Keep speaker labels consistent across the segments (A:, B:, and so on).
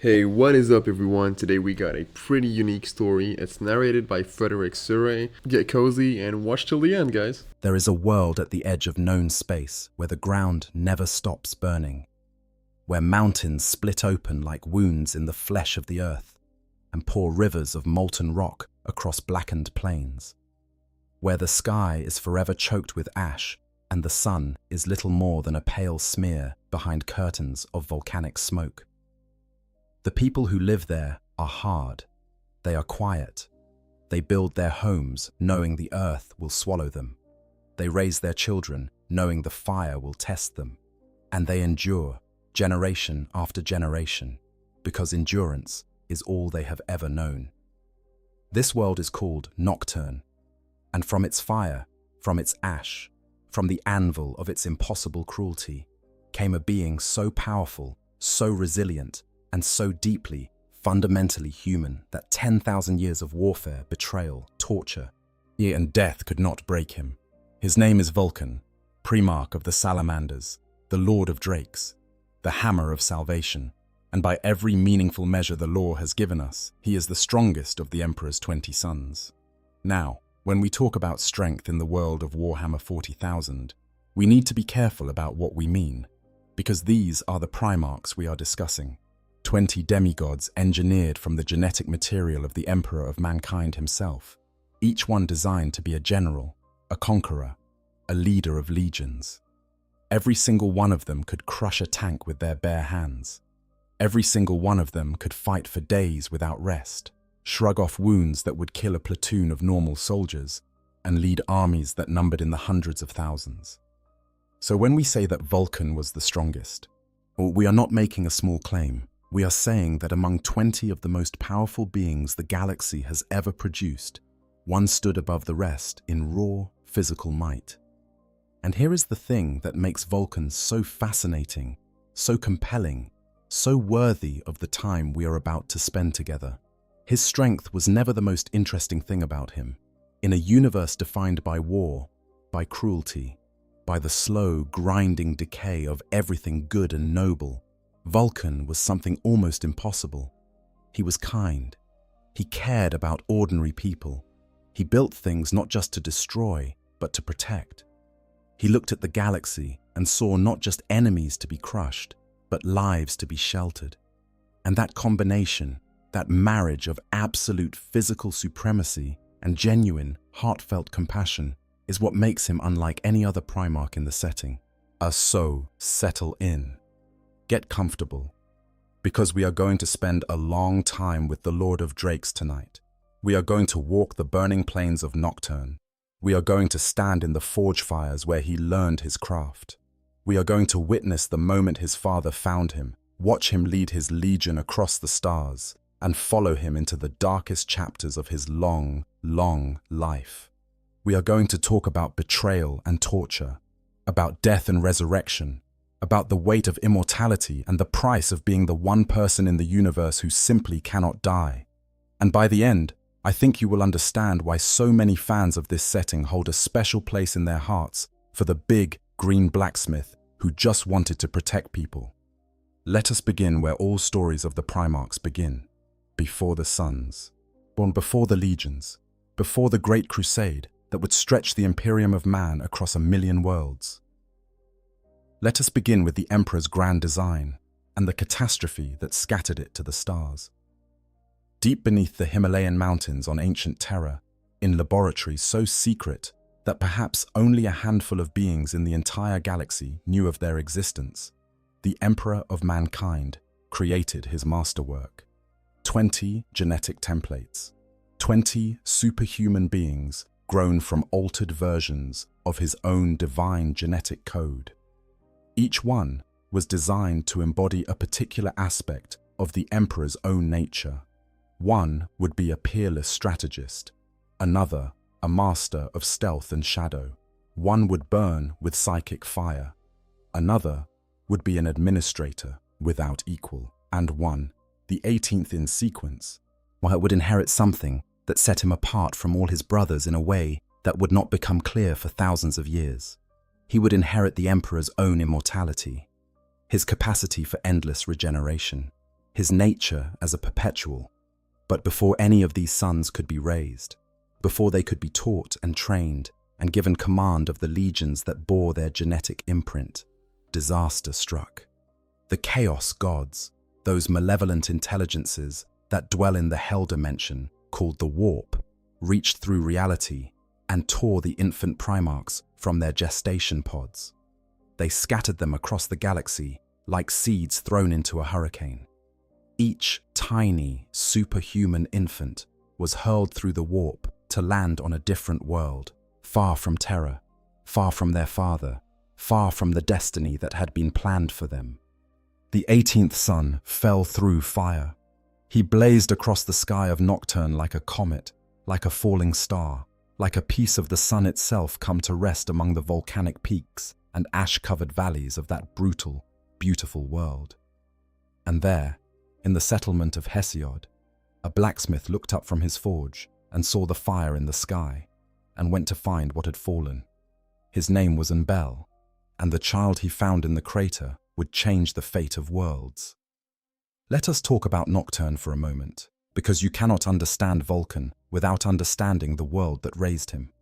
A: Hey, what is up, everyone? Today we got a pretty unique story. It's narrated by Frederick Surrey. Get cozy and watch till the end, guys.
B: There is a world at the edge of known space where the ground never stops burning, where mountains split open like wounds in the flesh of the earth and pour rivers of molten rock across blackened plains, where the sky is forever choked with ash and the sun is little more than a pale smear behind curtains of volcanic smoke. The people who live there are hard. They are quiet. They build their homes knowing the earth will swallow them. They raise their children knowing the fire will test them. And they endure generation after generation because endurance is all they have ever known. This world is called Nocturne, and from its fire, from its ash, from the anvil of its impossible cruelty, came a being so powerful, so resilient, and so deeply, fundamentally human that 10,000 years of warfare, betrayal, torture, and death could not break him. His name is Vulkan, Primarch of the Salamanders, the Lord of Drakes, the Hammer of Salvation, and by every meaningful measure the law has given us, he is the strongest of the Emperor's 20 sons. Now, when we talk about strength in the world of Warhammer 40,000, we need to be careful about what we mean, because these are the Primarchs we are discussing. 20 demigods engineered from the genetic material of the Emperor of mankind himself, each one designed to be a general, a conqueror, a leader of legions. Every single one of them could crush a tank with their bare hands. Every single one of them could fight for days without rest, shrug off wounds that would kill a platoon of normal soldiers, and lead armies that numbered in the hundreds of thousands. So when we say that Vulkan was the strongest, we are not making a small claim. We are saying that among 20 of the most powerful beings the galaxy has ever produced, one stood above the rest in raw physical might. And here is the thing that makes Vulkan so fascinating, so compelling, so worthy of the time we are about to spend together. His strength was never the most interesting thing about him. In a universe defined by war, by cruelty, by the slow, grinding decay of everything good and noble, Vulkan was something almost impossible. He was kind. He cared about ordinary people. He built things not just to destroy, but to protect. He looked at the galaxy and saw not just enemies to be crushed, but lives to be sheltered. And that combination, that marriage of absolute physical supremacy and genuine, heartfelt compassion, is what makes him unlike any other Primarch in the setting. So settle in. Get comfortable, because we are going to spend a long time with the Lord of Drakes tonight. We are going to walk the burning plains of Nocturne. We are going to stand in the forge fires where he learned his craft. We are going to witness the moment his father found him, watch him lead his legion across the stars, and follow him into the darkest chapters of his long, long life. We are going to talk about betrayal and torture, about death and resurrection, about the weight of immortality and the price of being the one person in the universe who simply cannot die. And by the end, I think you will understand why so many fans of this setting hold a special place in their hearts for the big, green blacksmith who just wanted to protect people. Let us begin where all stories of the Primarchs begin, before the suns, born before the legions, before the great crusade that would stretch the Imperium of man across 1,000,000 worlds. Let us begin with the Emperor's grand design and the catastrophe that scattered it to the stars. Deep beneath the Himalayan mountains on ancient Terra, in laboratories so secret that perhaps only a handful of beings in the entire galaxy knew of their existence, the Emperor of mankind created his masterwork. 20 genetic templates, 20 superhuman beings grown from altered versions of his own divine genetic code. Each one was designed to embody a particular aspect of the Emperor's own nature. One would be a peerless strategist, another a master of stealth and shadow. One would burn with psychic fire, another would be an administrator without equal, and one, the 18th in sequence, would inherit something that set him apart from all his brothers in a way that would not become clear for thousands of years. He would inherit the Emperor's own immortality, his capacity for endless regeneration, his nature as a perpetual. But before any of these sons could be raised, before they could be taught and trained and given command of the legions that bore their genetic imprint, disaster struck. The chaos gods, those malevolent intelligences that dwell in the hell dimension called the warp, reached through reality and tore the infant Primarchs from their gestation pods. They scattered them across the galaxy like seeds thrown into a hurricane. Each tiny, superhuman infant was hurled through the warp to land on a different world, far from terror, far from their father, far from the destiny that had been planned for them. The 18th son fell through fire. He blazed across the sky of Nocturne like a comet, like a falling star, like a piece of the sun itself come to rest among the volcanic peaks and ash-covered valleys of that brutal, beautiful world. And there, in the settlement of Hesiod, a blacksmith looked up from his forge and saw the fire in the sky, and went to find what had fallen. His name was Enbel, and the child he found in the crater would change the fate of worlds. Let us talk about Nocturne for a moment, because you cannot understand Vulkan without understanding the world that raised him.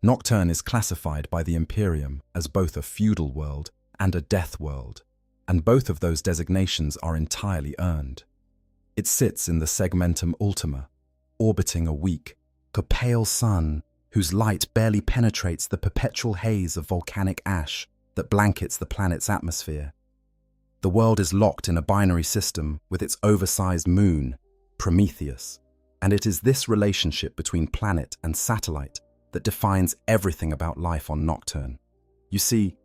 B: Nocturne is classified by the Imperium as both a feudal world and a death world, and both of those designations are entirely earned. It sits in the segmentum ultima, orbiting a weak, pale sun whose light barely penetrates the perpetual haze of volcanic ash that blankets the planet's atmosphere. The world is locked in a binary system with its oversized moon, Prometheus, and it is this relationship between planet and satellite that defines everything about life on Nocturne. You see,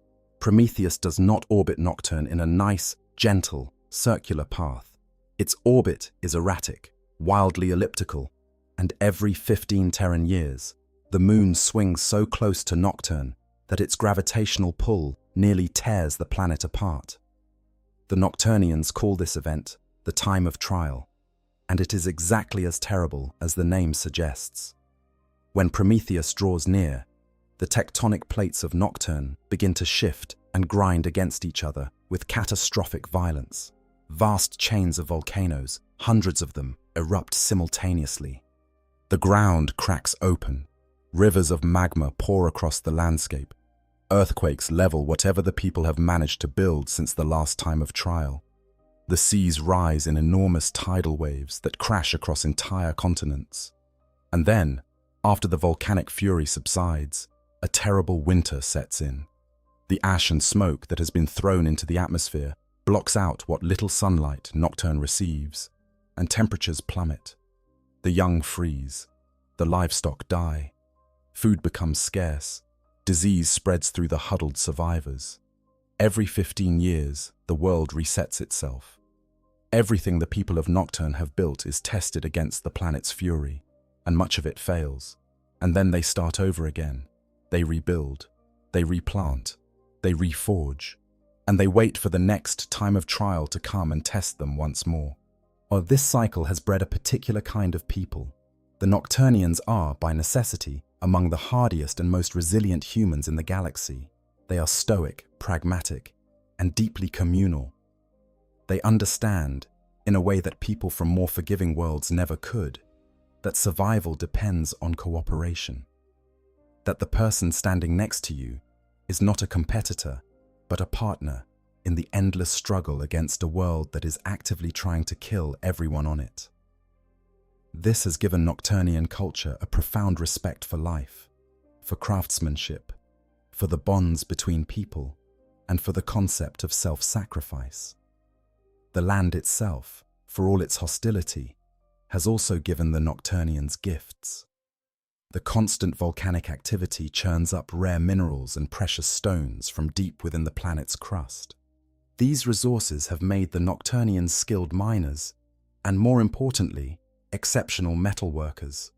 B: Prometheus does not orbit Nocturne in a nice, gentle, circular path. Its orbit is erratic, wildly elliptical, and every 15 Terran years, the moon swings so close to Nocturne that its gravitational pull nearly tears the planet apart. The Nocturnians call this event the time of trial, and it is exactly as terrible as the name suggests. When Prometheus draws near, the tectonic plates of Nocturne begin to shift and grind against each other with catastrophic violence. Vast chains of volcanoes, hundreds of them, erupt simultaneously. The ground cracks open. Rivers of magma pour across the landscape. Earthquakes level whatever the people have managed to build since the last time of trial. The seas rise in enormous tidal waves that crash across entire continents. And then, after the volcanic fury subsides, a terrible winter sets in. The ash and smoke that has been thrown into the atmosphere blocks out what little sunlight Nocturne receives, and temperatures plummet. The young freeze. The livestock die. Food becomes scarce. Disease spreads through the huddled survivors. Every 15 years, the world resets itself. Everything the people of Nocturne have built is tested against the planet's fury, and much of it fails. And then they start over again. They rebuild. They replant. They reforge. And they wait for the next time of trial to come and test them once more. This cycle has bred a particular kind of people. The Nocturnians are, by necessity, among the hardiest and most resilient humans in the galaxy. They are stoic, pragmatic, and deeply communal. They understand, in a way that people from more forgiving worlds never could, that survival depends on cooperation. That the person standing next to you is not a competitor, but a partner in the endless struggle against a world that is actively trying to kill everyone on it. This has given Nocturnian culture a profound respect for life, for craftsmanship, for the bonds between people, and for the concept of self-sacrifice. The land itself, for all its hostility, has also given the Nocturnians gifts. The constant volcanic activity churns up rare minerals and precious stones from deep within the planet's crust. These resources have made the Nocturnians skilled miners, and more importantly, exceptional metalworkers.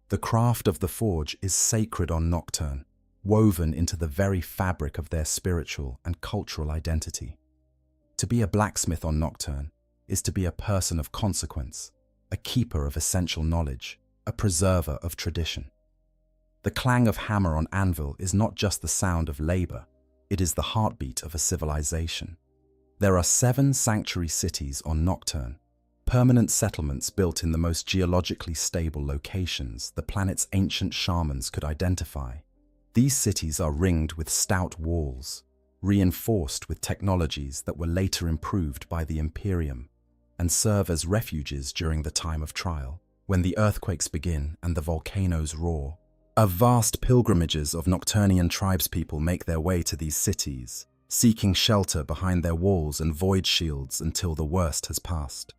B: The craft of the forge is sacred on Nocturne, woven into the very fabric of their spiritual and cultural identity. To be a blacksmith on Nocturne is to be a person of consequence, a keeper of essential knowledge, a preserver of tradition. The clang of hammer on anvil is not just the sound of labor, it is the heartbeat of a civilization. There are 7 sanctuary cities on Nocturne, permanent settlements built in the most geologically stable locations the planet's ancient shamans could identify. These cities are ringed with stout walls, reinforced with technologies that were later improved by the Imperium, and serve as refuges during the time of trial, when the earthquakes begin and the volcanoes roar. Vast pilgrimages of Nocturnian tribespeople make their way to these cities, seeking shelter behind their walls and void shields until the worst has passed.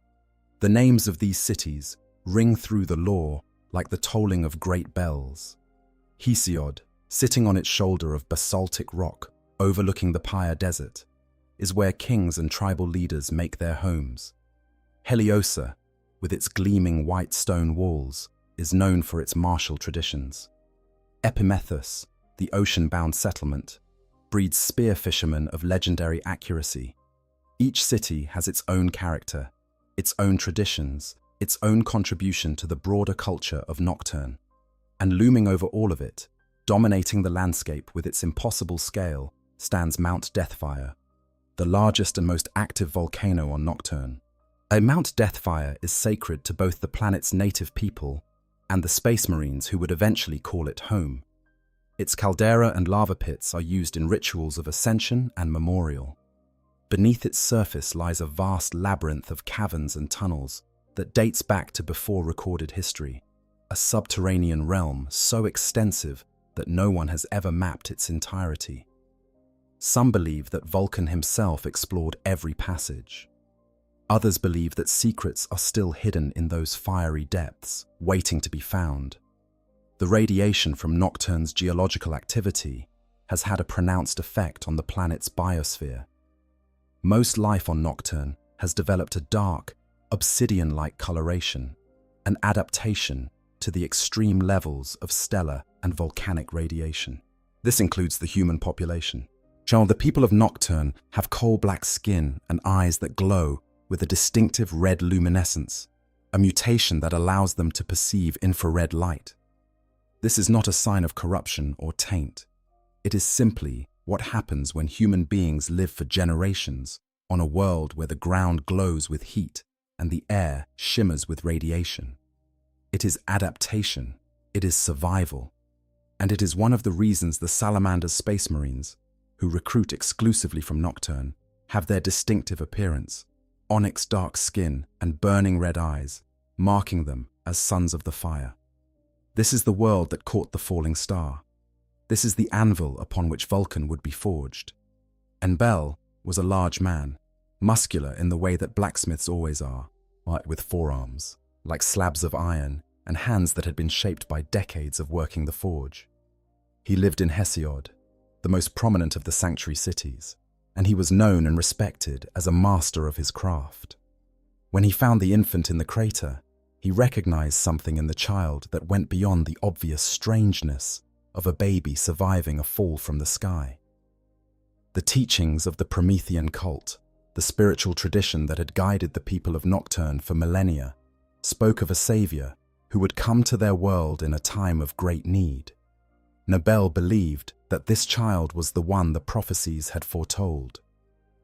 B: The names of these cities ring through the lore like the tolling of great bells. Hesiod, sitting on its shoulder of basaltic rock, overlooking the Pyre Desert, is where kings and tribal leaders make their homes. Heliosa, with its gleaming white stone walls, is known for its martial traditions. Epimethus, the ocean-bound settlement, breeds spear fishermen of legendary accuracy. Each city has its own character, its own traditions, its own contribution to the broader culture of Nocturne. And looming over all of it, dominating the landscape with its impossible scale, stands Mount Deathfire, the largest and most active volcano on Nocturne. Mount Deathfire is sacred to both the planet's native people and the Space Marines who would eventually call it home. Its caldera and lava pits are used in rituals of ascension and memorial. Beneath its surface lies a vast labyrinth of caverns and tunnels that dates back to before recorded history, a subterranean realm so extensive that no one has ever mapped its entirety. Some believe that Vulkan himself explored every passage. Others believe that secrets are still hidden in those fiery depths, waiting to be found. The radiation from Nocturne's geological activity has had a pronounced effect on the planet's biosphere. Most life on Nocturne has developed a dark, obsidian-like coloration, an adaptation to the extreme levels of stellar and volcanic radiation. This includes the human population. The people of Nocturne have coal-black skin and eyes that glow with a distinctive red luminescence, a mutation that allows them to perceive infrared light. This is not a sign of corruption or taint. It is simply what happens when human beings live for generations on a world where the ground glows with heat and the air shimmers with radiation. It is adaptation, it is survival, and it is one of the reasons the Salamander's Space Marines, who recruit exclusively from Nocturne, have their distinctive appearance, onyx dark skin and burning red eyes, marking them as sons of the fire. This is the world that caught the falling star. This is the anvil upon which Vulkan would be forged. And Bel was a large man, muscular in the way that blacksmiths always are, with forearms, like slabs of iron, and hands that had been shaped by decades of working the forge. He lived in Hesiod, the most prominent of the sanctuary cities, and he was known and respected as a master of his craft. When he found the infant in the crater, he recognized something in the child that went beyond the obvious strangeness of a baby surviving a fall from the sky. The teachings of the Promethean cult, the spiritual tradition that had guided the people of Nocturne for millennia, spoke of a savior who would come to their world in a time of great need. Nabel believed that this child was the one the prophecies had foretold.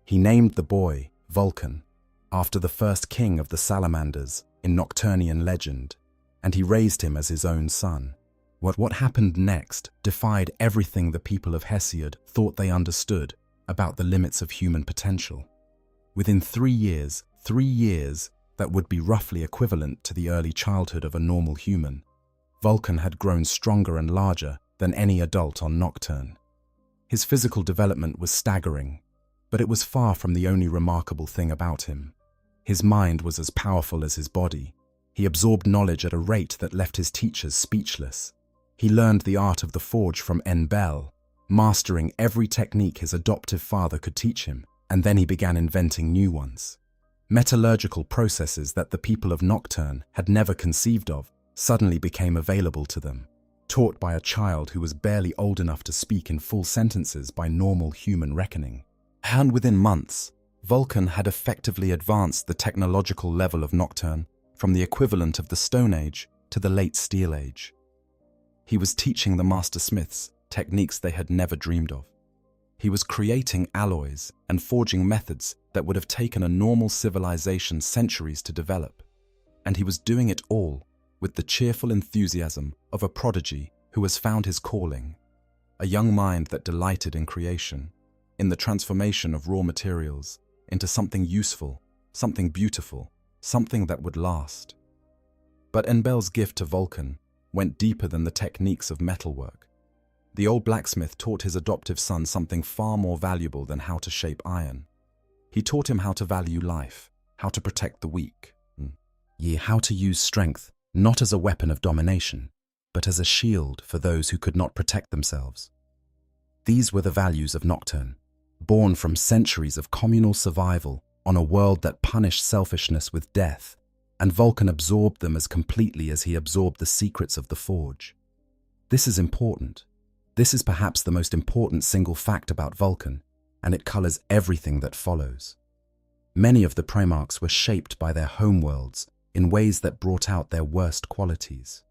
B: He named the boy Vulkan, after the first king of the salamanders in Nocturnian legend, and he raised him as his own son. What happened next defied everything the people of Hesiod thought they understood about the limits of human potential. Within 3 years that would be roughly equivalent to the early childhood of a normal human, Vulkan had grown stronger and larger than any adult on Nocturne. His physical development was staggering, but it was far from the only remarkable thing about him. His mind was as powerful as his body. He absorbed knowledge at a rate that left his teachers speechless. He learned the art of the forge from Bel, mastering every technique his adoptive father could teach him, and then he began inventing new ones. Metallurgical processes that the people of Nocturne had never conceived of suddenly became available to them, taught by a child who was barely old enough to speak in full sentences by normal human reckoning. And within months, Vulkan had effectively advanced the technological level of Nocturne from the equivalent of the Stone Age to the late Steel Age. He was teaching the master smiths techniques they had never dreamed of. He was creating alloys and forging methods that would have taken a normal civilization centuries to develop. And he was doing it all with the cheerful enthusiasm of a prodigy who has found his calling, a young mind that delighted in creation, in the transformation of raw materials into something useful, something beautiful, something that would last. But Enbel's gift to Vulkan went deeper than the techniques of metalwork. The old blacksmith taught his adoptive son something far more valuable than how to shape iron. He taught him how to value life, how to protect the weak, how to use strength not as a weapon of domination, but as a shield for those who could not protect themselves. These were the values of Nocturne, born from centuries of communal survival on a world that punished selfishness with death, and Vulkan absorbed them as completely as he absorbed the secrets of the forge. This is important. This is perhaps the most important single fact about Vulkan, and it colors everything that follows. Many of the Primarchs were shaped by their homeworlds in ways that brought out their worst qualities.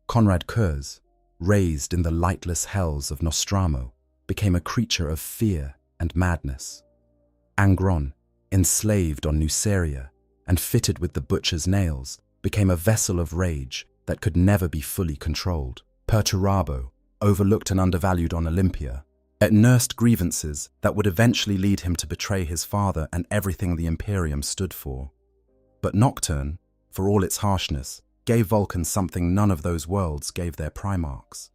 B: Konrad Kurz, raised in the lightless hells of Nostromo, became a creature of fear and madness. Angron, enslaved on Nuceria and fitted with the butcher's nails, became a vessel of rage that could never be fully controlled. Perturabo, overlooked and undervalued on Olympia, nursed grievances that would eventually lead him to betray his father and everything the Imperium stood for. But Nocturne, for all its harshness, gave Vulkan something none of those worlds gave their Primarchs.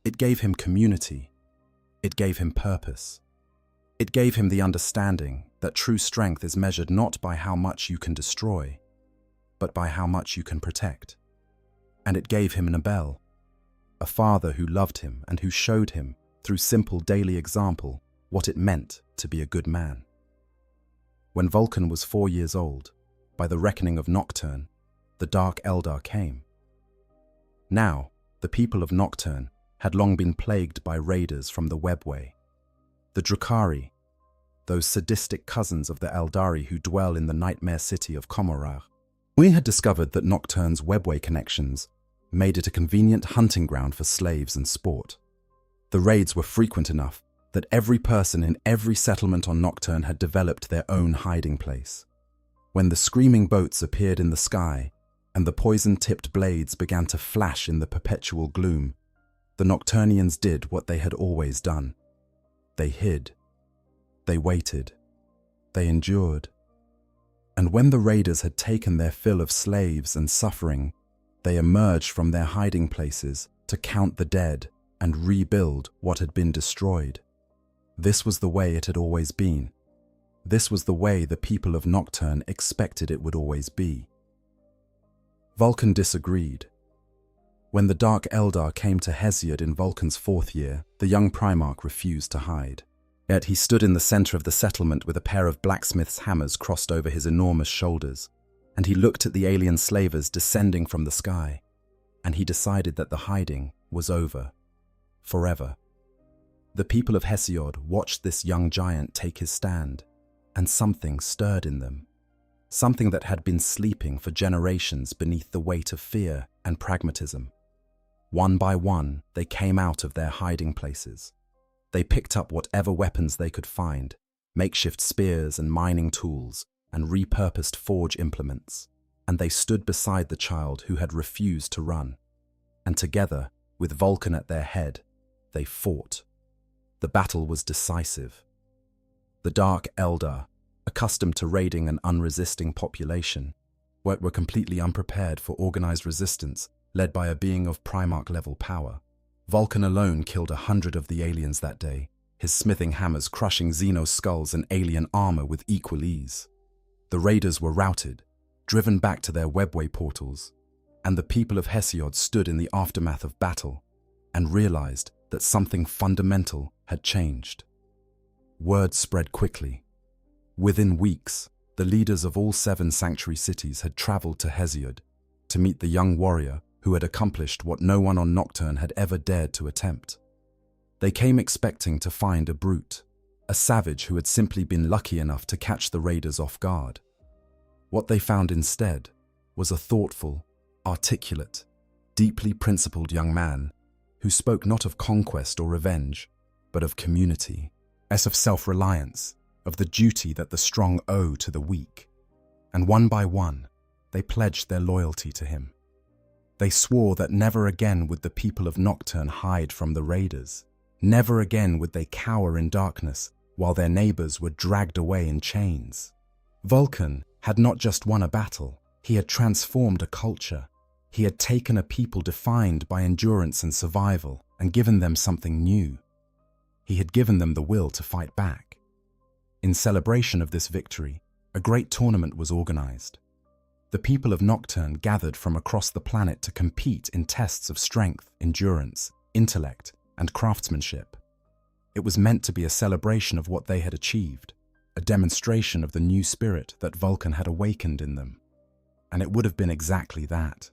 B: It gave him community. It gave him purpose. It gave him the understanding that true strength is measured not by how much you can destroy, but by how much you can protect. And it gave him Nabel, a father who loved him and who showed him, through simple daily example, what it meant to be a good man. When Vulkan was 4 years old, by the reckoning of Nocturne, the Dark Eldar came. Now, the people of Nocturne had long been plagued by raiders from the Webway. The Drukhari, those sadistic cousins of the Eldari who dwell in the nightmare city of Komorar. We had discovered that Nocturne's Webway connections made it a convenient hunting ground for slaves and sport. The raids were frequent enough that every person in every settlement on Nocturne had developed their own hiding place. When the screaming boats appeared in the sky and the poison-tipped blades began to flash in the perpetual gloom, the Nocturnians did what they had always done. They hid. They waited. They endured. And when the raiders had taken their fill of slaves and suffering, they emerged from their hiding places to count the dead and rebuild what had been destroyed. This was the way it had always been. This was the way the people of Nocturne expected it would always be. Vulkan disagreed. When the Dark Eldar came to Hesiod in Vulkan's 4th year, the young Primarch refused to hide. Yet he stood in the center of the settlement with a pair of blacksmith's hammers crossed over his enormous shoulders, and he looked at the alien slavers descending from the sky, and he decided that the hiding was over, forever. The people of Hesiod watched this young giant take his stand, and something stirred in them, something that had been sleeping for generations beneath the weight of fear and pragmatism. One by one, they came out of their hiding places. They picked up whatever weapons they could find, makeshift spears and mining tools, and repurposed forge implements, and they stood beside the child who had refused to run. And together, with Vulkan at their head, they fought. The battle was decisive. The Dark Eldar, accustomed to raiding an unresisting population, were completely unprepared for organized resistance led by a being of Primarch-level power. Vulkan alone killed 100 of the aliens that day, his smithing hammers crushing Xeno skulls and alien armor with equal ease. The raiders were routed, driven back to their webway portals, and the people of Hesiod stood in the aftermath of battle and realized that something fundamental had changed. Word spread quickly. Within weeks, the leaders of all 7 sanctuary cities had traveled to Hesiod to meet the young warrior who had accomplished what no one on Nocturne had ever dared to attempt. They came expecting to find a brute, a savage who had simply been lucky enough to catch the raiders off guard. What they found instead was a thoughtful, articulate, deeply principled young man who spoke not of conquest or revenge, but of community. as of self-reliance, of the duty that the strong owe to the weak. And one by one, they pledged their loyalty to him. They swore that never again would the people of Nocturne hide from the raiders. Never again would they cower in darkness while their neighbors were dragged away in chains. Vulkan had not just won a battle, he had transformed a culture. He had taken a people defined by endurance and survival and given them something new. He had given them the will to fight back. In celebration of this victory, a great tournament was organized. The people of Nocturne gathered from across the planet to compete in tests of strength, endurance, intellect, and craftsmanship. It was meant to be a celebration of what they had achieved, a demonstration of the new spirit that Vulkan had awakened in them. And it would have been exactly that,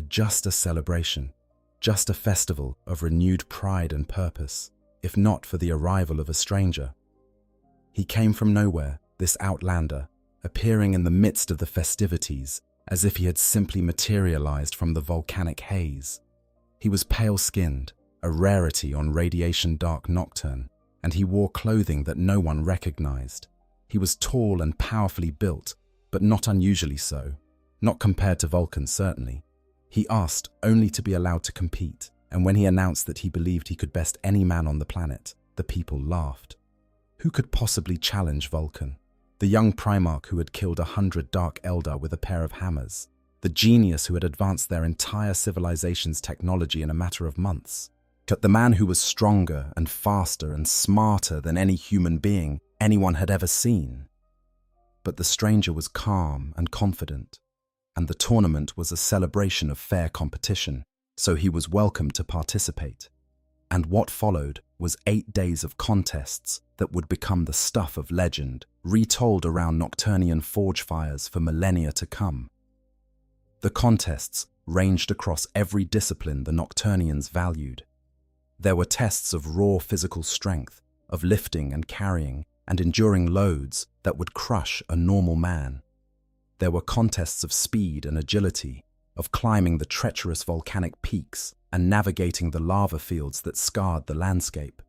B: just a celebration, just a festival of renewed pride and purpose, if not for the arrival of a stranger. He came from nowhere, this outlander, appearing in the midst of the festivities as if he had simply materialized from the volcanic haze. He was pale-skinned, a rarity on radiation-dark Nocturne, and he wore clothing that no one recognized. He was tall and powerfully built, but not unusually so, not compared to Vulkan certainly. He asked only to be allowed to compete, and when he announced that he believed he could best any man on the planet, the people laughed. Who could possibly challenge Vulkan? The young Primarch who had killed 100 Dark Eldar with a pair of hammers. The genius who had advanced their entire civilization's technology in a matter of months. The man who was stronger and faster and smarter than any human being anyone had ever seen. But the stranger was calm and confident, and the tournament was a celebration of fair competition, so he was welcome to participate. And what followed was 8 days of contests that would become the stuff of legend, retold around Nocturnian forge fires for millennia to come. The contests ranged across every discipline the Nocturnians valued. There were tests of raw physical strength, of lifting and carrying, and enduring loads that would crush a normal man. There were contests of speed and agility, of climbing the treacherous volcanic peaks and navigating the lava fields that scarred the landscape.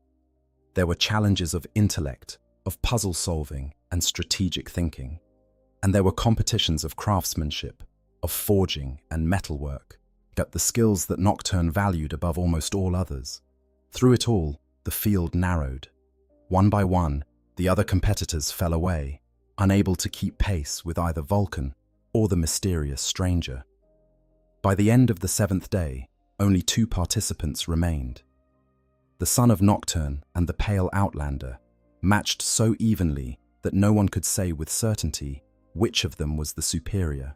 B: There were challenges of intellect, of puzzle solving and strategic thinking. And there were competitions of craftsmanship, of forging and metalwork, the skills that Nocturne valued above almost all others. Through it all, the field narrowed. One by one, the other competitors fell away, unable to keep pace with either Vulkan or the mysterious stranger. By the end of the 7th day, only 2 participants remained. The son of Nocturne and the pale outlander, matched so evenly that no one could say with certainty which of them was the superior.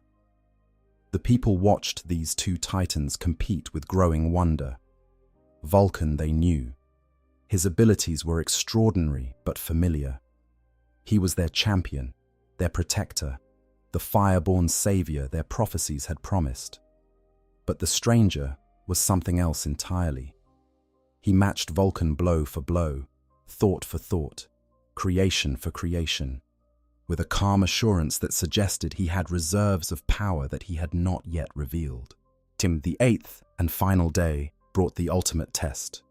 B: The people watched these 2 titans compete with growing wonder. Vulkan they knew. His abilities were extraordinary but familiar. He was their champion, their protector, the fire-born savior their prophecies had promised. But the stranger was something else entirely. He matched Vulkan blow for blow, thought for thought, creation for creation, with a calm assurance that suggested he had reserves of power that he had not yet revealed. The 8th and final day brought the ultimate test.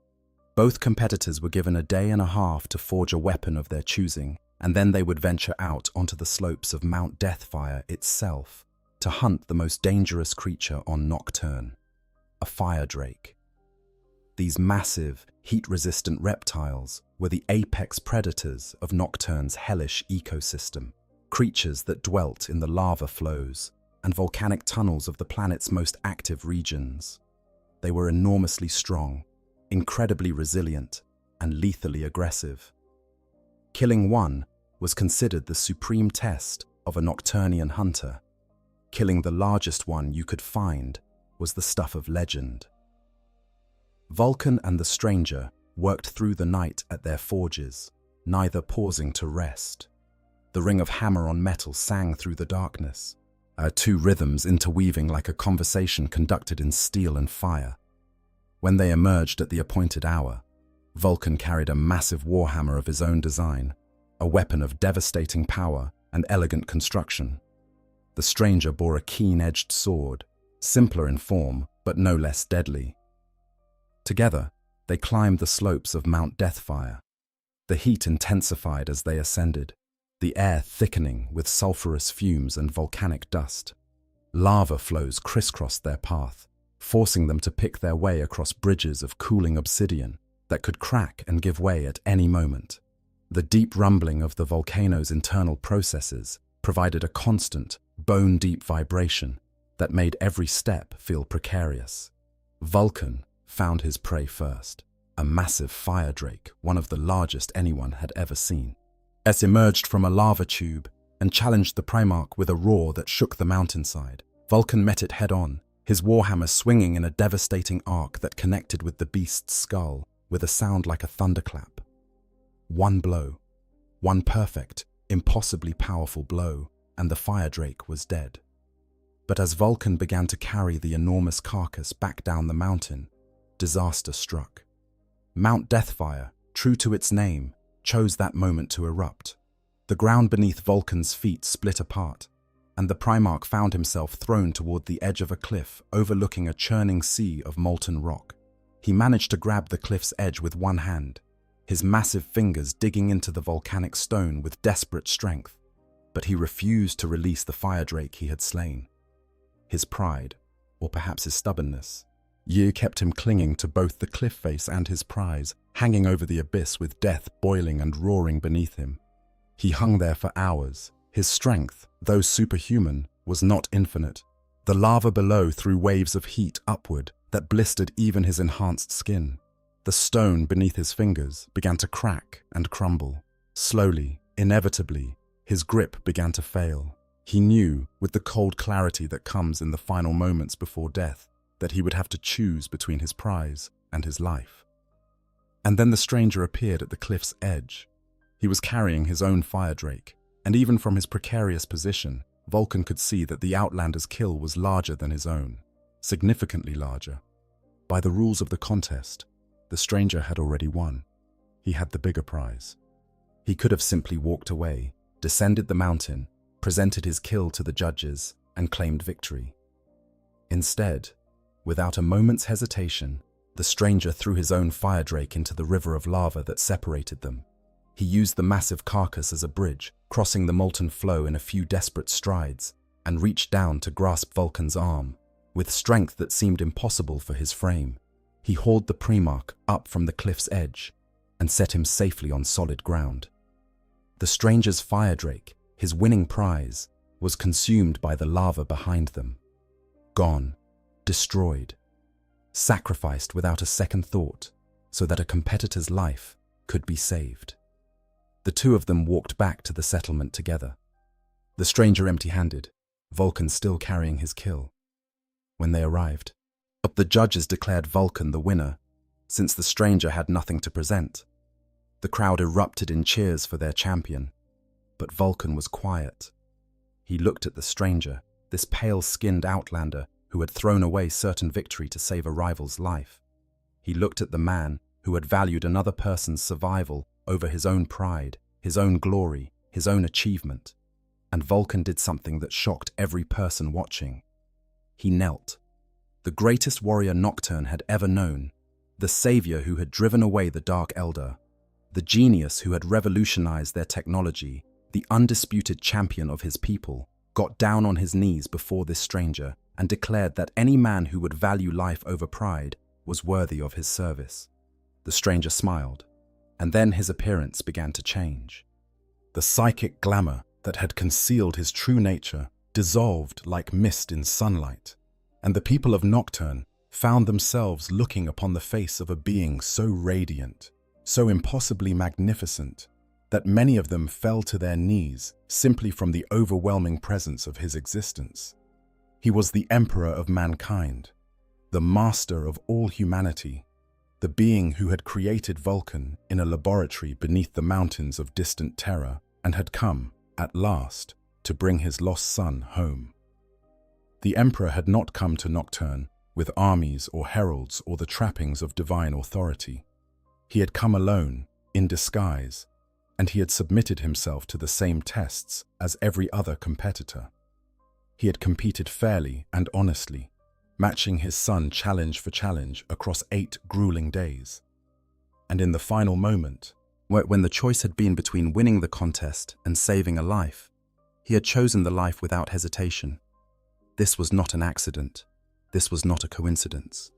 B: Both competitors were given a day and a half to forge a weapon of their choosing, and then they would venture out onto the slopes of Mount Deathfire itself to hunt the most dangerous creature on Nocturne, a fire drake. These massive, heat-resistant reptiles were the apex predators of Nocturne's hellish ecosystem, creatures that dwelt in the lava flows and volcanic tunnels of the planet's most active regions. They were enormously strong, incredibly resilient, and lethally aggressive. Killing one was considered the supreme test of a Nocturnian hunter. Killing the largest one you could find was the stuff of legend. Vulkan and the stranger worked through the night at their forges, neither pausing to rest. The ring of hammer on metal sang through the darkness, 2 rhythms interweaving like a conversation conducted in steel and fire. When they emerged at the appointed hour, Vulkan carried a massive warhammer of his own design, a weapon of devastating power and elegant construction. The stranger bore a keen-edged sword, simpler in form but no less deadly. Together, they climbed the slopes of Mount Deathfire. The heat intensified as they ascended, the air thickening with sulfurous fumes and volcanic dust. Lava flows crisscrossed their path, forcing them to pick their way across bridges of cooling obsidian that could crack and give way at any moment. The deep rumbling of the volcano's internal processes provided a constant, bone-deep vibration that made every step feel precarious. Vulkan found his prey first, a massive fire drake, one of the largest anyone had ever seen. Es emerged from a lava tube and challenged the Primarch with a roar that shook the mountainside. Vulkan met it head-on, his warhammer swinging in a devastating arc that connected with the beast's skull with a sound like a thunderclap. One blow, one perfect, impossibly powerful blow, and the fire drake was dead. But as Vulkan began to carry the enormous carcass back down the mountain, disaster struck. Mount Deathfire, true to its name, chose that moment to erupt. The ground beneath Vulkan's feet split apart, and the Primarch found himself thrown toward the edge of a cliff overlooking a churning sea of molten rock. He managed to grab the cliff's edge with one hand, his massive fingers digging into the volcanic stone with desperate strength, but he refused to release the fire drake he had slain. His pride, or perhaps his stubbornness, kept him clinging to both the cliff face and his prize, hanging over the abyss with death boiling and roaring beneath him. He hung there for hours. His strength, though superhuman, was not infinite. The lava below threw waves of heat upward that blistered even his enhanced skin. The stone beneath his fingers began to crack and crumble. Slowly, inevitably, his grip began to fail. He knew, with the cold clarity that comes in the final moments before death, that he would have to choose between his prize and his life. And then the stranger appeared at the cliff's edge. He was carrying his own fire drake, and even from his precarious position, Vulkan could see that the Outlander's kill was larger than his own, significantly larger. By the rules of the contest, the stranger had already won. He had the bigger prize. He could have simply walked away, descended the mountain, presented his kill to the judges, and claimed victory. Instead, without a moment's hesitation, the stranger threw his own fire drake into the river of lava that separated them. He used the massive carcass as a bridge, crossing the molten flow in a few desperate strides, and reached down to grasp Vulkan's arm. With strength that seemed impossible for his frame, he hauled the Primarch up from the cliff's edge and set him safely on solid ground. The stranger's fire drake, his winning prize, was consumed by the lava behind them. Gone, destroyed, sacrificed without a second thought so that a competitor's life could be saved. The two of them walked back to the settlement together, the stranger empty-handed, Vulkan still carrying his kill. When they arrived, the judges declared Vulkan the winner, since the stranger had nothing to present. The crowd erupted in cheers for their champion, but Vulkan was quiet. He looked at the stranger, this pale-skinned outlander who had thrown away certain victory to save a rival's life. He looked at the man who had valued another person's survival over his own pride, his own glory, his own achievement. And Vulkan did something that shocked every person watching. He knelt. The greatest warrior Nocturne had ever known, the savior who had driven away the Dark Elder, the genius who had revolutionized their technology, the undisputed champion of his people, got down on his knees before this stranger and declared that any man who would value life over pride was worthy of his service. The stranger smiled, and then his appearance began to change. The psychic glamour that had concealed his true nature dissolved like mist in sunlight, and the people of Nocturne found themselves looking upon the face of a being so radiant, so impossibly magnificent, that many of them fell to their knees simply from the overwhelming presence of his existence. He was the emperor of mankind, the master of all humanity, the being who had created Vulkan in a laboratory beneath the mountains of distant Terra and had come, at last, to bring his lost son home. The emperor had not come to Nocturne with armies or heralds or the trappings of divine authority. He had come alone, in disguise, and he had submitted himself to the same tests as every other competitor. He had competed fairly and honestly, matching his son challenge for challenge across 8 grueling days. And in the final moment, When the choice had been between winning the contest and saving a life, he had chosen the life without hesitation. This was not an accident. This was not a coincidence.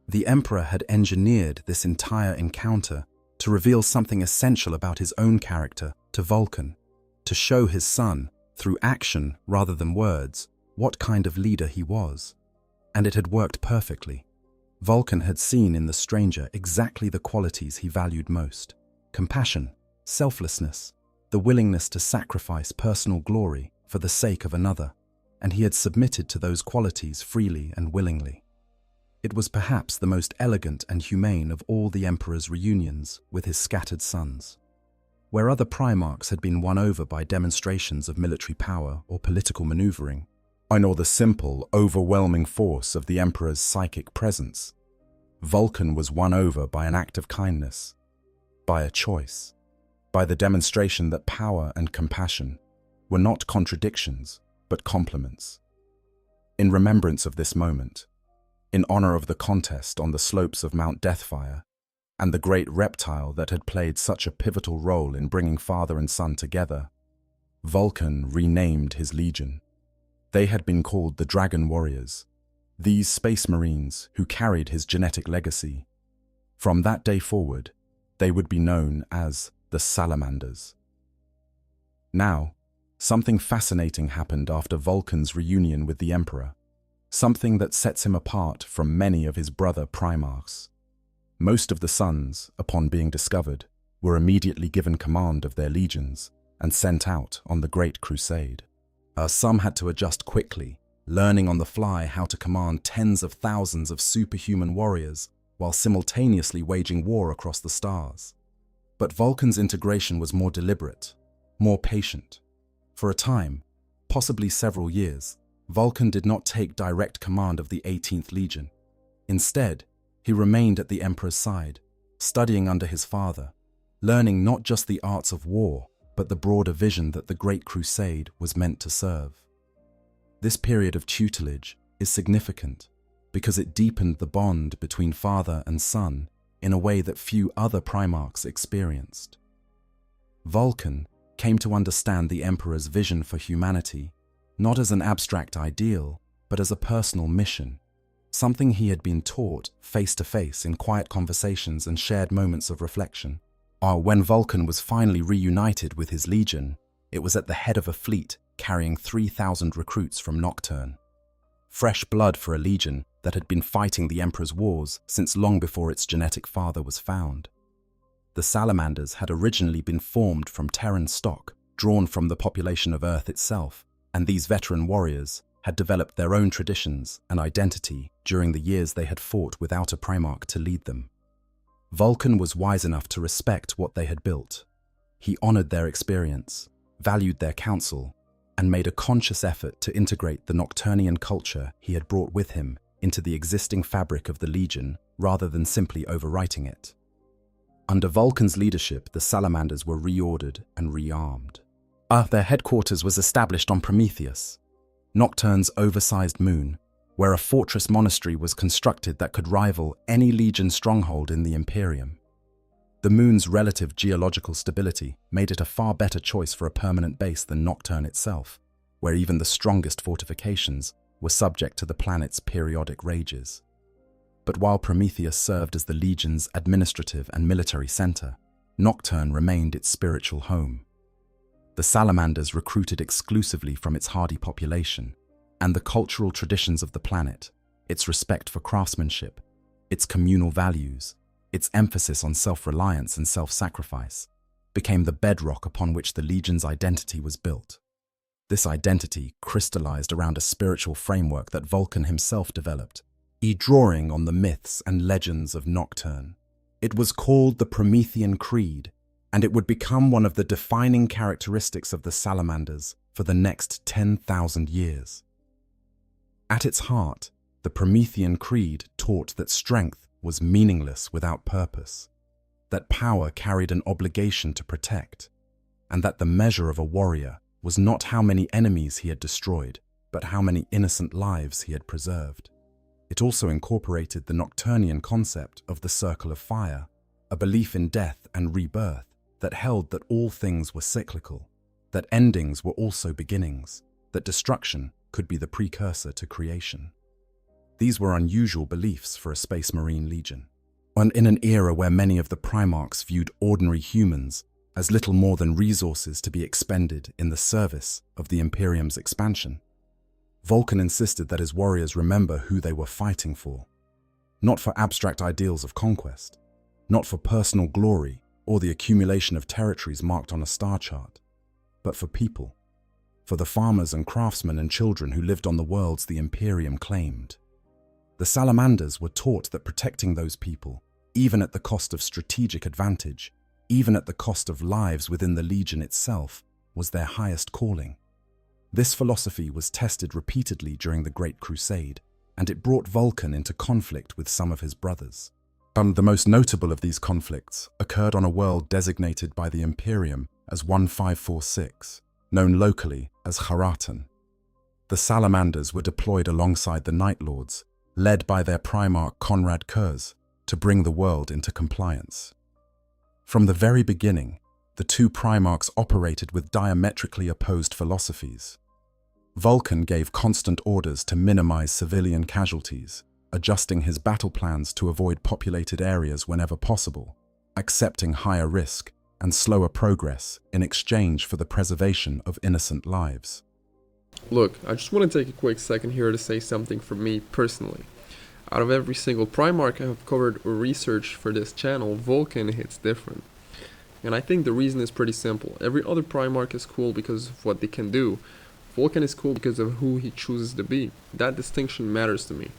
B: The Emperor had engineered this entire encounter to reveal something essential about his own character to Vulkan, to show his son, through action rather than words, what kind of leader he was. And it had worked perfectly. Vulkan had seen in the stranger exactly the qualities he valued most: compassion, selflessness, the willingness to sacrifice personal glory for the sake of another, and he had submitted to those qualities freely and willingly. It was perhaps the most elegant and humane of all the Emperor's reunions with his scattered sons. Where other Primarchs had been won over by demonstrations of military power or political maneuvering, nor the simple, overwhelming force of the Emperor's psychic presence, Vulkan was won over by an act of kindness, by a choice, by the demonstration that power and compassion were not contradictions, but complements. In remembrance of this moment, in honor of the contest on the slopes of Mount Deathfire, and the great reptile that had played such a pivotal role in bringing father and son together, Vulkan renamed his legion. They had been called the Dragon Warriors, these space marines who carried his genetic legacy. From that day forward, they would be known as the Salamanders. Now, something fascinating happened after Vulkan's reunion with the Emperor, something that sets him apart from many of his brother Primarchs. Most of the sons, upon being discovered, were immediately given command of their legions and sent out on the Great Crusade. Some had to adjust quickly, learning on the fly how to command tens of thousands of superhuman warriors while simultaneously waging war across the stars. But Vulkan's integration was more deliberate, more patient. For a time, possibly several years, Vulkan did not take direct command of the 18th Legion. Instead, he remained at the Emperor's side, studying under his father, learning not just the arts of war, but the broader vision that the Great Crusade was meant to serve. This period of tutelage is significant because it deepened the bond between father and son in a way that few other Primarchs experienced. Vulkan came to understand the Emperor's vision for humanity not as an abstract ideal, but as a personal mission, something he had been taught face to face in quiet conversations and shared moments of reflection. When Vulkan was finally reunited with his legion, it was at the head of a fleet carrying 3,000 recruits from Nocturne. Fresh blood for a legion that had been fighting the Emperor's wars since long before its genetic father was found. The Salamanders had originally been formed from Terran stock, drawn from the population of Earth itself, and these veteran warriors had developed their own traditions and identity during the years they had fought without a Primarch to lead them. Vulkan was wise enough to respect what they had built. He honored their experience, valued their counsel, and made a conscious effort to integrate the Nocturnian culture he had brought with him into the existing fabric of the Legion rather than simply overwriting it. Under Vulkan's leadership, the Salamanders were reordered and rearmed. Their headquarters was established on Prometheus, Nocturne's oversized moon, where a fortress monastery was constructed that could rival any Legion stronghold in the Imperium. The moon's relative geological stability made it a far better choice for a permanent base than Nocturne itself, where even the strongest fortifications were subject to the planet's periodic rages. But while Prometheus served as the Legion's administrative and military center, Nocturne remained its spiritual home. The Salamanders recruited exclusively from its hardy population, and the cultural traditions of the planet, its respect for craftsmanship, its communal values, its emphasis on self-reliance and self-sacrifice, became the bedrock upon which the Legion's identity was built. This identity crystallized around a spiritual framework that Vulkan himself developed, drawing on the myths and legends of Nocturne. It was called the Promethean Creed, and it would become one of the defining characteristics of the Salamanders for the next 10,000 years. At its heart, the Promethean Creed taught that strength was meaningless without purpose, that power carried an obligation to protect, and that the measure of a warrior was not how many enemies he had destroyed, but how many innocent lives he had preserved. It also incorporated the Nocturnian concept of the Circle of Fire, a belief in death and rebirth that held that all things were cyclical, that endings were also beginnings, that destruction could be the precursor to creation. These were unusual beliefs for a Space Marine Legion. And in an era where many of the Primarchs viewed ordinary humans as little more than resources to be expended in the service of the Imperium's expansion, Vulkan insisted that his warriors remember who they were fighting for. Not for abstract ideals of conquest, not for personal glory or the accumulation of territories marked on a star chart, but for people, for the farmers and craftsmen and children who lived on the worlds the Imperium claimed. The Salamanders were taught that protecting those people, even at the cost of strategic advantage, even at the cost of lives within the Legion itself, was their highest calling. This philosophy was tested repeatedly during the Great Crusade, and it brought Vulkan into conflict with some of his brothers. The most notable of these conflicts occurred on a world designated by the Imperium as 1546, known locally as Haratan. The Salamanders were deployed alongside the Night Lords, led by their Primarch Conrad Kurz, to bring the world into compliance. From the very beginning, the two Primarchs operated with diametrically opposed philosophies. Vulkan gave constant orders to minimize civilian casualties, adjusting his battle plans to avoid populated areas whenever possible, accepting higher risk and slower progress in exchange for the preservation of innocent lives.
A: Look, I just want to take a quick second here to say something from me personally. Out of every single Primarch I have covered or researched for this channel, Vulkan hits different. And I think the reason is pretty simple. Every other Primarch is cool because of what they can do. Vulkan is cool because of who he chooses to be. That distinction matters to me.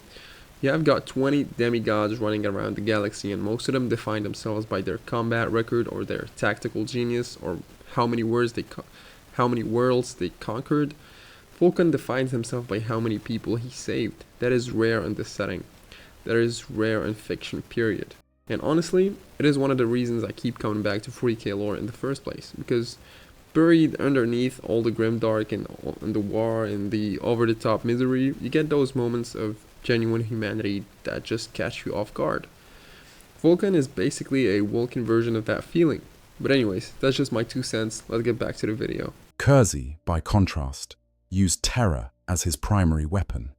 A: Yeah, I've got 20 demigods running around the galaxy, and most of them define themselves by their combat record or their tactical genius or how many worlds they conquered. Vulkan defines himself by how many people he saved. That is rare in this setting. That is rare in fiction, period. And honestly, it is one of the reasons I keep coming back to 40k lore in the first place, because buried underneath all the grimdark and the war and the over-the-top misery, you get those moments of genuine humanity that just catch you off guard. Vulkan is basically a Vulcan version of that feeling. But anyways, that's just my 2 cents. Let's get back to the video.
B: Kurz, by contrast, used terror as his primary weapon.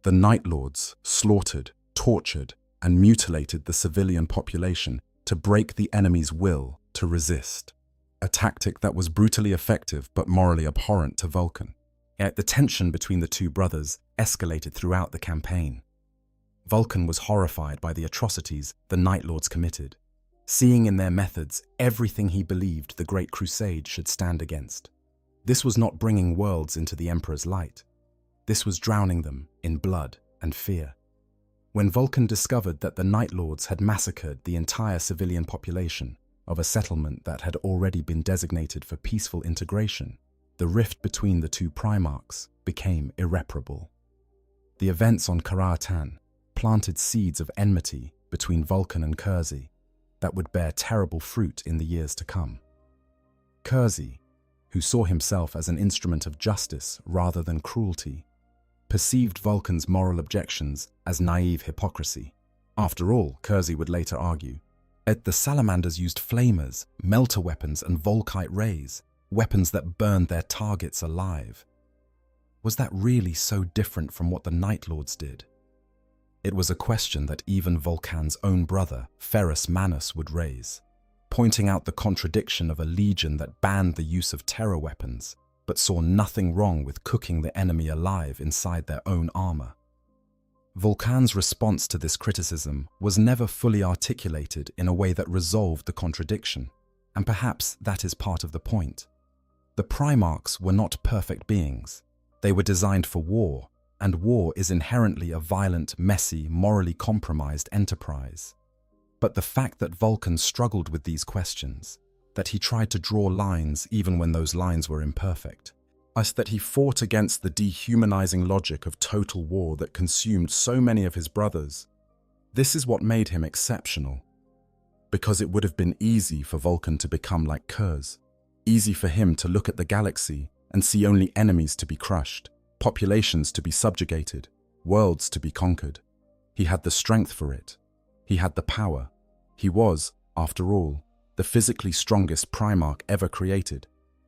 B: The Night Lords slaughtered, tortured, and mutilated the civilian population to break the enemy's will to resist, a tactic that was brutally effective but morally abhorrent to Vulkan. Yet the tension between the two brothers escalated throughout the campaign. Vulkan was horrified by the atrocities the Night Lords committed, seeing in their methods everything he believed the Great Crusade should stand against. This was not bringing worlds into the Emperor's light. This was drowning them in blood and fear. When Vulkan discovered that the Night Lords had massacred the entire civilian population of a settlement that had already been designated for peaceful integration, the rift between the two Primarchs became irreparable. The events on Karatan planted seeds of enmity between Vulkan and Kurz that would bear terrible fruit in the years to come. Kurz, who saw himself as an instrument of justice rather than cruelty, perceived Vulkan's moral objections as naive hypocrisy. After all, Kurz would later argue, the Salamanders used flamers, melter weapons, and Volkite rays, weapons that burned their targets alive. Was that really so different from what the Night Lords did? It was a question that even Vulkan's own brother, Ferrus Manus, would raise, pointing out the contradiction of a legion that banned the use of terror weapons, but saw nothing wrong with cooking the enemy alive inside their own armor. Vulkan's response to this criticism was never fully articulated in a way that resolved the contradiction, and perhaps that is part of the point. The Primarchs were not perfect beings. They were designed for war, and war is inherently a violent, messy, morally compromised enterprise. But the fact that Vulkan struggled with these questions, that he tried to draw lines even when those lines were imperfect, that he fought against the dehumanizing logic of total war that consumed so many of his brothers, this is what made him exceptional. Because it would have been easy for Vulkan to become like Kurz, easy for him to look at the galaxy and see only enemies to be crushed, populations to be subjugated, worlds to be conquered. He had the strength for it. He had the power. He was, after all, the physically strongest Primarch ever created,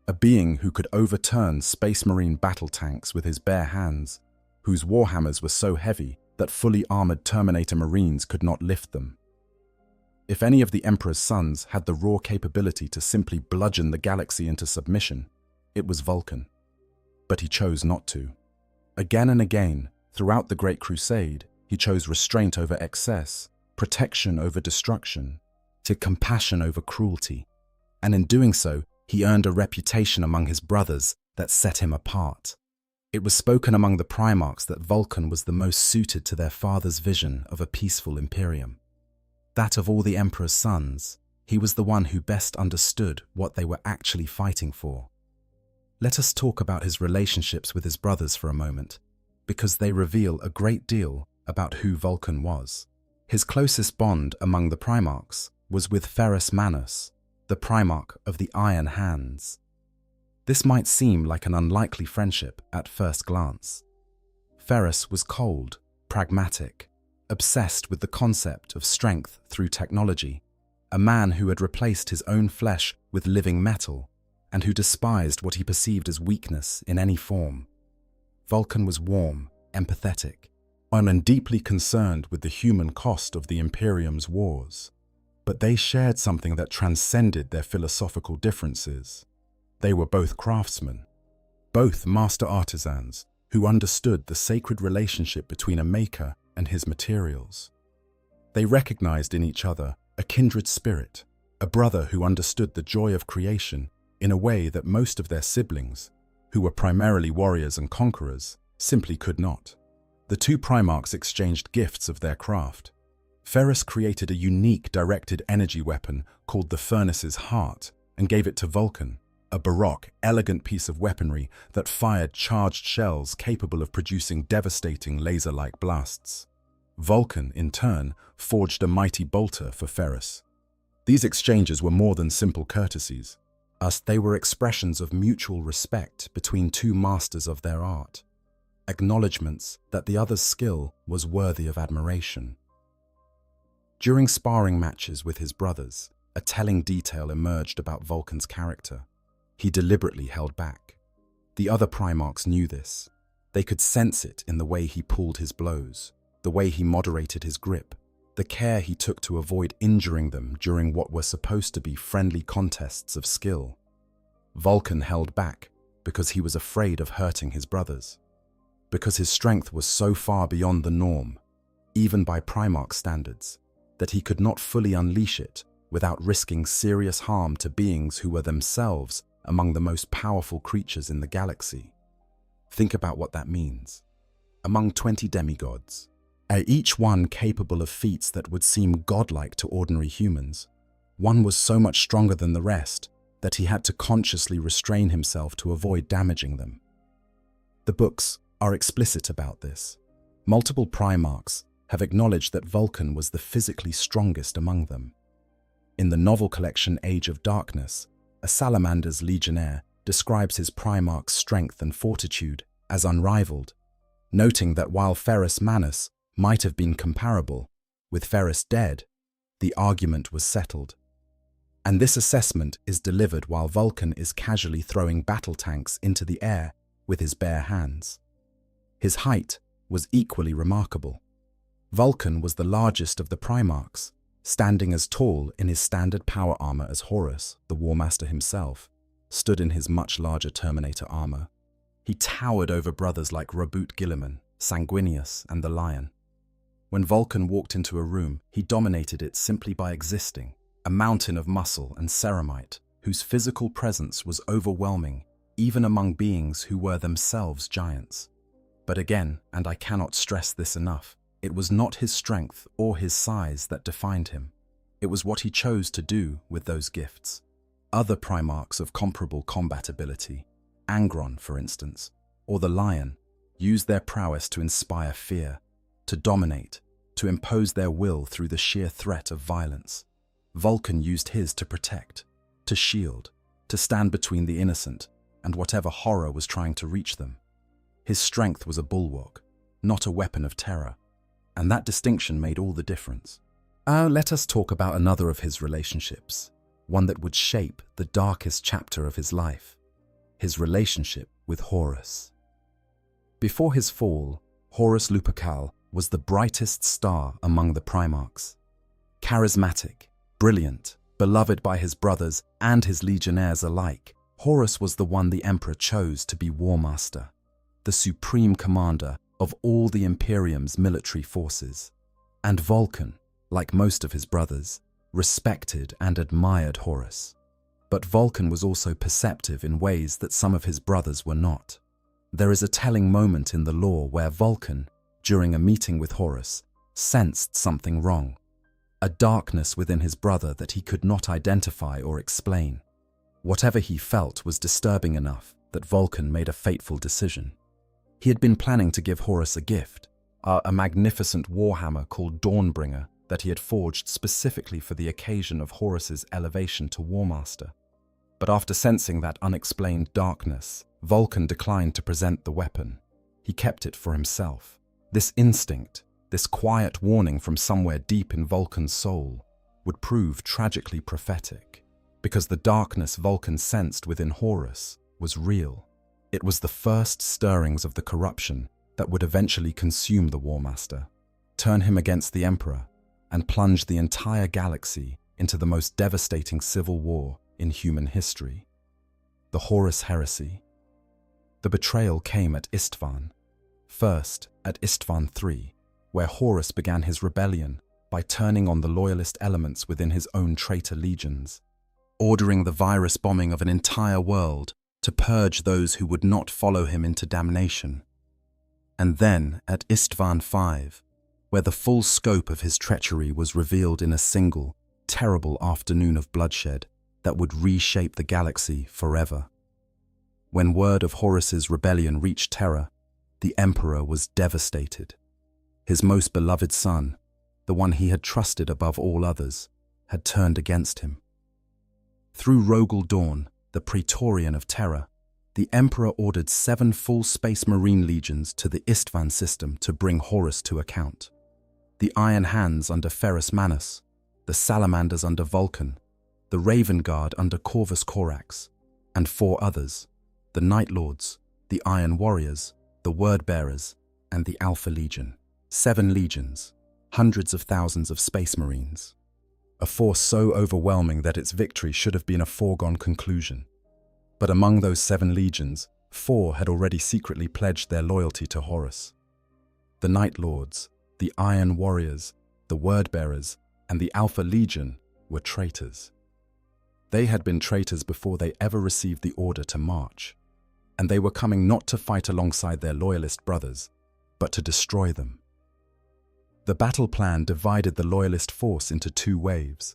B: a being who could overturn Space Marine battle tanks with his bare hands, whose warhammers were so heavy that fully armored Terminator Marines could not lift them. If any of the Emperor's sons had the raw capability to simply bludgeon the galaxy into submission, it was Vulkan. But he chose not to. Again and again, throughout the Great Crusade, he chose restraint over excess, protection over destruction, to compassion over cruelty, and in doing so, he earned a reputation among his brothers that set him apart. It was spoken among the Primarchs that Vulkan was the most suited to their father's vision of a peaceful Imperium. That of all the Emperor's sons, he was the one who best understood what they were actually fighting for. Let us talk about his relationships with his brothers for a moment, because they reveal a great deal about who Vulkan was. His closest bond among the Primarchs was with Ferrus Manus, the Primarch of the Iron Hands. This might seem like an unlikely friendship at first glance. Ferrus was cold, pragmatic, obsessed with the concept of strength through technology, a man who had replaced his own flesh with living metal, and who despised what he perceived as weakness in any form. Vulkan was warm, empathetic, and deeply concerned with the human cost of the Imperium's wars. But they shared something that transcended their philosophical differences. They were both craftsmen, both master artisans who understood the sacred relationship between a maker and his materials. They recognized in each other a kindred spirit, a brother who understood the joy of creation in a way that most of their siblings, who were primarily warriors and conquerors, simply could not. The two Primarchs exchanged gifts of their craft. Ferrus created a unique directed energy weapon called the Furnace's Heart and gave it to Vulkan, a baroque, elegant piece of weaponry that fired charged shells capable of producing devastating laser-like blasts. Vulkan, in turn, forged a mighty bolter for Ferrus. These exchanges were more than simple courtesies. They were expressions of mutual respect between two masters of their art, acknowledgements that the other's skill was worthy of admiration. During sparring matches with his brothers, a telling detail emerged about Vulkan's character. He deliberately held back. The other Primarchs knew this. They could sense it in the way he pulled his blows, the way he moderated his grip, the care he took to avoid injuring them during what were supposed to be friendly contests of skill. Vulkan held back because he was afraid of hurting his brothers, because his strength was so far beyond the norm, even by Primarch standards, that he could not fully unleash it without risking serious harm to beings who were themselves among the most powerful creatures in the galaxy. Think about what that means. Among 20 demigods, each one capable of feats that would seem godlike to ordinary humans, one was so much stronger than the rest that he had to consciously restrain himself to avoid damaging them. The books are explicit about this. Multiple Primarchs have acknowledged that Vulkan was the physically strongest among them. In the novel collection Age of Darkness, a Salamander's legionnaire describes his Primarch's strength and fortitude as unrivaled, noting that while Ferrus Manus might have been comparable, with Ferrus dead, the argument was settled. And this assessment is delivered while Vulkan is casually throwing battle tanks into the air with his bare hands. His height was equally remarkable. Vulkan was the largest of the Primarchs, standing as tall in his standard power armor as Horus, the War Master himself, stood in his much larger Terminator armor. He towered over brothers like Rabut Gilliman, Sanguinius, and the Lion. When Vulkan walked into a room, he dominated it simply by existing, a mountain of muscle and ceramite whose physical presence was overwhelming even among beings who were themselves giants. But again, and I cannot stress this enough, it was not his strength or his size that defined him. It was what he chose to do with those gifts. Other Primarchs of comparable combat ability, Angron for instance, or the Lion, used their prowess to inspire fear, to dominate, to impose their will through the sheer threat of violence. Vulkan used his to protect, to shield, to stand between the innocent and whatever horror was trying to reach them. His strength was a bulwark, not a weapon of terror, and that distinction made all the difference. Let us talk about another of his relationships, one that would shape the darkest chapter of his life, his relationship with Horus. Before his fall, Horus Lupercal was the brightest star among the Primarchs. Charismatic, brilliant, beloved by his brothers and his legionnaires alike, Horus was the one the Emperor chose to be War Master, the supreme commander of all the Imperium's military forces. And Vulkan, like most of his brothers, respected and admired Horus. But Vulkan was also perceptive in ways that some of his brothers were not. There is a telling moment in the lore where Vulkan, during a meeting with Horus, sensed something wrong, a darkness within his brother that he could not identify or explain. Whatever he felt was disturbing enough that Vulkan made a fateful decision. He had been planning to give Horus a gift, a magnificent warhammer called Dawnbringer that he had forged specifically for the occasion of Horus's elevation to War Master. But after sensing that unexplained darkness, Vulkan declined to present the weapon. He kept it for himself. This instinct, this quiet warning from somewhere deep in Vulkan's soul, would prove tragically prophetic, because the darkness Vulkan sensed within Horus was real. It was the first stirrings of the corruption that would eventually consume the War Master, turn him against the Emperor, and plunge the entire galaxy into the most devastating civil war in human history. The Horus Heresy. The betrayal came at Istvan. First, at Istvan III, where Horus began his rebellion by turning on the loyalist elements within his own traitor legions, ordering the virus bombing of an entire world to purge those who would not follow him into damnation. And then, at Istvan V, where the full scope of his treachery was revealed in a single, terrible afternoon of bloodshed that would reshape the galaxy forever. When word of Horus's rebellion reached Terra, the Emperor was devastated. His most beloved son, the one he had trusted above all others, had turned against him. Through Rogel Dawn, the Praetorian of Terra, the Emperor ordered 7 full Space Marine legions to the Istvan system to bring Horus to account. The Iron Hands under Ferrus Manus, the Salamanders under Vulkan, the Raven Guard under Corvus Corax, and 4 others, the Night Lords, the Iron Warriors, the Word Bearers, and the Alpha Legion. 7 legions, hundreds of thousands of Space Marines. A force so overwhelming that its victory should have been a foregone conclusion. But among those 7 legions, 4 had already secretly pledged their loyalty to Horus. The Night Lords, the Iron Warriors, the Word Bearers, and the Alpha Legion were traitors. They had been traitors before they ever received the order to march, and they were coming not to fight alongside their loyalist brothers, but to destroy them. The battle plan divided the loyalist force into 2 waves.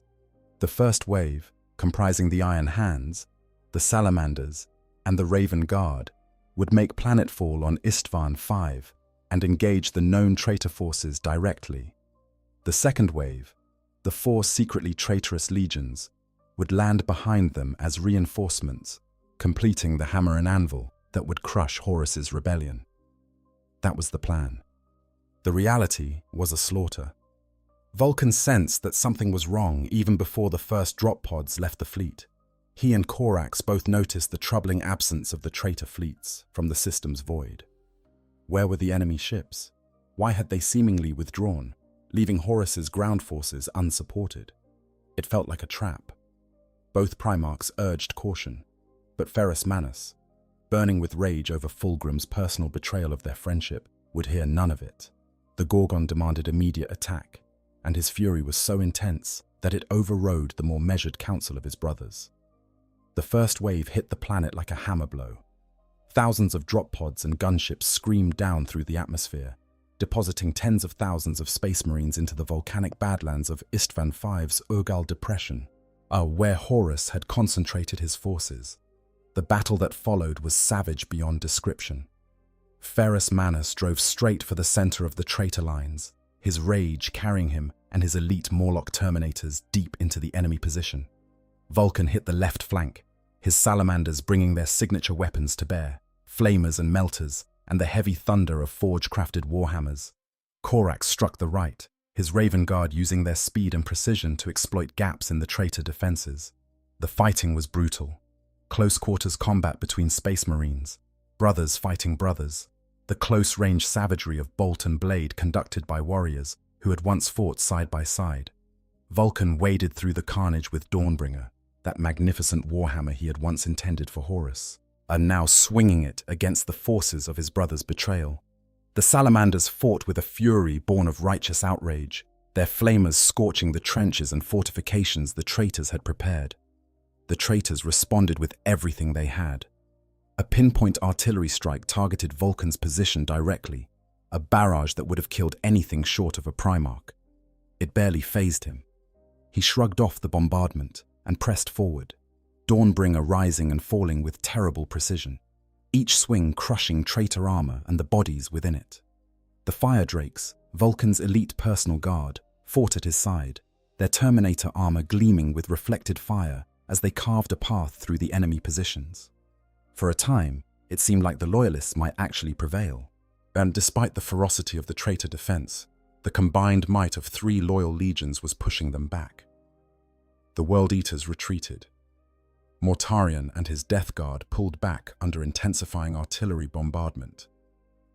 B: The first wave, comprising the Iron Hands, the Salamanders, and the Raven Guard, would make planetfall on Istvan V and engage the known traitor forces directly. The second wave, the 4 secretly traitorous legions, would land behind them as reinforcements, completing the hammer and anvil that would crush Horus's rebellion. That was the plan. The reality was a slaughter. Vulkan sensed that something was wrong even before the first drop pods left the fleet. He and Corax both noticed the troubling absence of the traitor fleets from the system's void. Where were the enemy ships? Why had they seemingly withdrawn, leaving Horus's ground forces unsupported? It felt like a trap. Both Primarchs urged caution, but Ferrus Manus, burning with rage over Fulgrim's personal betrayal of their friendship, would hear none of it. The Gorgon demanded immediate attack, and his fury was so intense that it overrode the more measured counsel of his brothers. The first wave hit the planet like a hammer blow. Thousands of drop pods and gunships screamed down through the atmosphere, depositing tens of thousands of Space Marines into the volcanic badlands of Istvan V's Urgal Depression, where Horus had concentrated his forces. The battle that followed was savage beyond description. Ferrus Manus drove straight for the center of the traitor lines, his rage carrying him and his elite Morlock Terminators deep into the enemy position. Vulkan hit the left flank, his salamanders bringing their signature weapons to bear, flamers and melters, and the heavy thunder of forge-crafted warhammers. Corax struck the right, his Raven Guard using their speed and precision to exploit gaps in the traitor defenses. The fighting was brutal. Close quarters combat between space marines, brothers fighting brothers, the close-range savagery of bolt and blade conducted by warriors who had once fought side by side. Vulkan waded through the carnage with Dawnbringer, that magnificent warhammer he had once intended for Horus, and now swinging it against the forces of his brother's betrayal. The salamanders fought with a fury born of righteous outrage, their flamers scorching the trenches and fortifications the traitors had prepared. The traitors responded with everything they had. A pinpoint artillery strike targeted Vulkan's position directly, a barrage that would have killed anything short of a Primarch. It barely fazed him. He shrugged off the bombardment and pressed forward, Dawnbringer rising and falling with terrible precision, each swing crushing traitor armor and the bodies within it. The Fire Drakes, Vulkan's elite personal guard, fought at his side, their Terminator armor gleaming with reflected fire as they carved a path through the enemy positions. For a time, it seemed like the Loyalists might actually prevail, and despite the ferocity of the traitor defense, the combined might of 3 loyal legions was pushing them back. The World Eaters retreated. Mortarion and his Death Guard pulled back under intensifying artillery bombardment.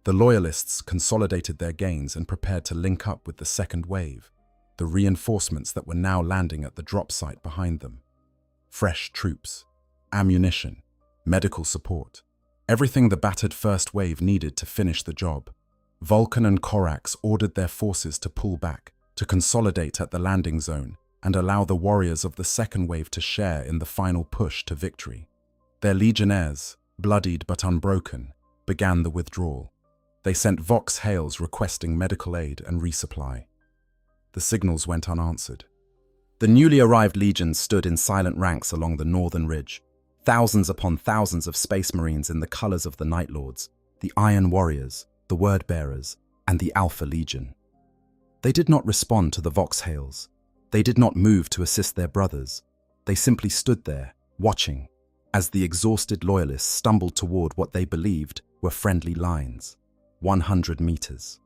B: The Loyalists consolidated their gains and prepared to link up with the second wave, the reinforcements that were now landing at the drop site behind them. Fresh troops, ammunition, medical support, everything the battered first wave needed to finish the job. Vulkan and Korax ordered their forces to pull back, to consolidate at the landing zone, and allow the warriors of the second wave to share in the final push to victory. Their legionnaires, bloodied but unbroken, began the withdrawal. They sent Vox hails requesting medical aid and resupply. The signals went unanswered. The newly arrived legions stood in silent ranks along the northern ridge, thousands upon thousands of space marines in the colors of the Night Lords, the Iron Warriors, the Word Bearers, and the Alpha Legion. They did not respond to the Vox hails. They did not move to assist their brothers. They simply stood there, watching, as the exhausted loyalists stumbled toward what they believed were friendly lines. 100 meters.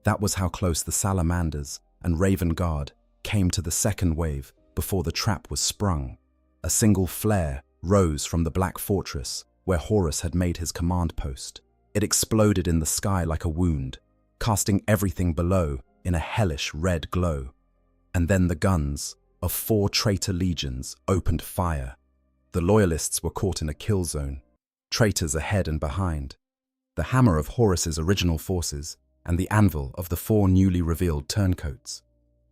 B: That was how close the Salamanders and Raven Guard came to the second wave before the trap was sprung. A single flare rose from the Black Fortress where Horus had made his command post. It exploded in the sky like a wound, casting everything below in a hellish red glow. And then the guns of 4 traitor legions opened fire. The Loyalists were caught in a kill zone, traitors ahead and behind. The hammer of Horus's original forces and the anvil of the 4 newly revealed turncoats.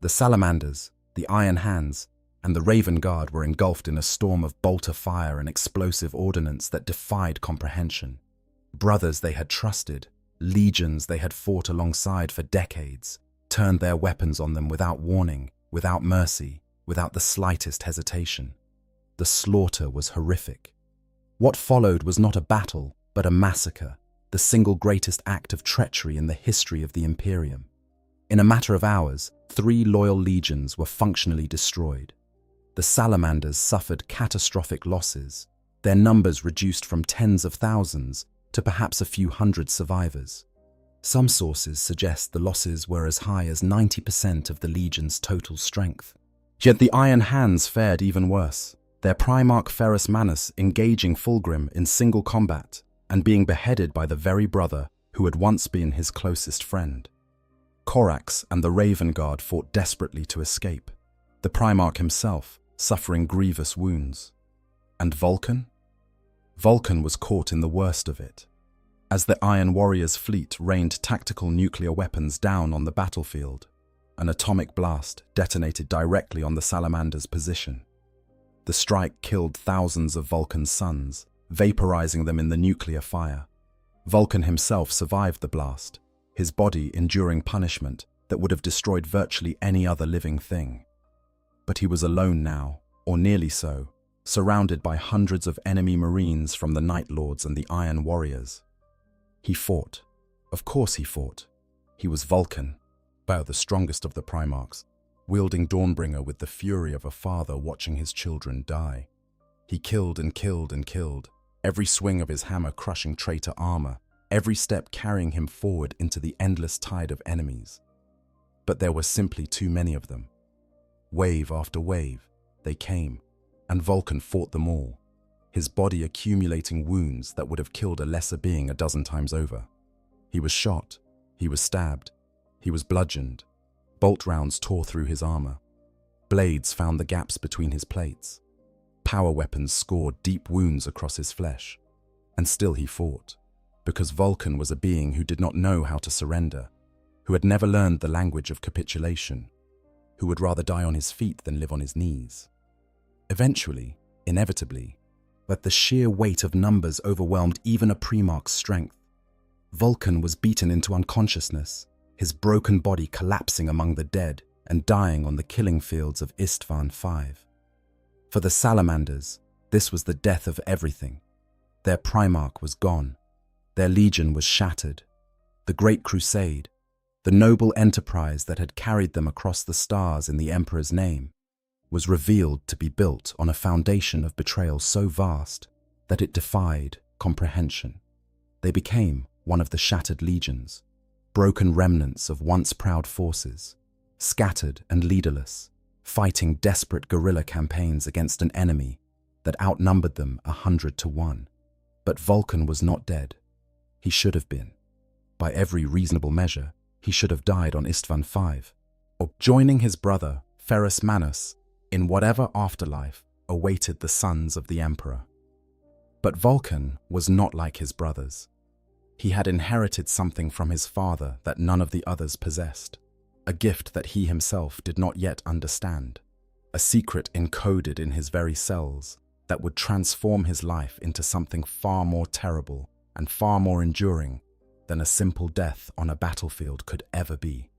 B: The Salamanders, the Iron Hands, and the Raven Guard were engulfed in a storm of bolter fire and explosive ordnance that defied comprehension. Brothers they had trusted, legions they had fought alongside for decades, turned their weapons on them without warning, without mercy, without the slightest hesitation. The slaughter was horrific. What followed was not a battle, but a massacre, the single greatest act of treachery in the history of the Imperium. In a matter of hours, 3 loyal legions were functionally destroyed. The Salamanders suffered catastrophic losses, their numbers reduced from tens of thousands to perhaps a few hundred survivors. Some sources suggest the losses were as high as 90% of the Legion's total strength. Yet the Iron Hands fared even worse, their Primarch Ferrus Manus engaging Fulgrim in single combat and being beheaded by the very brother who had once been his closest friend. Korax and the Raven Guard fought desperately to escape, the Primarch himself suffering grievous wounds. And Vulkan? Vulkan was caught in the worst of it. As the Iron Warriors' fleet rained tactical nuclear weapons down on the battlefield, an atomic blast detonated directly on the Salamander's position. The strike killed thousands of Vulkan's sons, vaporizing them in the nuclear fire. Vulkan himself survived the blast, his body enduring punishment that would have destroyed virtually any other living thing. But he was alone now, or nearly so, surrounded by hundreds of enemy marines from the Night Lords and the Iron Warriors. He fought. Of course he fought. He was Vulkan, the strongest of the Primarchs, wielding Dawnbringer with the fury of a father watching his children die. He killed and killed and killed, every swing of his hammer crushing traitor armor, every step carrying him forward into the endless tide of enemies. But there were simply too many of them. Wave after wave, they came, and Vulkan fought them all, his body accumulating wounds that would have killed a lesser being a dozen times over. He was shot, he was stabbed, he was bludgeoned. Bolt rounds tore through his armor. Blades found the gaps between his plates. Power weapons scored deep wounds across his flesh. And still he fought, because Vulkan was a being who did not know how to surrender, who had never learned the language of capitulation, who would rather die on his feet than live on his knees. Eventually, inevitably, but the sheer weight of numbers overwhelmed even a Primarch's strength. Vulkan was beaten into unconsciousness, his broken body collapsing among the dead and dying on the killing fields of Istvan V. For the Salamanders, this was the death of everything. Their Primarch was gone. Their legion was shattered. The Great Crusade, the noble enterprise that had carried them across the stars in the Emperor's name, was revealed to be built on a foundation of betrayal so vast that it defied comprehension. They became one of the shattered legions, broken remnants of once proud forces, scattered and leaderless, fighting desperate guerrilla campaigns against an enemy that outnumbered them 100-1. But Vulkan was not dead. He should have been. By every reasonable measure, he should have died on Istvan V, or joining his brother, Ferrus Manus, in whatever afterlife awaited the sons of the Emperor. But Vulkan was not like his brothers. He had inherited something from his father that none of the others possessed, a gift that he himself did not yet understand, a secret encoded in his very cells that would transform his life into something far more terrible and far more enduring than a simple death on a battlefield could ever be.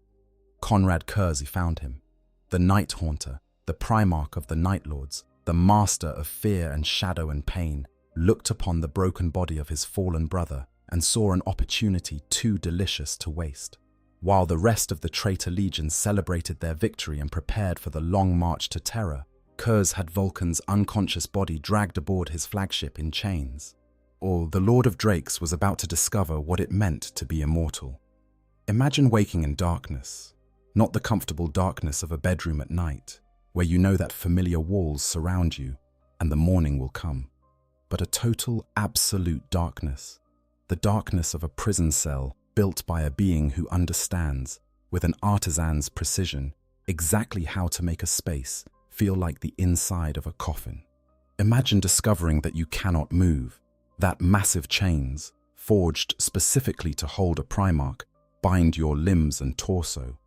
B: Konrad Curze found him, the Night Haunter, the Primarch of the Night Lords, the master of fear and shadow and pain, looked upon the broken body of his fallen brother and saw an opportunity too delicious to waste. While the rest of the traitor legions celebrated their victory and prepared for the long march to terror, Curze had Vulkan's unconscious body dragged aboard his flagship in chains. Or the Lord of Drakes was about to discover what it meant to be immortal. Imagine waking in darkness, not the comfortable darkness of a bedroom at night, where you know that familiar walls surround you and the morning will come, but a total, absolute darkness, the darkness of a prison cell built by a being who understands, with an artisan's precision, exactly how to make a space feel like the inside of a coffin. Imagine discovering that you cannot move, that massive chains, forged specifically to hold a Primarch, bind your limbs and torso,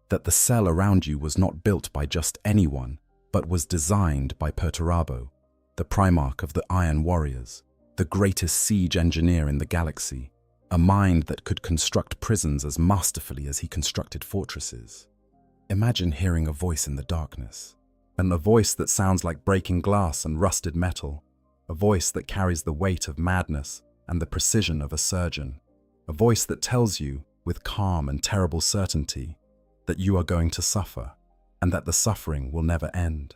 B: that the cell around you was not built by just anyone, but was designed by Perturabo, the Primarch of the Iron Warriors, the greatest siege engineer in the galaxy, a mind that could construct prisons as masterfully as he constructed fortresses. Imagine hearing a voice in the darkness, and a voice that sounds like breaking glass and rusted metal, a voice that carries the weight of madness and the precision of a surgeon, a voice that tells you, with calm and terrible certainty, that you are going to suffer, and that the suffering will never end.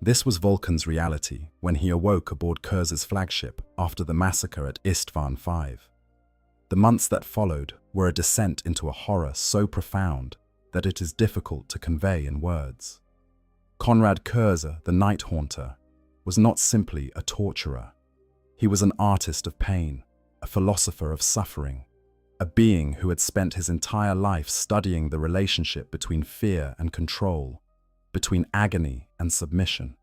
B: This was Vulkan's reality when he awoke aboard Curze's flagship after the massacre at Istvan V. The months that followed were a descent into a horror so profound that it is difficult to convey in words. Konrad Curze, the Night Haunter, was not simply a torturer. He was an artist of pain, a philosopher of suffering, a being who had spent his entire life studying the relationship between fear and control, between agony and submission.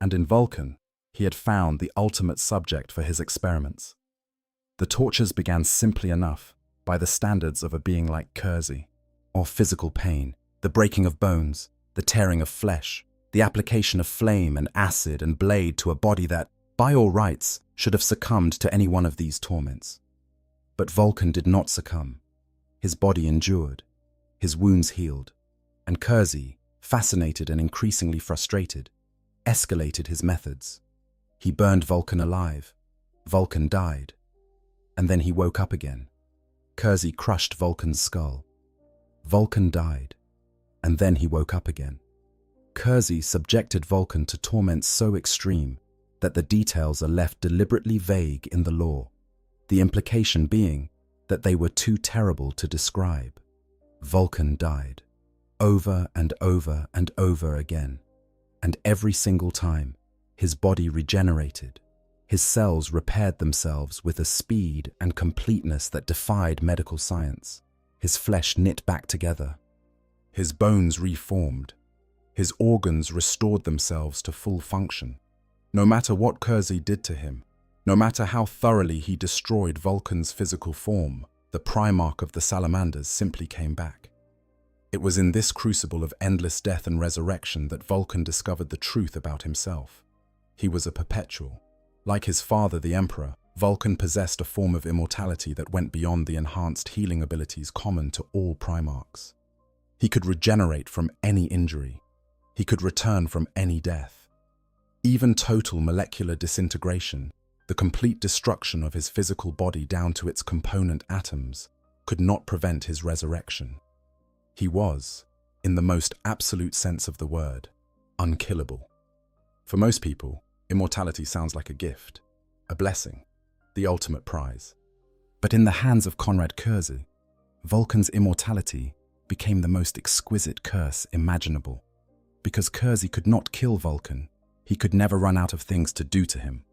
B: And in Vulkan, he had found the ultimate subject for his experiments. The tortures began simply enough by the standards of a being like Curze, or physical pain, the breaking of bones, the tearing of flesh, the application of flame and acid and blade to a body that, by all rights, should have succumbed to any one of these torments. But Vulkan did not succumb. His body endured, his wounds healed, and Curze, fascinated and increasingly frustrated, escalated his methods. He burned Vulkan alive. Vulkan died. And then he woke up again. Curze crushed Vulkan's skull. Vulkan died. And then he woke up again. Curze subjected Vulkan to torments so extreme that the details are left deliberately vague in the lore, the implication being that they were too terrible to describe. Vulkan died, over and over and over again, and every single time his body regenerated. His cells repaired themselves with a speed and completeness that defied medical science. His flesh knit back together. His bones reformed. His organs restored themselves to full function. No matter what Kersey did to him, no matter how thoroughly he destroyed Vulkan's physical form, the Primarch of the Salamanders simply came back. It was in this crucible of endless death and resurrection that Vulkan discovered the truth about himself. He was a perpetual. Like his father, the Emperor, Vulkan possessed a form of immortality that went beyond the enhanced healing abilities common to all Primarchs. He could regenerate from any injury. He could return from any death. Even total molecular disintegration, the complete destruction of his physical body down to its component atoms, could not prevent his resurrection. He was, in the most absolute sense of the word, unkillable. For most people, immortality sounds like a gift, a blessing, the ultimate prize. But in the hands of Conrad Kersey, Vulkan's immortality became the most exquisite curse imaginable. Because Kersey could not kill Vulkan, he could never run out of things to do to him.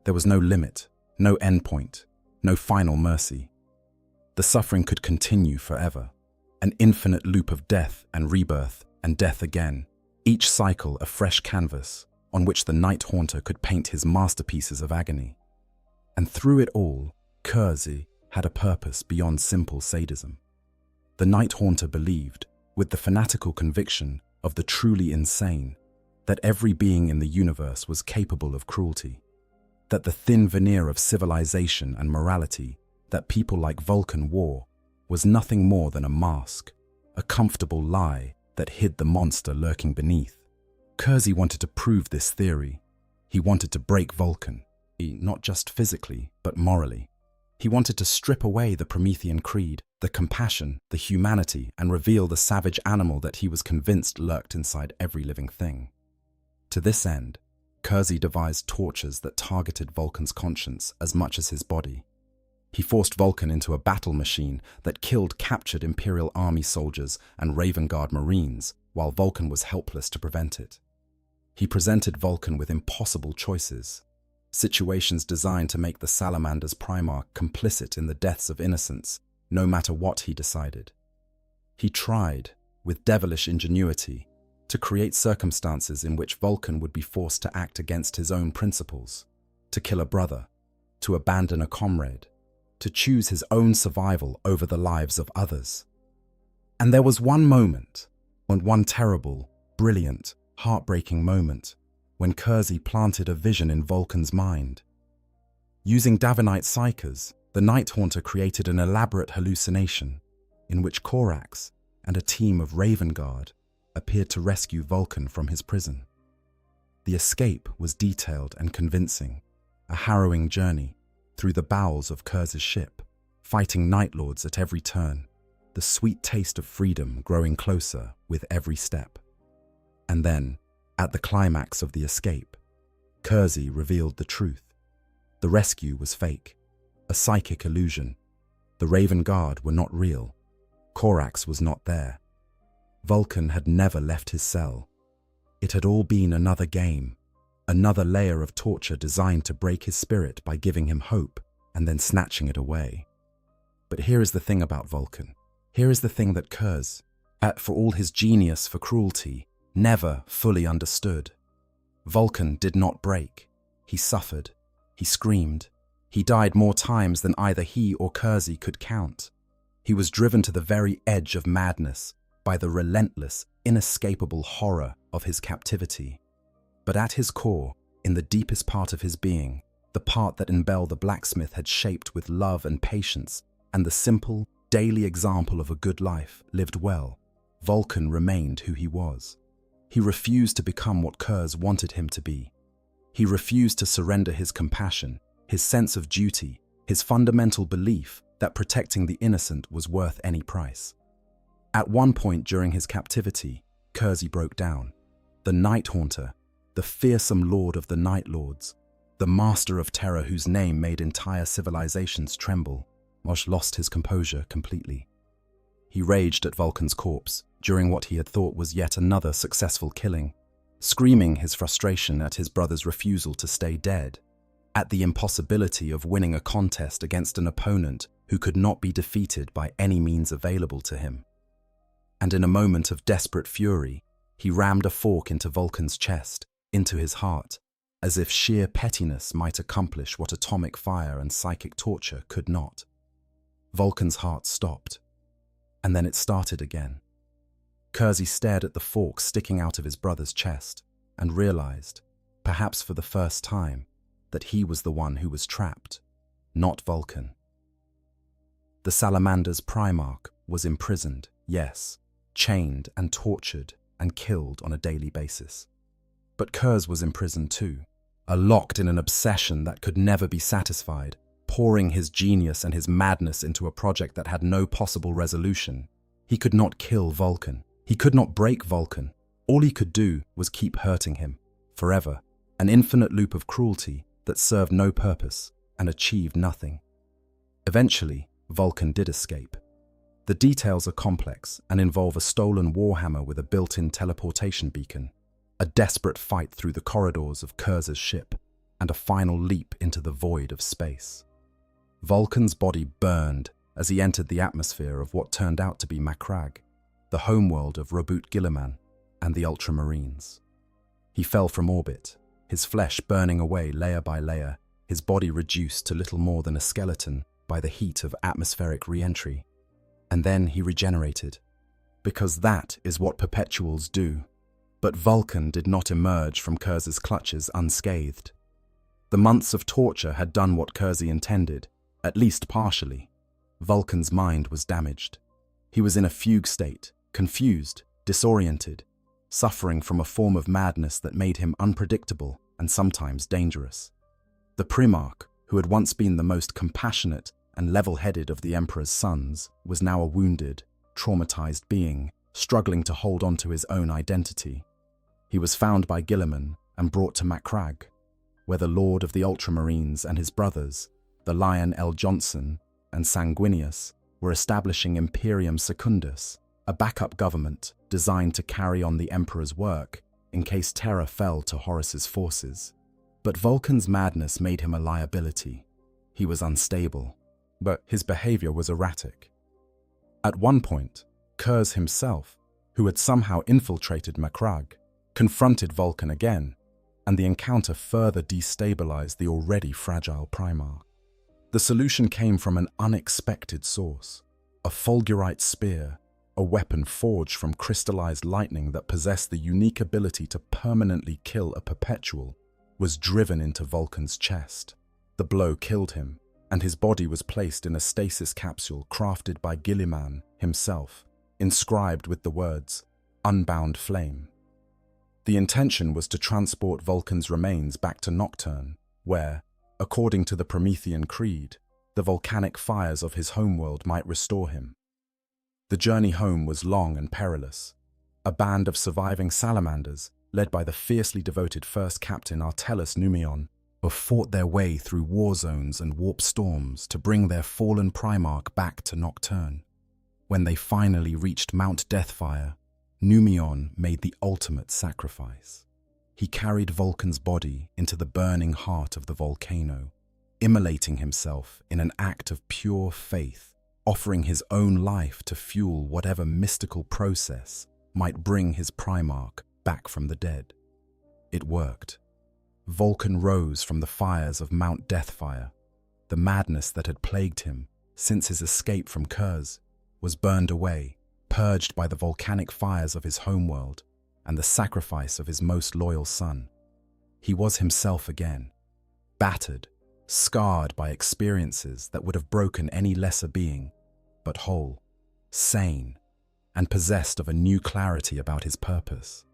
B: There was no limit, no endpoint, no final mercy. The suffering could continue forever, an infinite loop of death and rebirth and death again, each cycle a fresh canvas on which the Night Haunter could paint his masterpieces of agony. And through it all, Kersey had a purpose beyond simple sadism. The Night Haunter believed, with the fanatical conviction of the truly insane, that every being in the universe was capable of cruelty, that the thin veneer of civilization and morality that people like Vulkan wore was nothing more than a mask, a comfortable lie that hid the monster lurking beneath. Kersey wanted to prove this theory. He wanted to break Vulkan, not just physically, but morally. He wanted to strip away the Promethean creed, the compassion, the humanity, and reveal the savage animal that he was convinced lurked inside every living thing. To this end, Kersey devised tortures that targeted Vulkan's conscience as much as his body. He forced Vulkan into a battle machine that killed captured Imperial Army soldiers and Raven Guard Marines, while Vulkan was helpless to prevent it. He presented Vulkan with impossible choices, situations designed to make the Salamander's Primarch complicit in the deaths of innocents, no matter what he decided. He tried, with devilish ingenuity, to create circumstances in which Vulkan would be forced to act against his own principles, to kill a brother, to abandon a comrade, to choose his own survival over the lives of others. And there was one moment, one terrible, brilliant, heartbreaking moment, when Kersey planted a vision in Vulkan's mind. Using Davenite psychers, the Night Haunter created an elaborate hallucination in which Korax and a team of Raven Guard appeared to rescue Vulkan from his prison. The escape was detailed and convincing, a harrowing journey through the bowels of Kersey's ship, fighting Night Lords at every turn, the sweet taste of freedom growing closer with every step. And then, at the climax of the escape, Kersey revealed the truth. The rescue was fake, a psychic illusion. The Raven Guard were not real. Korax was not there. Vulkan had never left his cell. It had all been another game, another layer of torture designed to break his spirit by giving him hope and then snatching it away. But here is the thing about Vulkan. Here is the thing that Kersey, for all his genius for cruelty, never fully understood. Vulkan did not break. He suffered. He screamed. He died more times than either he or Kersey could count. He was driven to the very edge of madness by the relentless, inescapable horror of his captivity. But at his core, in the deepest part of his being, the part that Imbel the blacksmith had shaped with love and patience, and the simple, daily example of a good life lived well, Vulkan remained who he was. He refused to become what Kersey wanted him to be. He refused to surrender his compassion, his sense of duty, his fundamental belief that protecting the innocent was worth any price. At one point during his captivity, Kersey broke down. The Night Haunter, the fearsome lord of the Night Lords, the master of terror whose name made entire civilizations tremble, Mosh lost his composure completely. He raged at Vulkan's corpse during what he had thought was yet another successful killing, screaming his frustration at his brother's refusal to stay dead, at the impossibility of winning a contest against an opponent who could not be defeated by any means available to him. And in a moment of desperate fury, he rammed a fork into Vulkan's chest, into his heart, as if sheer pettiness might accomplish what atomic fire and psychic torture could not. Vulkan's heart stopped, and then it started again. Kersey stared at the fork sticking out of his brother's chest and realized, perhaps for the first time, that he was the one who was trapped, not Vulkan. The Salamander's Primarch was imprisoned, yes, chained and tortured and killed on a daily basis. But Kers was imprisoned too, locked in an obsession that could never be satisfied, pouring his genius and his madness into a project that had no possible resolution. He could not kill Vulkan. He could not break Vulkan. All he could do was keep hurting him, forever, an infinite loop of cruelty that served no purpose and achieved nothing. Eventually, Vulkan did escape. The details are complex and involve a stolen Warhammer with a built-in teleportation beacon, a desperate fight through the corridors of Kurz's ship, and a final leap into the void of space. Vulkan's body burned as he entered the atmosphere of what turned out to be Macragge, the homeworld of Robert Guilliman and the Ultramarines. He fell from orbit, his flesh burning away layer by layer, his body reduced to little more than a skeleton by the heat of atmospheric re-entry. And then he regenerated, because that is what perpetuals do. But Vulkan did not emerge from Kurz's clutches unscathed. The months of torture had done what Kersey intended, at least partially. Vulkan's mind was damaged. He was in a fugue state, confused, disoriented, suffering from a form of madness that made him unpredictable and sometimes dangerous. The Primarch, who had once been the most compassionate and level-headed of the Emperor's sons, was now a wounded, traumatized being, struggling to hold on to his own identity. He was found by Guilliman and brought to Macragge, where the Lord of the Ultramarines and his brothers, the Lion L. Johnson and Sanguinius, were establishing Imperium Secundus, a backup government designed to carry on the Emperor's work in case terror fell to Horus's forces. But Vulkan's madness made him a liability. He was unstable, but his behavior was erratic. At one point, Kurz himself, who had somehow infiltrated Macragge, confronted Vulkan again, and the encounter further destabilized the already fragile Primarch. The solution came from an unexpected source, a fulgurite spear, a weapon forged from crystallized lightning that possessed the unique ability to permanently kill a perpetual, was driven into Vulkan's chest. The blow killed him, and his body was placed in a stasis capsule crafted by Guilliman himself, inscribed with the words, "Unbound Flame." The intention was to transport Vulkan's remains back to Nocturne, where, according to the Promethean creed, the volcanic fires of his homeworld might restore him. The journey home was long and perilous. A band of surviving salamanders, led by the fiercely devoted first captain Artellus Numion, fought their way through war zones and warp storms to bring their fallen Primarch back to Nocturne. When they finally reached Mount Deathfire, Numion made the ultimate sacrifice. He carried Vulkan's body into the burning heart of the volcano, immolating himself in an act of pure faith, offering his own life to fuel whatever mystical process might bring his Primarch back from the dead. It worked. Vulkan rose from the fires of Mount Deathfire. The madness that had plagued him since his escape from Kurz was burned away, purged by the volcanic fires of his homeworld and the sacrifice of his most loyal son. He was himself again, battered, scarred by experiences that would have broken any lesser being, but whole, sane, and possessed of a new clarity about his purpose.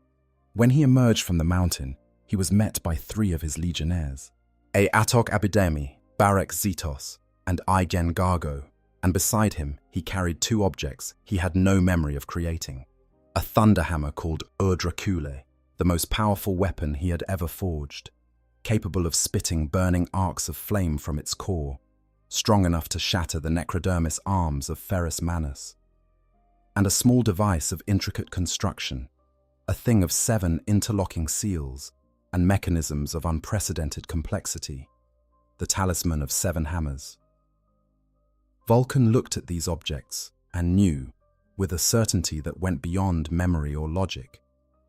B: When he emerged from the mountain, he was met by 3 of his legionnaires, Atok Abidemi, Barek Zetos, and Igen Gargo, and beside him he carried 2 objects he had no memory of creating. A thunderhammer called Urdrakule, the most powerful weapon he had ever forged, capable of spitting burning arcs of flame from its core, strong enough to shatter the necrodermis arms of Ferrus Manus, and a small device of intricate construction, a thing of 7 interlocking seals and mechanisms of unprecedented complexity, the talisman of 7 hammers. Vulkan looked at these objects and knew, with a certainty that went beyond memory or logic,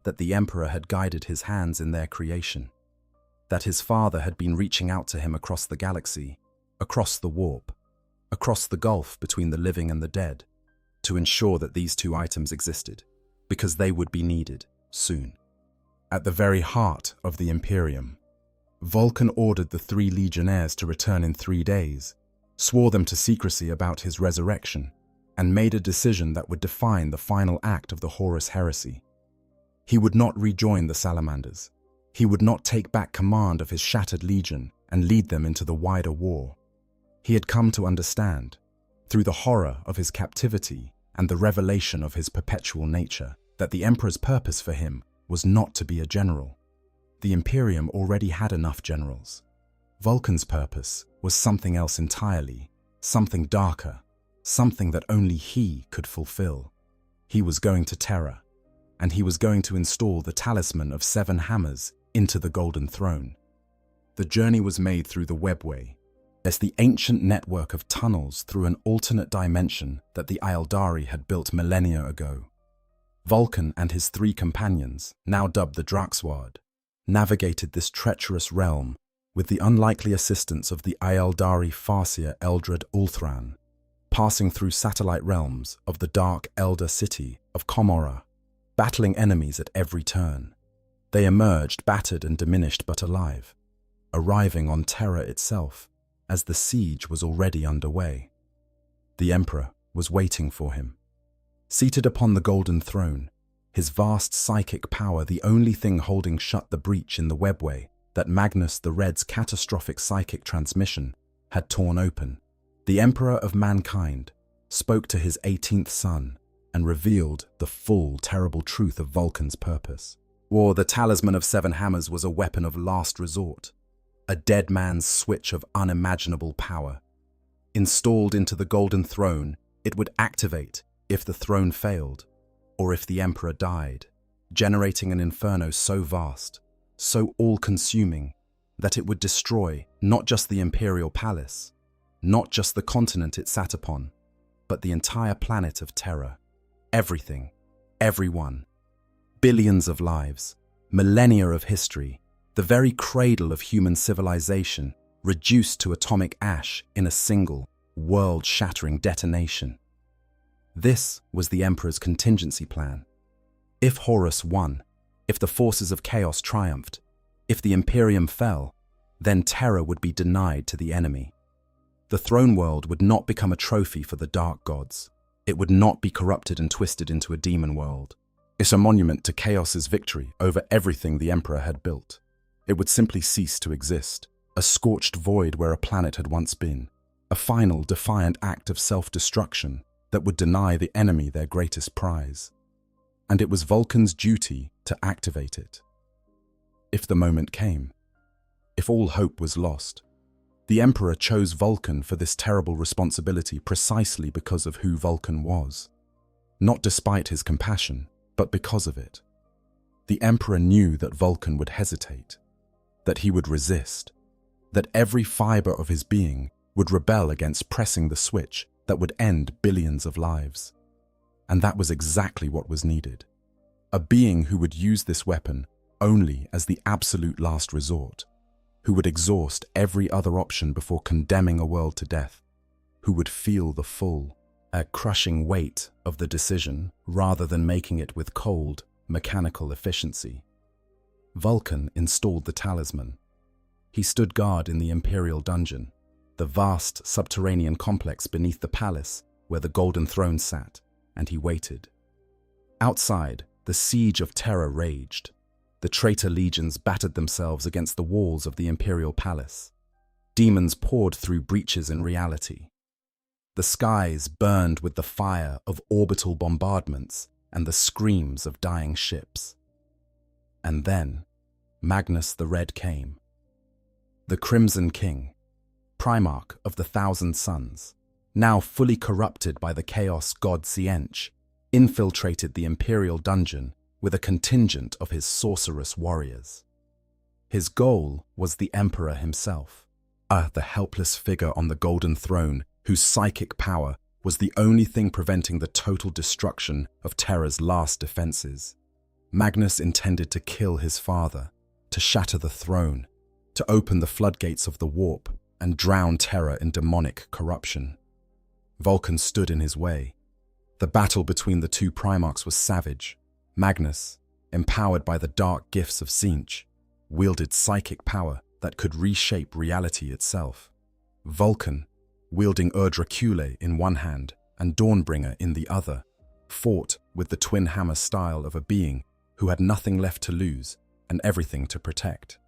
B: that the Emperor had guided his hands in their creation, that his father had been reaching out to him across the galaxy, across the warp, across the gulf between the living and the dead, to ensure that these 2 items existed, because they would be needed soon. At the very heart of the Imperium, Vulkan ordered the 3 legionnaires to return in 3 days, swore them to secrecy about his resurrection, and made a decision that would define the final act of the Horus heresy. He would not rejoin the Salamanders. He would not take back command of his shattered legion and lead them into the wider war. He had come to understand, through the horror of his captivity and the revelation of his perpetual nature, that the Emperor's purpose for him was not to be a general. The Imperium already had enough generals. Vulkan's purpose was something else entirely, something darker, something that only he could fulfill. He was going to Terra, and he was going to install the talisman of 7 hammers into the Golden Throne. The journey was made through the webway, as the ancient network of tunnels through an alternate dimension that the Aeldari had built millennia ago. Vulkan and his 3 companions, now dubbed the Draxward, navigated this treacherous realm with the unlikely assistance of the Aeldari Farseer Eldred Ulthran, passing through satellite realms of the dark Elder city of Komorra, battling enemies at every turn. They emerged battered and diminished but alive, arriving on Terra itself as the siege was already underway. The Emperor was waiting for him. Seated upon the Golden Throne, his vast psychic power the only thing holding shut the breach in the webway that Magnus the Red's catastrophic psychic transmission had torn open, the Emperor of mankind spoke to his 18th son and revealed the full, terrible truth of Vulkan's purpose. The talisman of 7 hammers was a weapon of last resort, a dead man's switch of unimaginable power. Installed into the Golden Throne, it would activate if the throne failed, or if the Emperor died, generating an inferno so vast, so all-consuming, that it would destroy not just the Imperial Palace, not just the continent it sat upon, but the entire planet of Terra. Everything, everyone, billions of lives, millennia of history, the very cradle of human civilization, reduced to atomic ash in a single, world-shattering detonation. This was the Emperor's contingency plan. If Horus won, if the forces of chaos triumphed, if the Imperium fell, then Terra would be denied to the enemy. The throne world would not become a trophy for the dark gods. It would not be corrupted and twisted into a demon world. It's a monument to chaos's victory over everything the Emperor had built. It would simply cease to exist, a scorched void where a planet had once been, a final defiant act of self-destruction that would deny the enemy their greatest prize. And it was Vulkan's duty to activate it. If the moment came, if all hope was lost, the Emperor chose Vulkan for this terrible responsibility precisely because of who Vulkan was. Not despite his compassion, but because of it. The Emperor knew that Vulkan would hesitate, that he would resist, that every fiber of his being would rebel against pressing the switch that would end billions of lives. And that was exactly what was needed. A being who would use this weapon only as the absolute last resort, who would exhaust every other option before condemning a world to death, who would feel the full, crushing weight of the decision rather than making it with cold, mechanical efficiency. Vulkan installed the talisman. He stood guard in the Imperial dungeon, the vast subterranean complex beneath the palace where the Golden Throne sat, and he waited. Outside, the siege of Terra raged. The traitor legions battered themselves against the walls of the Imperial Palace. Demons poured through breaches in reality. The skies burned with the fire of orbital bombardments and the screams of dying ships. And then, Magnus the Red came. The Crimson King, Primarch of the Thousand Suns, now fully corrupted by the chaos god Siench, infiltrated the Imperial dungeon with a contingent of his sorceress warriors. His goal was the Emperor himself, the helpless figure on the golden throne whose psychic power was the only thing preventing the total destruction of Terra's last defenses. Magnus intended to kill his father, to shatter the throne, to open the floodgates of the warp and drown Terra in demonic corruption. Vulkan stood in his way. The battle between the two Primarchs was savage. Magnus, empowered by the dark gifts of Tzeentch, wielded psychic power that could reshape reality itself. Vulkan, wielding Ur-Draculae in one hand and Dawnbringer in the other, fought with the twin hammer style of a being who had nothing left to lose and everything to protect.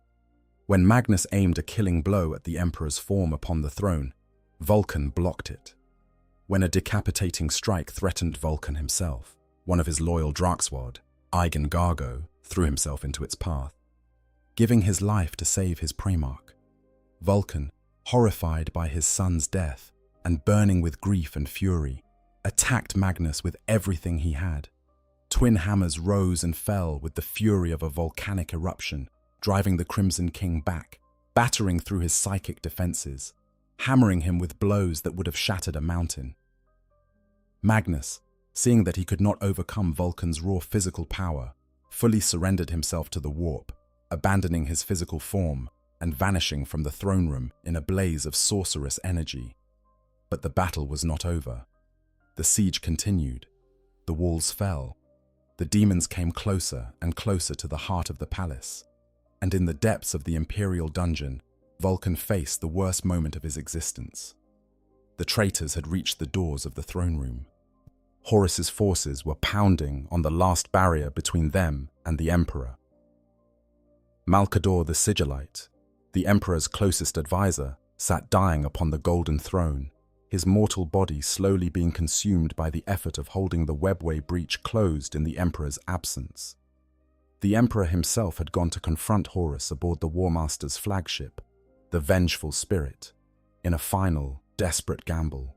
B: When Magnus aimed a killing blow at the Emperor's form upon the throne, Vulkan blocked it. When a decapitating strike threatened Vulkan himself, one of his loyal Draxwad, Eigen Gargo, threw himself into its path, giving his life to save his Primarch. Vulkan, horrified by his son's death and burning with grief and fury, attacked Magnus with everything he had. Twin hammers rose and fell with the fury of a volcanic eruption, driving the Crimson King back, battering through his psychic defenses, hammering him with blows that would have shattered a mountain. Magnus, seeing that he could not overcome Vulkan's raw physical power, fully surrendered himself to the warp, abandoning his physical form and vanishing from the throne room in a blaze of sorceress energy. But the battle was not over. The siege continued. The walls fell. The demons came closer and closer to the heart of the palace, and in the depths of the Imperial dungeon, Vulkan faced the worst moment of his existence. The traitors had reached the doors of the throne room. Horus's forces were pounding on the last barrier between them and the Emperor. Malkador the Sigillite, the Emperor's closest advisor, sat dying upon the golden throne, his mortal body slowly being consumed by the effort of holding the webway breach closed in the Emperor's absence. The Emperor himself had gone to confront Horus aboard the War Master's flagship, the Vengeful Spirit, in a final, desperate gamble,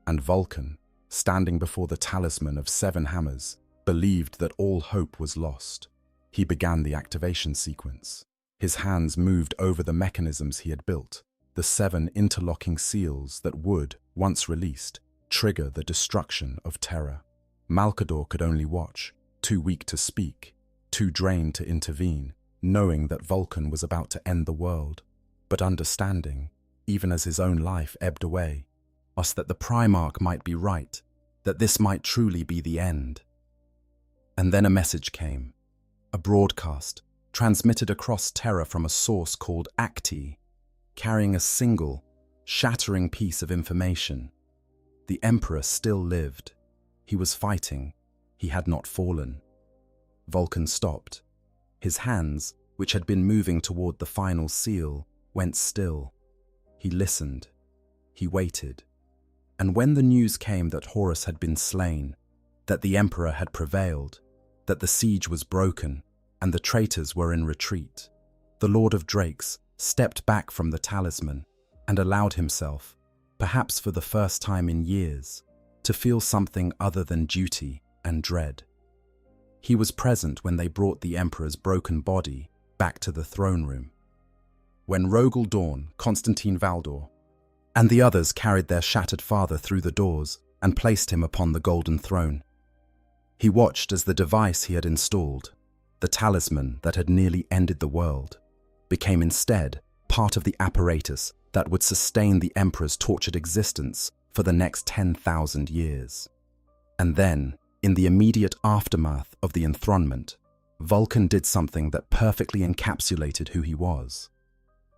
B: and Vulkan, standing before the talisman of 7 hammers, believed that all hope was lost. He began the activation sequence. His hands moved over the mechanisms he had built, the 7 interlocking seals that would, once released, trigger the destruction of Terra. Malkador could only watch, too weak to speak, too drained to intervene, knowing that Vulkan was about to end the world, but understanding, even as his own life ebbed away, that the Primarch might be right, that this might truly be the end. And then a message came, a broadcast, transmitted across Terra from a source called Acti, carrying a single, shattering piece of information. The Emperor still lived. He was fighting. He had not fallen. Vulkan stopped. His hands, which had been moving toward the final seal, went still. He listened. He waited. And when the news came that Horus had been slain, that the Emperor had prevailed, that the siege was broken, and the traitors were in retreat, the Lord of Drakes stepped back from the talisman and allowed himself, perhaps for the first time in years, to feel something other than duty and dread. He was present when they brought the Emperor's broken body back to the throne room. When Rogel Dawn, Constantine Valdor, and the others carried their shattered father through the doors and placed him upon the golden throne. He watched as the device he had installed, the talisman that had nearly ended the world, became instead part of the apparatus that would sustain the Emperor's tortured existence for the next 10,000 years. And then, in the immediate aftermath of the enthronement, Vulkan did something that perfectly encapsulated who he was.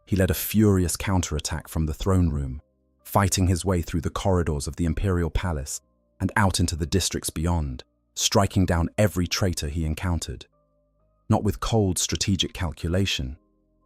B: He led a furious counterattack from the throne room, fighting his way through the corridors of the Imperial Palace and out into the districts beyond, striking down every traitor he encountered. Not with cold strategic calculation,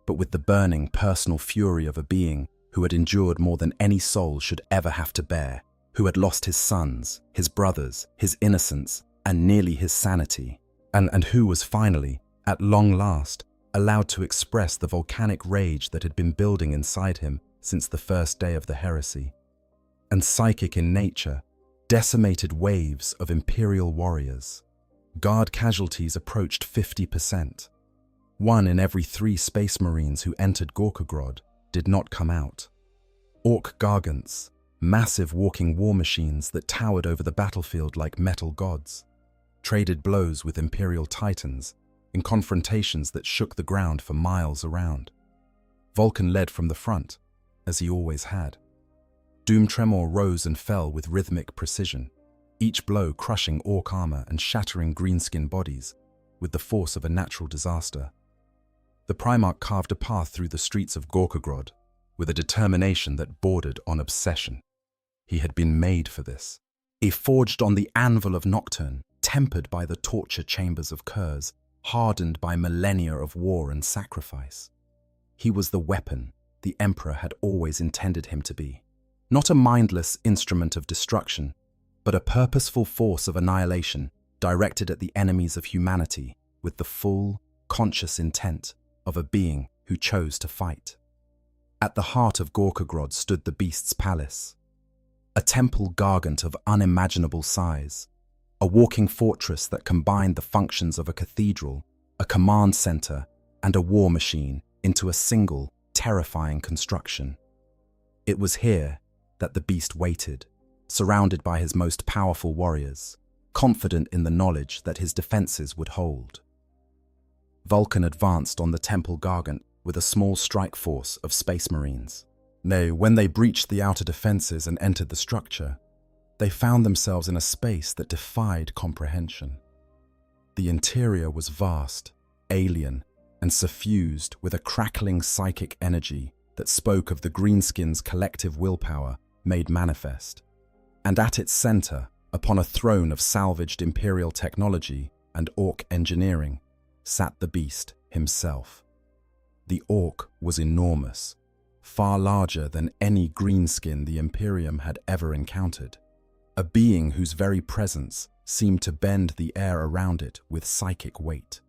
B: but with the burning personal fury of a being who had endured more than any soul should ever have to bear, who had lost his sons, his brothers, his innocence, and nearly his sanity, and who was finally, at long last, allowed to express the volcanic rage that had been building inside him since the first day of the heresy. And psychic in nature, decimated waves of imperial warriors, Guard casualties approached 50%. 1 in every 3 Space Marines who entered Gorkogrod did not come out. Orc gargants, massive walking war machines that towered over the battlefield like metal gods, traded blows with Imperial titans in confrontations that shook the ground for miles around. Vulkan led from the front, as he always had. Doom Tremor rose and fell with rhythmic precision, each blow crushing orc armor and shattering greenskin bodies with the force of a natural disaster. The Primarch carved a path through the streets of Gorkogrod with a determination that bordered on obsession. He had been made for this. He forged on the anvil of Nocturne, tempered by the torture chambers of Kurz, hardened by millennia of war and sacrifice. He was the weapon the Emperor had always intended him to be. Not a mindless instrument of destruction, but a purposeful force of annihilation directed at the enemies of humanity with the full, conscious intent of a being who chose to fight. At the heart of Gorkogrod stood the Beast's Palace, a temple gargant of unimaginable size, a walking fortress that combined the functions of a cathedral, a command center, and a war machine into a single, terrifying construction. It was here that the Beast waited, surrounded by his most powerful warriors, confident in the knowledge that his defenses would hold. Vulkan advanced on the temple gargant with a small strike force of Space Marines. Nay, when they breached the outer defenses and entered the structure, they found themselves in a space that defied comprehension. The interior was vast, alien, and suffused with a crackling psychic energy that spoke of the Greenskins' collective willpower made manifest. And at its center, upon a throne of salvaged Imperial technology and Orc engineering, sat the Beast himself. The Orc was enormous, far larger than any greenskin the Imperium had ever encountered, a being whose very presence seemed to bend the air around it with psychic weight.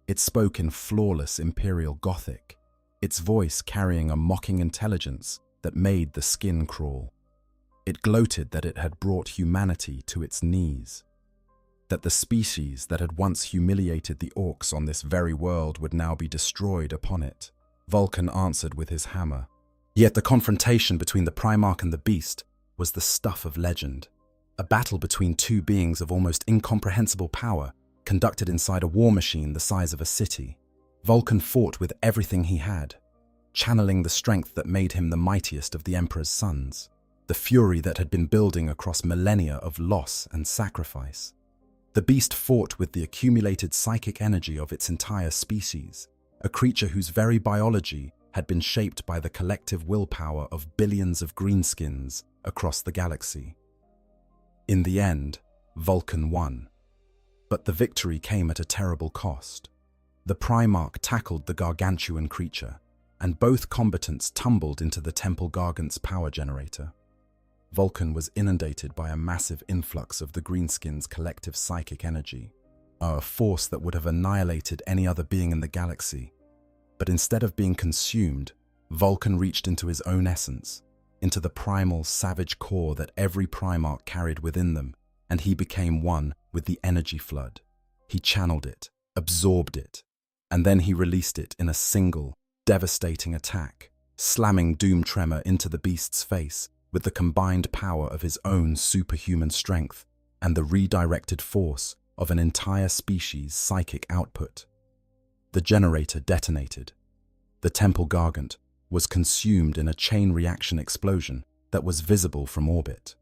B: It spoke in flawless Imperial Gothic, its voice carrying a mocking intelligence that made the skin crawl. It gloated that it had brought humanity to its knees, that the species that had once humiliated the Orcs on this very world would now be destroyed upon it. Vulkan answered with his hammer. Yet the confrontation between the Primarch and the Beast was the stuff of legend, a battle between two beings of almost incomprehensible power, conducted inside a war machine the size of a city. Vulkan fought with everything he had, channeling the strength that made him the mightiest of the Emperor's sons, the fury that had been building across millennia of loss and sacrifice. The Beast fought with the accumulated psychic energy of its entire species, a creature whose very biology had been shaped by the collective willpower of billions of greenskins across the galaxy. In the end, Vulkan won. But the victory came at a terrible cost. The Primarch tackled the gargantuan creature, and both combatants tumbled into the Temple Gargant's power generator. Vulkan was inundated by a massive influx of the Greenskins' collective psychic energy, a force that would have annihilated any other being in the galaxy. But instead of being consumed, Vulkan reached into his own essence, into the primal, savage core that every Primarch carried within them, and he became one with the energy flood. He channeled it, absorbed it, and then he released it in a single, devastating attack, slamming Doom Tremor into the Beast's face with the combined power of his own superhuman strength and the redirected force of an entire species' psychic output. The generator detonated. The Temple Gargant was consumed in a chain reaction explosion that was visible from orbit.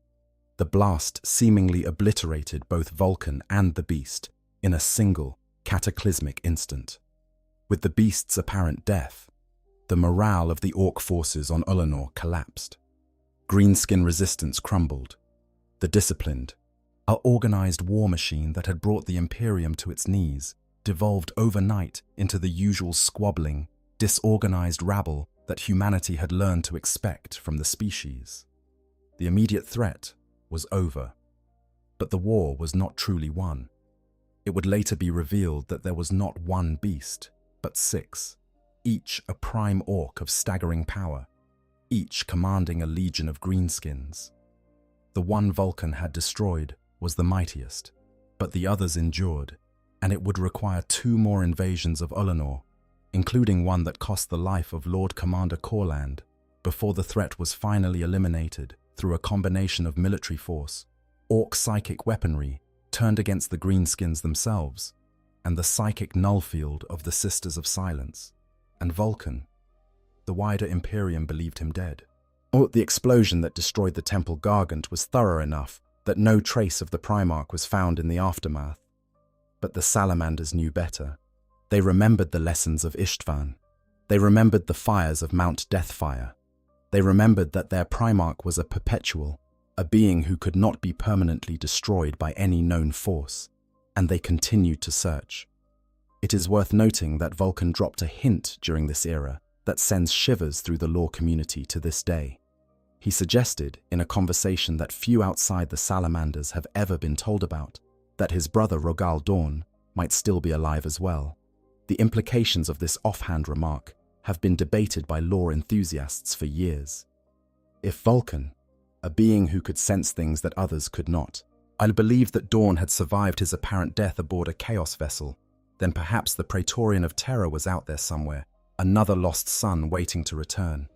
B: The blast seemingly obliterated both Vulkan and the Beast in a single, cataclysmic instant. With the Beast's apparent death, the morale of the Orc forces on Ulanor collapsed. Greenskin resistance crumbled. The disciplined, organized war machine that had brought the Imperium to its knees devolved overnight into the usual squabbling, disorganized rabble that humanity had learned to expect from the species. The immediate threat was over, but the war was not truly won. It would later be revealed that there was not one beast, but 6, each a prime orc of staggering power, each commanding a legion of greenskins. The one Vulkan had destroyed was the mightiest, But the others endured, and it would require 2 more invasions of Ullanor, including one that cost the life of Lord Commander Corland, before the threat was finally eliminated through a combination of military force, orc psychic weaponry turned against the greenskins themselves, and the psychic nullfield of the Sisters of Silence, and Vulkan. The wider Imperium believed him dead. Or the explosion that destroyed the Temple Gargant was thorough enough that no trace of the Primarch was found in the aftermath. But the Salamanders knew better. They remembered the lessons of Istvan. They remembered the fires of Mount Deathfire. They remembered that their Primarch was a perpetual, a being who could not be permanently destroyed by any known force, and they continued to search. It is worth noting that Vulkan dropped a hint during this era that sends shivers through the lore community to this day. He suggested, in a conversation that few outside the Salamanders have ever been told about, that his brother Rogal Dorn might still be alive as well. The implications of this offhand remark have been debated by lore enthusiasts for years. If Vulkan, a being who could sense things that others could not, I believed that Dorn had survived his apparent death aboard a Chaos vessel, then perhaps the Praetorian of Terror was out there somewhere, another lost son waiting to return.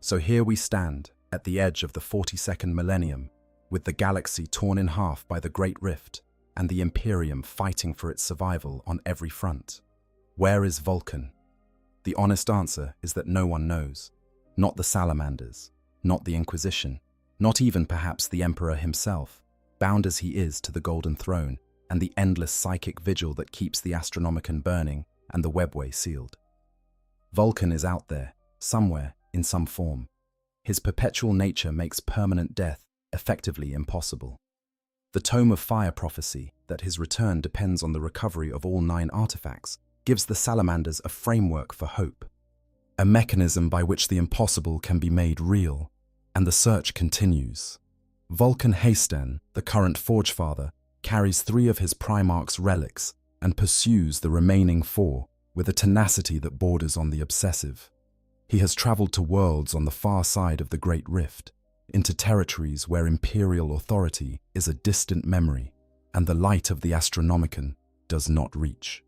B: So here we stand, at the edge of the 42nd millennium, with the galaxy torn in half by the Great Rift, and the Imperium fighting for its survival on every front. Where is Vulkan? The honest answer is that no one knows. Not the Salamanders, not the Inquisition, not even perhaps the Emperor himself, bound as he is to the Golden Throne and the endless psychic vigil that keeps the Astronomicon burning and the webway sealed. Vulkan is out there, somewhere, in some form. His perpetual nature makes permanent death effectively impossible. The Tome of Fire prophecy that his return depends on the recovery of all 9 artifacts gives the Salamanders a framework for hope, a mechanism by which the impossible can be made real, and the search continues. Vulkan Haysten, the current Forgefather, carries 3 of his Primarch's relics and pursues the remaining 4 with a tenacity that borders on the obsessive. He has traveled to worlds on the far side of the Great Rift, into territories where imperial authority is a distant memory and the light of the Astronomicon does not reach.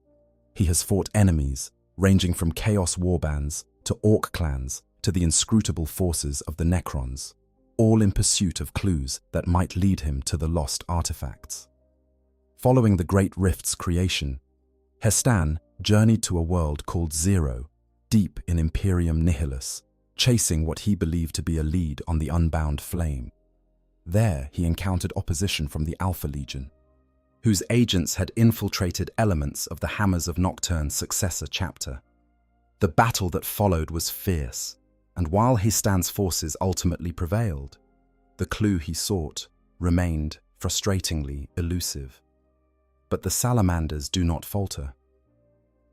B: He has fought enemies ranging from chaos warbands to orc clans to the inscrutable forces of the Necrons, all in pursuit of clues that might lead him to the lost artifacts. Following the Great Rift's creation, Hestan journeyed to a world called Zero, deep in Imperium Nihilus, chasing what he believed to be a lead on the Unbound Flame. There he encountered opposition from the Alpha Legion, whose agents had infiltrated elements of the Hammers of Nocturne's successor chapter. The battle that followed was fierce, and while Hestan's forces ultimately prevailed, the clue he sought remained frustratingly elusive. But the Salamanders do not falter.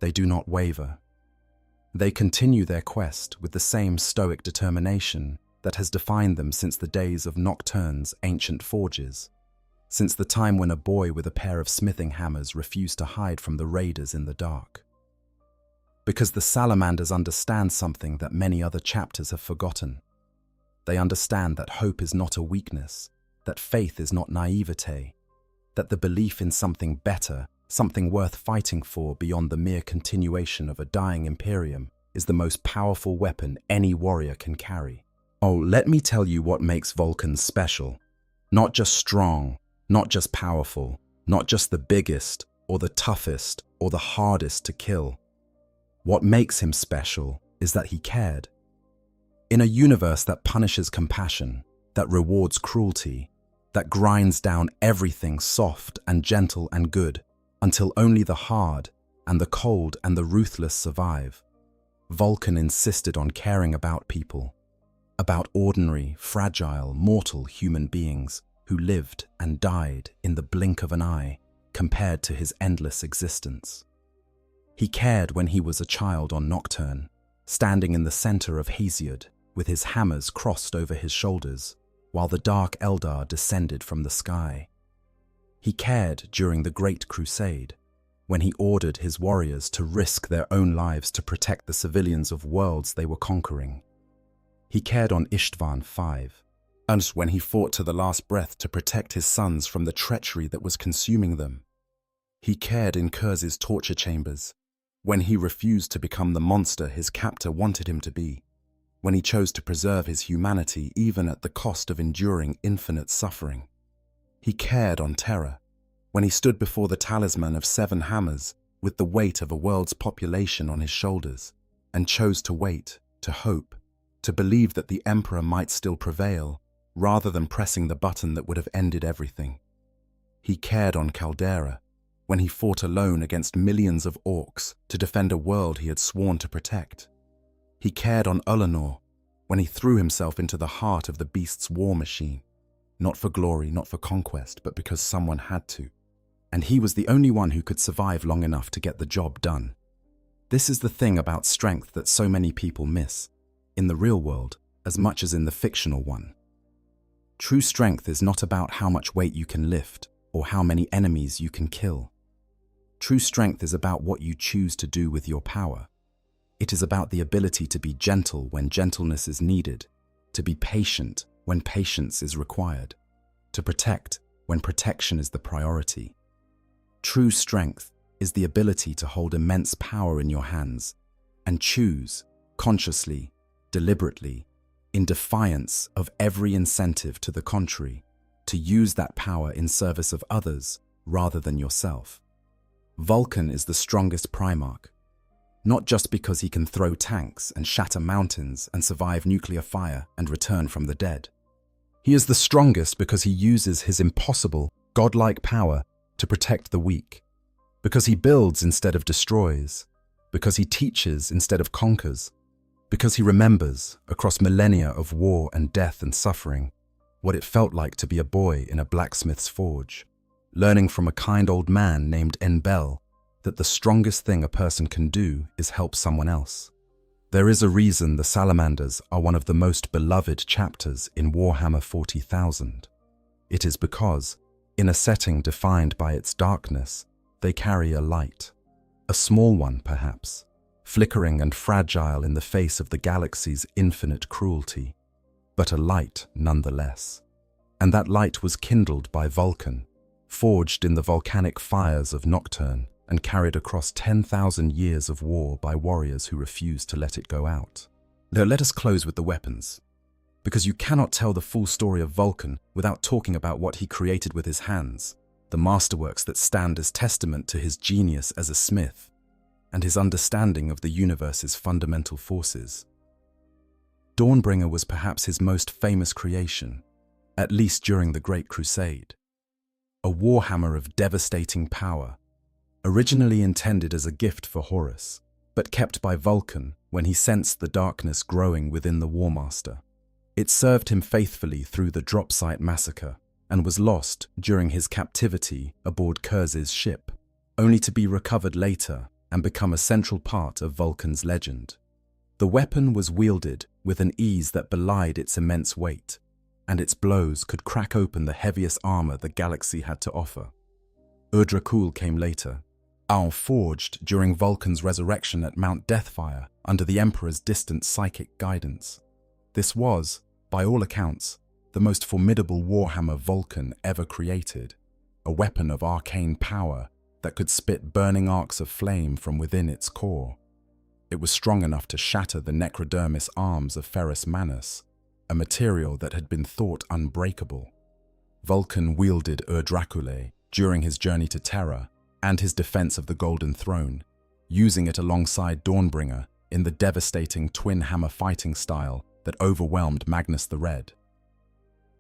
B: They do not waver. They continue their quest with the same stoic determination that has defined them since the days of Nocturne's ancient forges, since the time when a boy with a pair of smithing hammers refused to hide from the raiders in the dark. Because the Salamanders understand something that many other chapters have forgotten. They understand that hope is not a weakness, that faith is not naivete, that the belief in something better, something worth fighting for beyond the mere continuation of a dying Imperium, is the most powerful weapon any warrior can carry. Oh, let me tell you what makes Vulkan special. Not just strong, not just powerful, not just the biggest, or the toughest, or the hardest to kill. What makes him special is that he cared. In a universe that punishes compassion, that rewards cruelty, that grinds down everything soft and gentle and good, until only the hard and the cold and the ruthless survive, Vulkan insisted on caring about people, about ordinary, fragile, mortal human beings who lived and died in the blink of an eye compared to his endless existence. He cared when he was a child on Nocturne, standing in the center of Hesiod with his hammers crossed over his shoulders while the Dark Eldar descended from the sky. He cared during the Great Crusade, when he ordered his warriors to risk their own lives to protect the civilians of worlds they were conquering. He cared on Istvan V, and when he fought to the last breath to protect his sons from the treachery that was consuming them, He cared in Kurz's torture chambers, when he refused to become the monster his captor wanted him to be, when he chose to preserve his humanity even at the cost of enduring infinite suffering. He cared on Terra, when he stood before the talisman of 7 hammers with the weight of a world's population on his shoulders, and chose to wait, to hope, to believe that the Emperor might still prevail, rather than pressing the button that would have ended everything. He cared on Caldera, when he fought alone against millions of orcs to defend a world he had sworn to protect. He cared on Ulanor, when he threw himself into the heart of the beast's war machine, not for glory, not for conquest, but because someone had to. And he was the only one who could survive long enough to get the job done. This is the thing about strength that so many people miss, in the real world as much as in the fictional one. True strength is not about how much weight you can lift or how many enemies you can kill. True strength is about what you choose to do with your power. It is about the ability to be gentle when gentleness is needed, to be patient when patience is required, to protect when protection is the priority. True strength is the ability to hold immense power in your hands and choose, consciously, deliberately, in defiance of every incentive to the contrary, to use that power in service of others rather than yourself. Vulkan is the strongest Primarch, not just because he can throw tanks and shatter mountains and survive nuclear fire and return from the dead. He is the strongest because he uses his impossible, godlike power to protect the weak, because he builds instead of destroys, because he teaches instead of conquers, because he remembers, across millennia of war and death and suffering, what it felt like to be a boy in a blacksmith's forge, learning from a kind old man named Enbel that the strongest thing a person can do is help someone else. There is a reason the salamanders are one of the most beloved chapters in Warhammer 40,000. It is because, in a setting defined by its darkness, they carry a light. A small one, perhaps, flickering and fragile in the face of the galaxy's infinite cruelty, but a light nonetheless. And that light was kindled by Vulkan, forged in the volcanic fires of Nocturne, and carried across 10,000 years of war by warriors who refused to let it go out. Now let us close with the weapons, because you cannot tell the full story of Vulkan without talking about what he created with his hands, the masterworks that stand as testament to his genius as a smith, and his understanding of the universe's fundamental forces. Dawnbringer was perhaps his most famous creation, at least during the Great Crusade. A warhammer of devastating power, originally intended as a gift for Horus, but kept by Vulkan when he sensed the darkness growing within the Warmaster. It served him faithfully through the Dropsite massacre and was lost during his captivity aboard Kurz's ship, only to be recovered later and become a central part of Vulkan's legend. The weapon was wielded with an ease that belied its immense weight, and its blows could crack open the heaviest armor the galaxy had to offer. Urdrakul came later, forged during Vulkan's resurrection at Mount Deathfire under the Emperor's distant psychic guidance. This was, by all accounts, the most formidable warhammer Vulkan ever created, a weapon of arcane power that could spit burning arcs of flame from within its core. It was strong enough to shatter the necrodermis arms of Ferrus Manus, a material that had been thought unbreakable. Vulkan wielded Urdrakule during his journey to Terra and his defense of the Golden Throne, using it alongside Dawnbringer in the devastating twin hammer fighting style that overwhelmed Magnus the Red.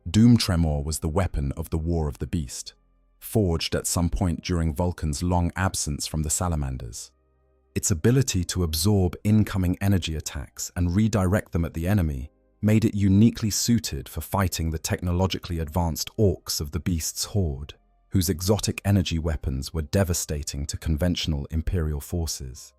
B: Doom Tremor was the weapon of the War of the Beast, forged at some point during Vulkan's long absence from the Salamanders. Its ability to absorb incoming energy attacks and redirect them at the enemy made it uniquely suited for fighting the technologically advanced orcs of the Beast's horde, whose exotic energy weapons were devastating to conventional Imperial forces.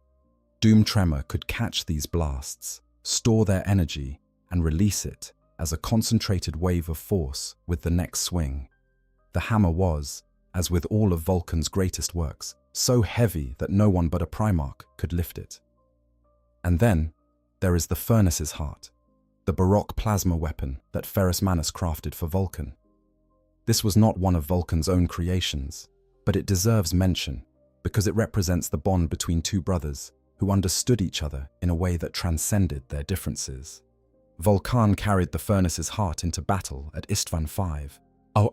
B: Doom Tremor could catch these blasts, store their energy, and release it as a concentrated wave of force with the next swing. The hammer was, as with all of Vulkan's greatest works, so heavy that no one but a Primarch could lift it. And then, there is the Furnace's Heart, the Baroque plasma weapon that Ferrus Manus crafted for Vulkan. This was not one of Vulkan's own creations, but it deserves mention because it represents the bond between two brothers who understood each other in a way that transcended their differences. Vulkan carried the furnace's heart into battle at Istvan V,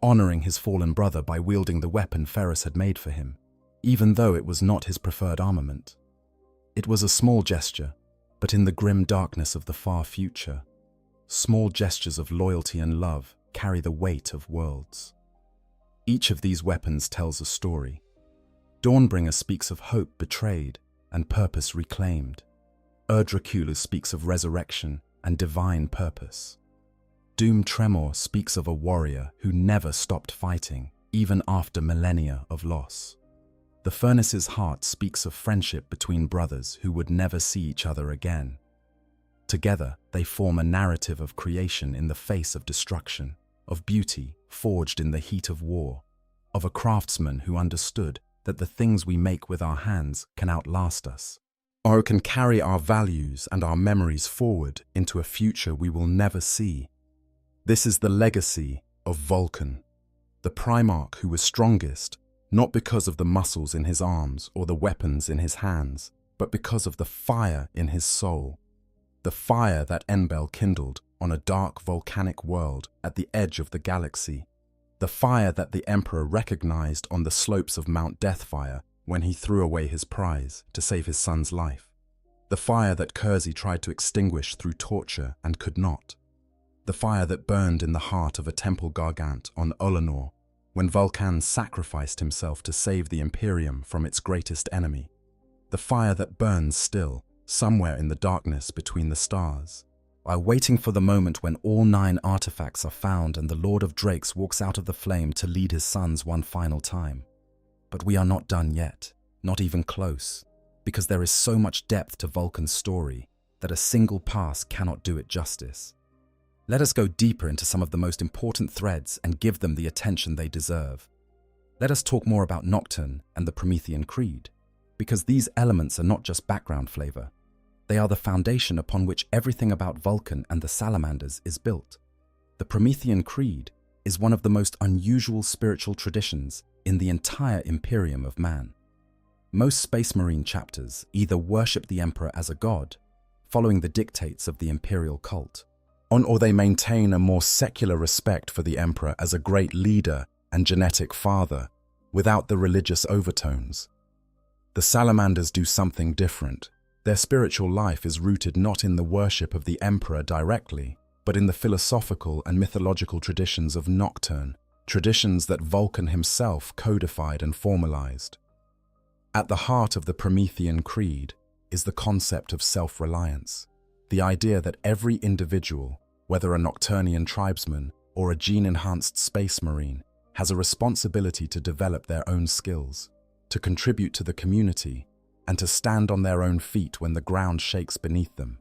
B: honoring his fallen brother by wielding the weapon Ferrus had made for him, even though it was not his preferred armament. It was a small gesture, but in the grim darkness of the far future, small gestures of loyalty and love carry the weight of worlds. Each of these weapons tells a story. Dawnbringer speaks of hope betrayed and purpose reclaimed. Erdrakula speaks of resurrection and divine purpose. Doom Tremor speaks of a warrior who never stopped fighting, even after millennia of loss. The Furnace's heart speaks of friendship between brothers who would never see each other again. Together, they form a narrative of creation in the face of destruction, of beauty forged in the heat of war, of a craftsman who understood that the things we make with our hands can outlast us, or can carry our values and our memories forward into a future we will never see. This is the legacy of Vulkan, the Primarch who was strongest, not because of the muscles in his arms or the weapons in his hands, but because of the fire in his soul. The fire that Enbel kindled on a dark volcanic world at the edge of the galaxy. The fire that the Emperor recognized on the slopes of Mount Deathfire when he threw away his prize to save his son's life. The fire that Kersey tried to extinguish through torture and could not. The fire that burned in the heart of a temple gargant on Olanor when Vulkan sacrificed himself to save the Imperium from its greatest enemy. The fire that burns still, somewhere in the darkness between the stars, while waiting for the moment when all 9 artifacts are found and the Lord of Drakes walks out of the flame to lead his sons one final time. But we are not done yet, not even close, because there is so much depth to Vulkan's story that a single pass cannot do it justice. Let us go deeper into some of the most important threads and give them the attention they deserve. Let us talk more about Nocturne and the Promethean Creed, because these elements are not just background flavor. They are the foundation upon which everything about Vulkan and the Salamanders is built. The Promethean Creed is one of the most unusual spiritual traditions in the entire Imperium of man. Most Space Marine chapters either worship the Emperor as a god, following the dictates of the imperial cult, or they maintain a more secular respect for the Emperor as a great leader and genetic father, without the religious overtones. The Salamanders do something different. Their spiritual life is rooted not in the worship of the Emperor directly, but in the philosophical and mythological traditions of Nocturne, traditions that Vulkan himself codified and formalized. At the heart of the Promethean Creed is the concept of self-reliance, the idea that every individual, whether a Nocturnian tribesman or a gene-enhanced space marine, has a responsibility to develop their own skills, to contribute to the community, and to stand on their own feet when the ground shakes beneath them.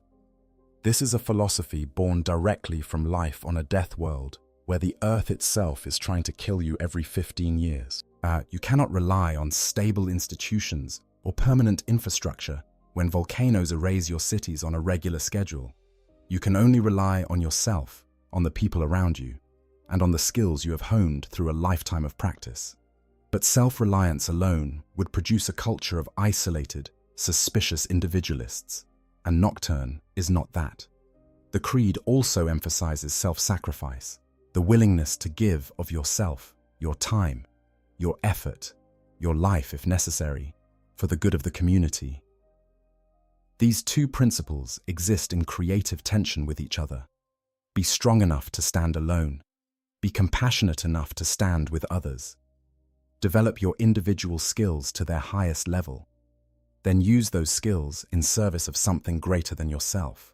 B: This is a philosophy born directly from life on a death world, where the Earth itself is trying to kill you every 15 years. You cannot rely on stable institutions or permanent infrastructure when volcanoes erase your cities on a regular schedule. You can only rely on yourself, on the people around you, and on the skills you have honed through a lifetime of practice. But self-reliance alone would produce a culture of isolated, suspicious individualists, and Nocturne is not that. The Creed also emphasizes self-sacrifice, the willingness to give of yourself, your time, your effort, your life if necessary, for the good of the community. These two principles exist in creative tension with each other. Be strong enough to stand alone. Be compassionate enough to stand with others. Develop your individual skills to their highest level. Then use those skills in service of something greater than yourself.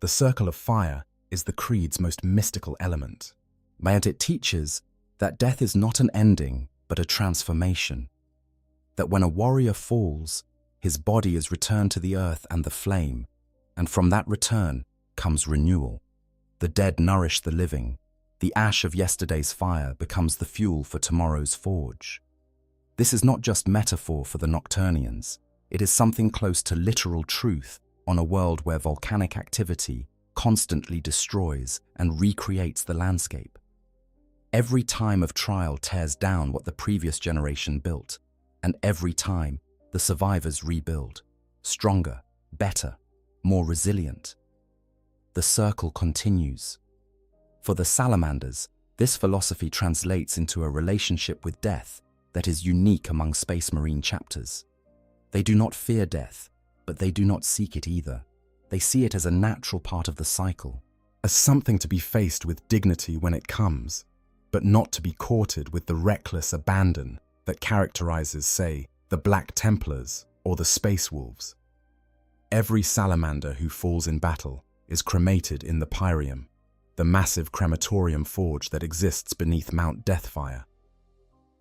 B: The Circle of Fire is the Creed's most mystical element, and it teaches that death is not an ending, but a transformation. That when a warrior falls, his body is returned to the earth and the flame, and from that return comes renewal. The dead nourish the living. The ash of yesterday's fire becomes the fuel for tomorrow's forge. This is not just metaphor for the Nocturnians. It is something close to literal truth on a world where volcanic activity constantly destroys and recreates the landscape. Every time of trial tears down what the previous generation built, and every time, the survivors rebuild, stronger, better, more resilient. The circle continues. For the salamanders, this philosophy translates into a relationship with death that is unique among Space Marine chapters. They do not fear death, but they do not seek it either. They see it as a natural part of the cycle, as something to be faced with dignity when it comes, but not to be courted with the reckless abandon that characterizes, say, the Black Templars or the Space Wolves. Every salamander who falls in battle is cremated in the Imperium, the massive crematorium forge that exists beneath Mount Deathfire.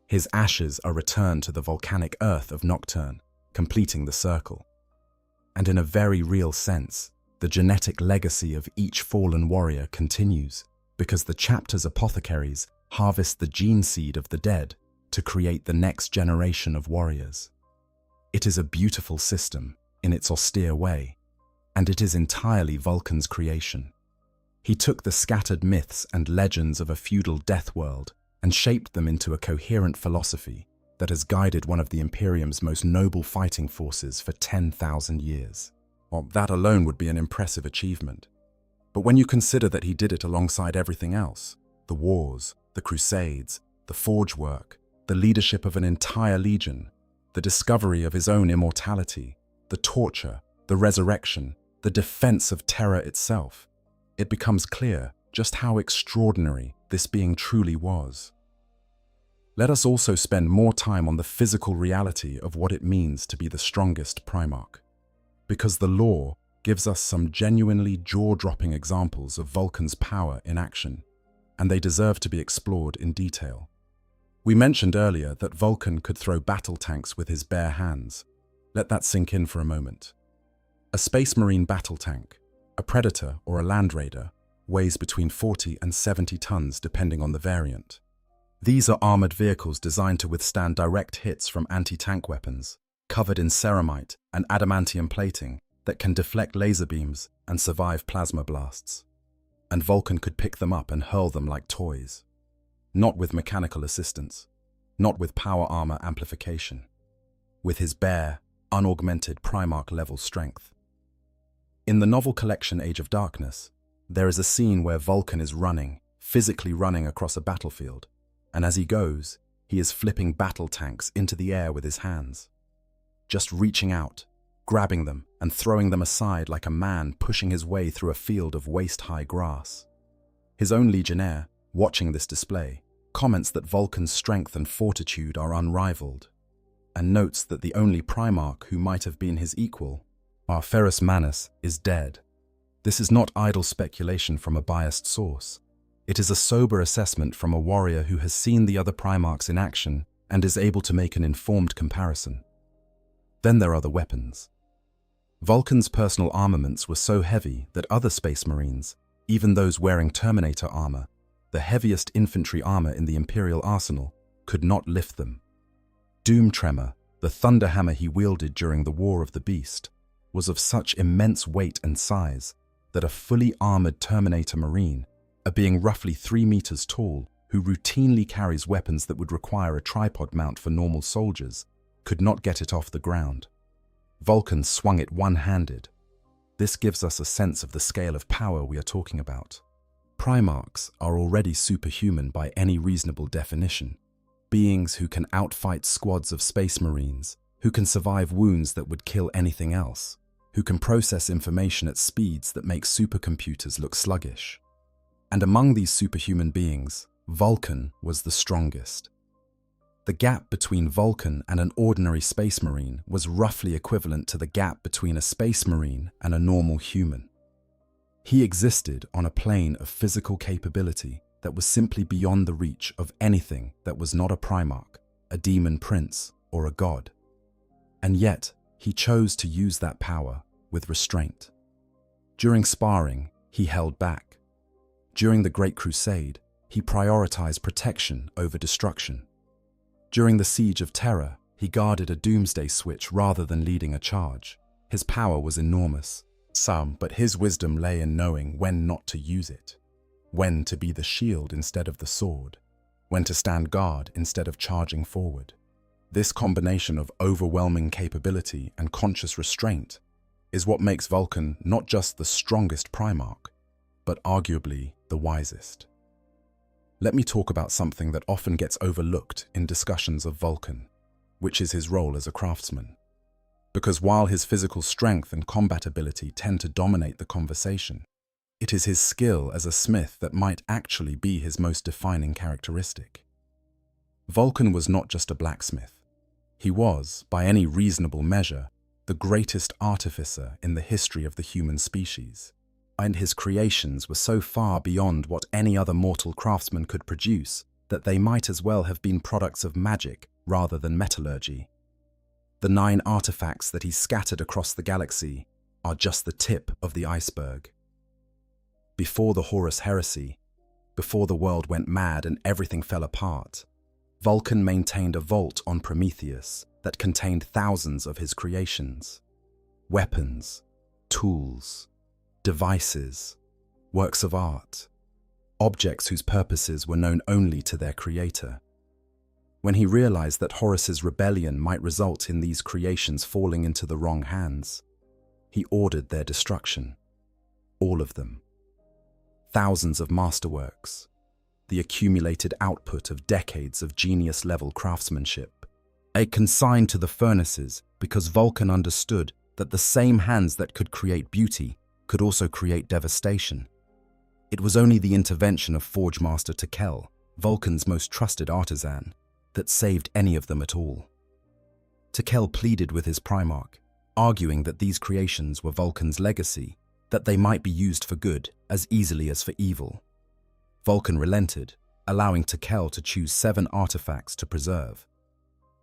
B: His ashes are returned to the volcanic earth of Nocturne, completing the circle. And in a very real sense, the genetic legacy of each fallen warrior continues, because the chapter's apothecaries harvest the gene seed of the dead to create the next generation of warriors. It is a beautiful system in its austere way, and it is entirely Vulkan's creation. He took the scattered myths and legends of a feudal death world and shaped them into a coherent philosophy that has guided one of the Imperium's most noble fighting forces for 10,000 years. Well, that alone would be an impressive achievement. But when you consider that he did it alongside everything else, the wars, the crusades, the forge work, the leadership of an entire legion, the discovery of his own immortality, the torture, the resurrection, the defense of Terra itself, it becomes clear just how extraordinary this being truly was. Let us also spend more time on the physical reality of what it means to be the strongest Primarch, because the lore gives us some genuinely jaw-dropping examples of Vulkan's power in action, and they deserve to be explored in detail. We mentioned earlier that Vulkan could throw battle tanks with his bare hands. Let that sink in for a moment. A Space Marine battle tank, a Predator or a Land Raider, weighs between 40 and 70 tons depending on the variant. These are armored vehicles designed to withstand direct hits from anti-tank weapons, covered in ceramite and adamantium plating that can deflect laser beams and survive plasma blasts. And Vulkan could pick them up and hurl them like toys. Not with mechanical assistance, not with power armor amplification, with his bare, unaugmented Primarch-level strength. In the novel collection Age of Darkness, there is a scene where Vulkan is running, physically running across a battlefield, and as he goes, he is flipping battle tanks into the air with his hands. Just reaching out, grabbing them, and throwing them aside like a man pushing his way through a field of waist-high grass. His own legionnaire, watching this display, comments that Vulkan's strength and fortitude are unrivaled, and notes that the only Primarch who might have been his equal, Ferus Manus, is dead. This is not idle speculation from a biased source. It is a sober assessment from a warrior who has seen the other Primarchs in action and is able to make an informed comparison. Then there are the weapons. Vulkan's personal armaments were so heavy that other Space Marines, even those wearing Terminator armor, the heaviest infantry armor in the Imperial arsenal, could not lift them. Doom Tremor, the thunderhammer he wielded during the War of the Beast, was of such immense weight and size that a fully armored Terminator Marine, a being roughly 3 meters tall, who routinely carries weapons that would require a tripod mount for normal soldiers, could not get it off the ground. Vulkan swung it one-handed. This gives us a sense of the scale of power we are talking about. Primarchs are already superhuman by any reasonable definition. Beings who can outfight squads of Space Marines, who can survive wounds that would kill anything else, who can process information at speeds that make supercomputers look sluggish. And among these superhuman beings, Vulkan was the strongest. The gap between Vulkan and an ordinary Space Marine was roughly equivalent to the gap between a Space Marine and a normal human. He existed on a plane of physical capability that was simply beyond the reach of anything that was not a Primarch, a demon prince, or a god. And yet, he chose to use that power with restraint. During sparring, he held back. During the Great Crusade, he prioritized protection over destruction. During the Siege of Terra, he guarded a doomsday switch rather than leading a charge. His power was enormous, but his wisdom lay in knowing when not to use it, when to be the shield instead of the sword, when to stand guard instead of charging forward. This combination of overwhelming capability and conscious restraint is what makes Vulkan not just the strongest Primarch, but arguably the wisest. Let me talk about something that often gets overlooked in discussions of Vulkan, which is his role as a craftsman. Because while his physical strength and combat ability tend to dominate the conversation, it is his skill as a smith that might actually be his most defining characteristic. Vulkan was not just a blacksmith. He was, by any reasonable measure, the greatest artificer in the history of the human species, and his creations were so far beyond what any other mortal craftsman could produce that they might as well have been products of magic rather than metallurgy. The 9 artifacts that he scattered across the galaxy are just the tip of the iceberg. Before the Horus Heresy, before the world went mad and everything fell apart, Vulkan maintained a vault on Prometheus that contained thousands of his creations. Weapons, tools, devices, works of art, objects whose purposes were known only to their creator. When he realized that Horus's rebellion might result in these creations falling into the wrong hands, he ordered their destruction. All of them. Thousands of masterworks, the accumulated output of decades of genius-level craftsmanship, consigned to the furnaces because Vulkan understood that the same hands that could create beauty could also create devastation. It was only the intervention of Forge Master Tekel, Vulkan's most trusted artisan, that saved any of them at all. Tekel pleaded with his Primarch, arguing that these creations were Vulkan's legacy, that they might be used for good as easily as for evil. Vulkan relented, allowing Tekel to choose 7 artifacts to preserve.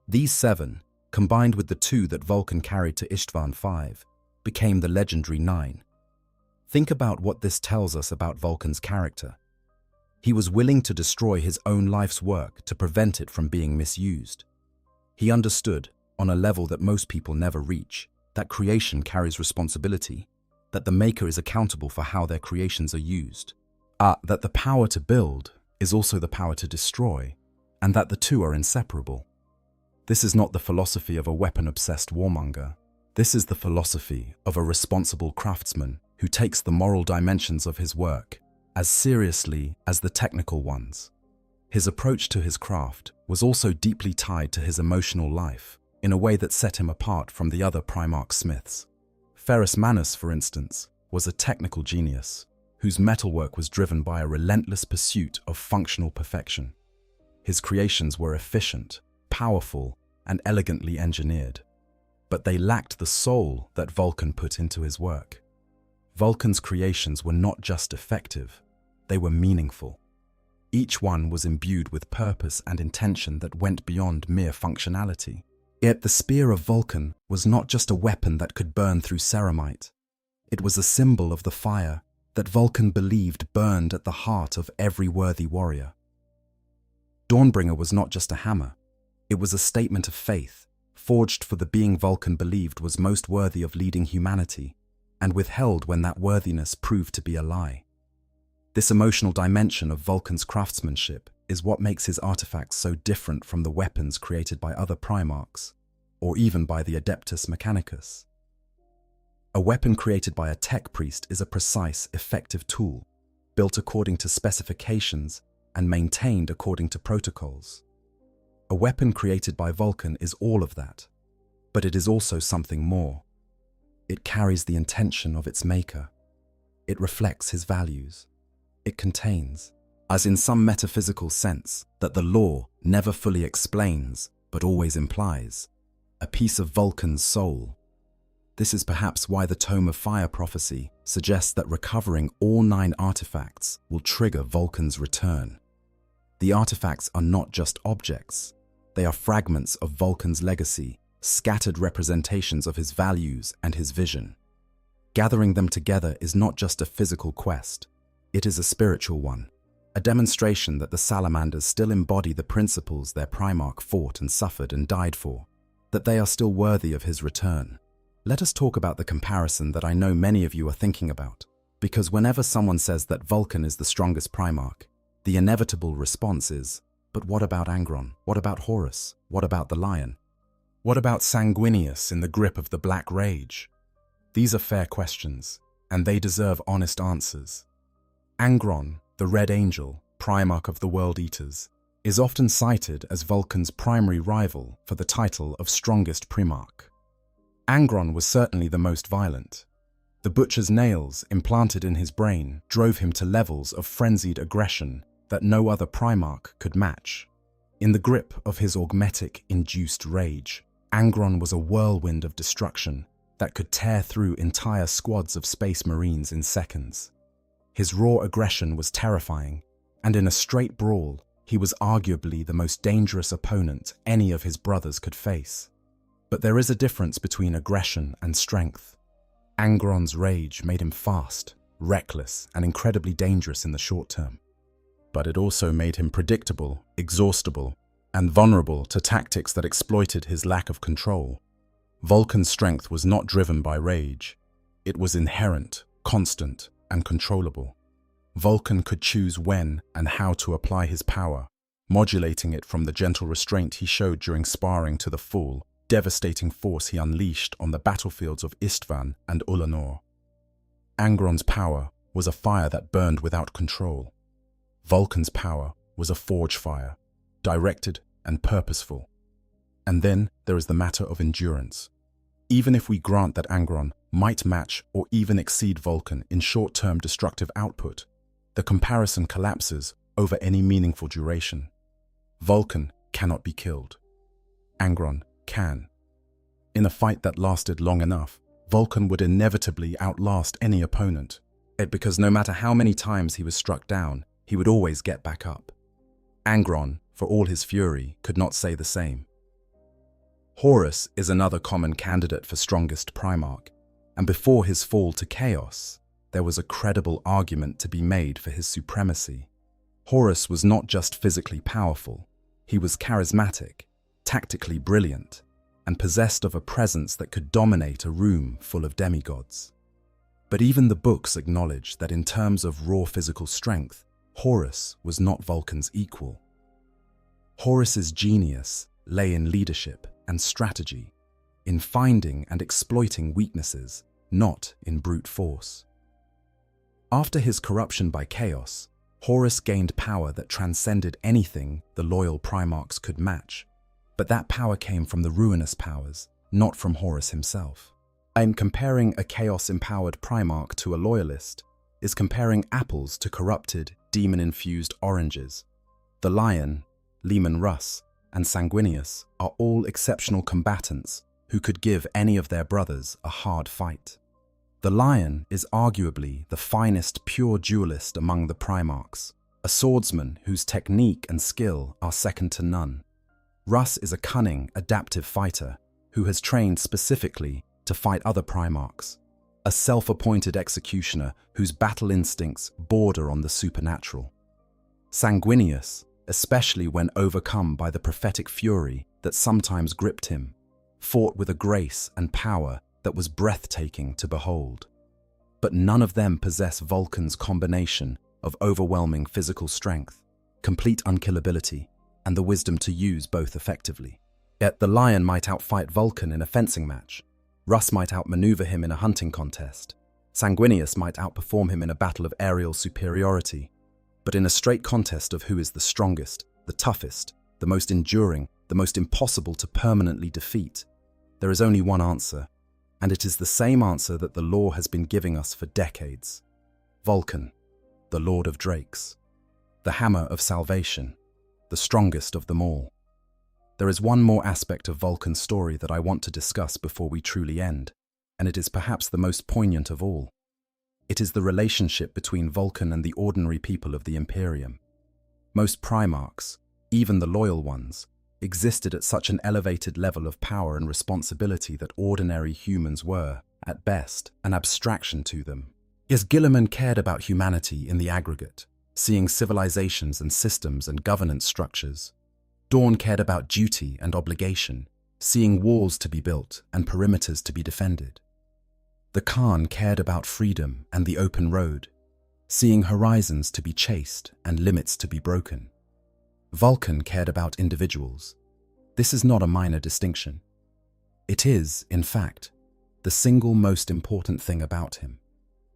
B: These 7, combined with the 2 that Vulkan carried to Istvan V, became the legendary 9. Think about what this tells us about Vulkan's character. He was willing to destroy his own life's work to prevent it from being misused. He understood, on a level that most people never reach, that creation carries responsibility, that the maker is accountable for how their creations are used, that the power to build is also the power to destroy, and that the two are inseparable. This is not the philosophy of a weapon-obsessed warmonger. This is the philosophy of a responsible craftsman who takes the moral dimensions of his work as seriously as the technical ones. His approach to his craft was also deeply tied to his emotional life in a way that set him apart from the other Primarch smiths. Ferrus Manus, for instance, was a technical genius whose metalwork was driven by a relentless pursuit of functional perfection. His creations were efficient, powerful, and elegantly engineered, but they lacked the soul that Vulkan put into his work. Vulkan's creations were not just effective, they were meaningful. Each one was imbued with purpose and intention that went beyond mere functionality. Yet the spear of Vulkan was not just a weapon that could burn through ceramite. It was a symbol of the fire that Vulkan believed burned at the heart of every worthy warrior. Dawnbringer was not just a hammer. It was a statement of faith, forged for the being Vulkan believed was most worthy of leading humanity, and withheld when that worthiness proved to be a lie. This emotional dimension of Vulkan's craftsmanship is what makes his artifacts so different from the weapons created by other Primarchs, or even by the Adeptus Mechanicus. A weapon created by a tech priest is a precise, effective tool, built according to specifications and maintained according to protocols. A weapon created by Vulkan is all of that, but it is also something more. It carries the intention of its maker. It reflects his values. It contains, as in some metaphysical sense that the law never fully explains but always implies, a piece of Vulkan's soul. This is perhaps why the Tome of Fire prophecy suggests that recovering all 9 artifacts will trigger Vulkan's return. The artifacts are not just objects, they are fragments of Vulkan's legacy, scattered representations of his values and his vision. Gathering them together is not just a physical quest, it is a spiritual one, a demonstration that the salamanders still embody the principles their Primarch fought and suffered and died for, that they are still worthy of his return. Let us talk about the comparison that I know many of you are thinking about, because whenever someone says that Vulkan is the strongest Primarch, the inevitable response is, But what about Angron? What about Horus? What about the lion? What about Sanguinius in the grip of the Black Rage? These are fair questions, and they deserve honest answers. Angron, the Red Angel, Primarch of the World Eaters, is often cited as Vulkan's primary rival for the title of strongest Primarch. Angron was certainly the most violent. The butcher's nails implanted in his brain drove him to levels of frenzied aggression that no other Primarch could match. In the grip of his augmetic-induced rage, Angron was a whirlwind of destruction that could tear through entire squads of space marines in seconds. His raw aggression was terrifying, and in a straight brawl, he was arguably the most dangerous opponent any of his brothers could face. But there is a difference between aggression and strength. Angron's rage made him fast, reckless, and incredibly dangerous in the short term. But it also made him predictable, exhaustible, and vulnerable to tactics that exploited his lack of control. Vulkan's strength was not driven by rage. It was inherent, constant, and controllable. Vulkan could choose when and how to apply his power, modulating it from the gentle restraint he showed during sparring to the full, devastating force he unleashed on the battlefields of Istvan and Ulanor. Angron's power was a fire that burned without control. Vulkan's power was a forge fire, directed and purposeful. And then there is the matter of endurance. Even if we grant that Angron might match or even exceed Vulkan in short-term destructive output, the comparison collapses over any meaningful duration. Vulkan cannot be killed. Angron can. In a fight that lasted long enough, Vulkan would inevitably outlast any opponent, because no matter how many times he was struck down, he would always get back up. Angron, for all his fury, could not say the same. Horus is another common candidate for strongest Primarch, and before his fall to chaos, there was a credible argument to be made for his supremacy. Horus was not just physically powerful, he was charismatic, tactically brilliant, and possessed of a presence that could dominate a room full of demigods. But even the books acknowledge that in terms of raw physical strength, Horus was not Vulkan's equal. Horus's genius lay in leadership and strategy, in finding and exploiting weaknesses, not in brute force. After his corruption by chaos, Horus gained power that transcended anything the loyal Primarchs could match, but that power came from the ruinous powers, not from Horus himself. And comparing a chaos-empowered Primarch to a loyalist is comparing apples to corrupted, demon-infused oranges. The lion, Leman Russ, and Sanguinius are all exceptional combatants who could give any of their brothers a hard fight. The lion is arguably the finest pure duelist among the Primarchs, a swordsman whose technique and skill are second to none. Russ is a cunning, adaptive fighter who has trained specifically to fight other Primarchs, a self-appointed executioner whose battle instincts border on the supernatural. Sanguinius, especially when overcome by the prophetic fury that sometimes gripped him, fought with a grace and power that was breathtaking to behold. But none of them possess Vulkan's combination of overwhelming physical strength, complete unkillability, and the wisdom to use both effectively. Yet the lion might outfight Vulkan in a fencing match, Russ might outmaneuver him in a hunting contest, Sanguinius might outperform him in a battle of aerial superiority, but in a straight contest of who is the strongest, the toughest, the most enduring, the most impossible to permanently defeat, there is only one answer, and it is the same answer that the lore has been giving us for decades. Vulkan, the Lord of Drakes, the Hammer of Salvation, the strongest of them all. There is one more aspect of Vulkan's story that I want to discuss before we truly end, and it is perhaps the most poignant of all. It is the relationship between Vulkan and the ordinary people of the Imperium. Most Primarchs, even the loyal ones, existed at such an elevated level of power and responsibility that ordinary humans were, at best, an abstraction to them. Yes, Guilliman cared about humanity in the aggregate, seeing civilizations and systems and governance structures. Dawn cared about duty and obligation, seeing walls to be built and perimeters to be defended. The Khan cared about freedom and the open road, seeing horizons to be chased and limits to be broken. Vulkan cared about individuals. This is not a minor distinction. It is, in fact, the single most important thing about him.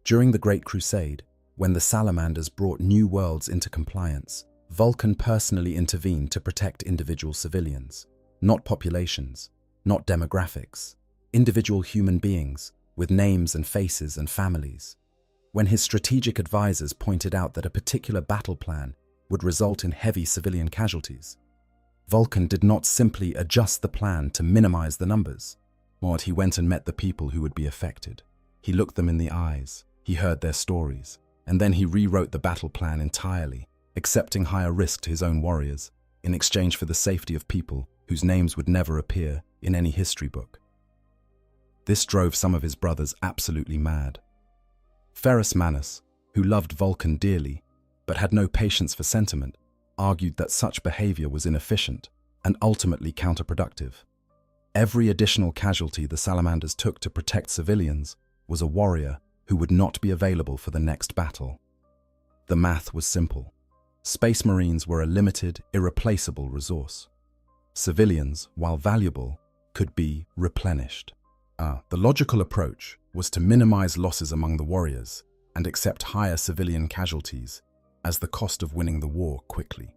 B: During the Great Crusade, when the Salamanders brought new worlds into compliance, Vulkan personally intervened to protect individual civilians, not populations, not demographics, individual human beings with names and faces and families. When his strategic advisors pointed out that a particular battle plan would result in heavy civilian casualties, Vulkan did not simply adjust the plan to minimize the numbers. But he went and met the people who would be affected. He looked them in the eyes, he heard their stories, and then he rewrote the battle plan entirely, accepting higher risk to his own warriors in exchange for the safety of people whose names would never appear in any history book. This drove some of his brothers absolutely mad. Ferrus Manus, who loved Vulkan dearly but had no patience for sentiment, argued that such behavior was inefficient and ultimately counterproductive. Every additional casualty the Salamanders took to protect civilians was a warrior who would not be available for the next battle. The math was simple. Space Marines were a limited, irreplaceable resource. Civilians, while valuable, could be replenished. The logical approach was to minimize losses among the warriors and accept higher civilian casualties as the cost of winning the war quickly.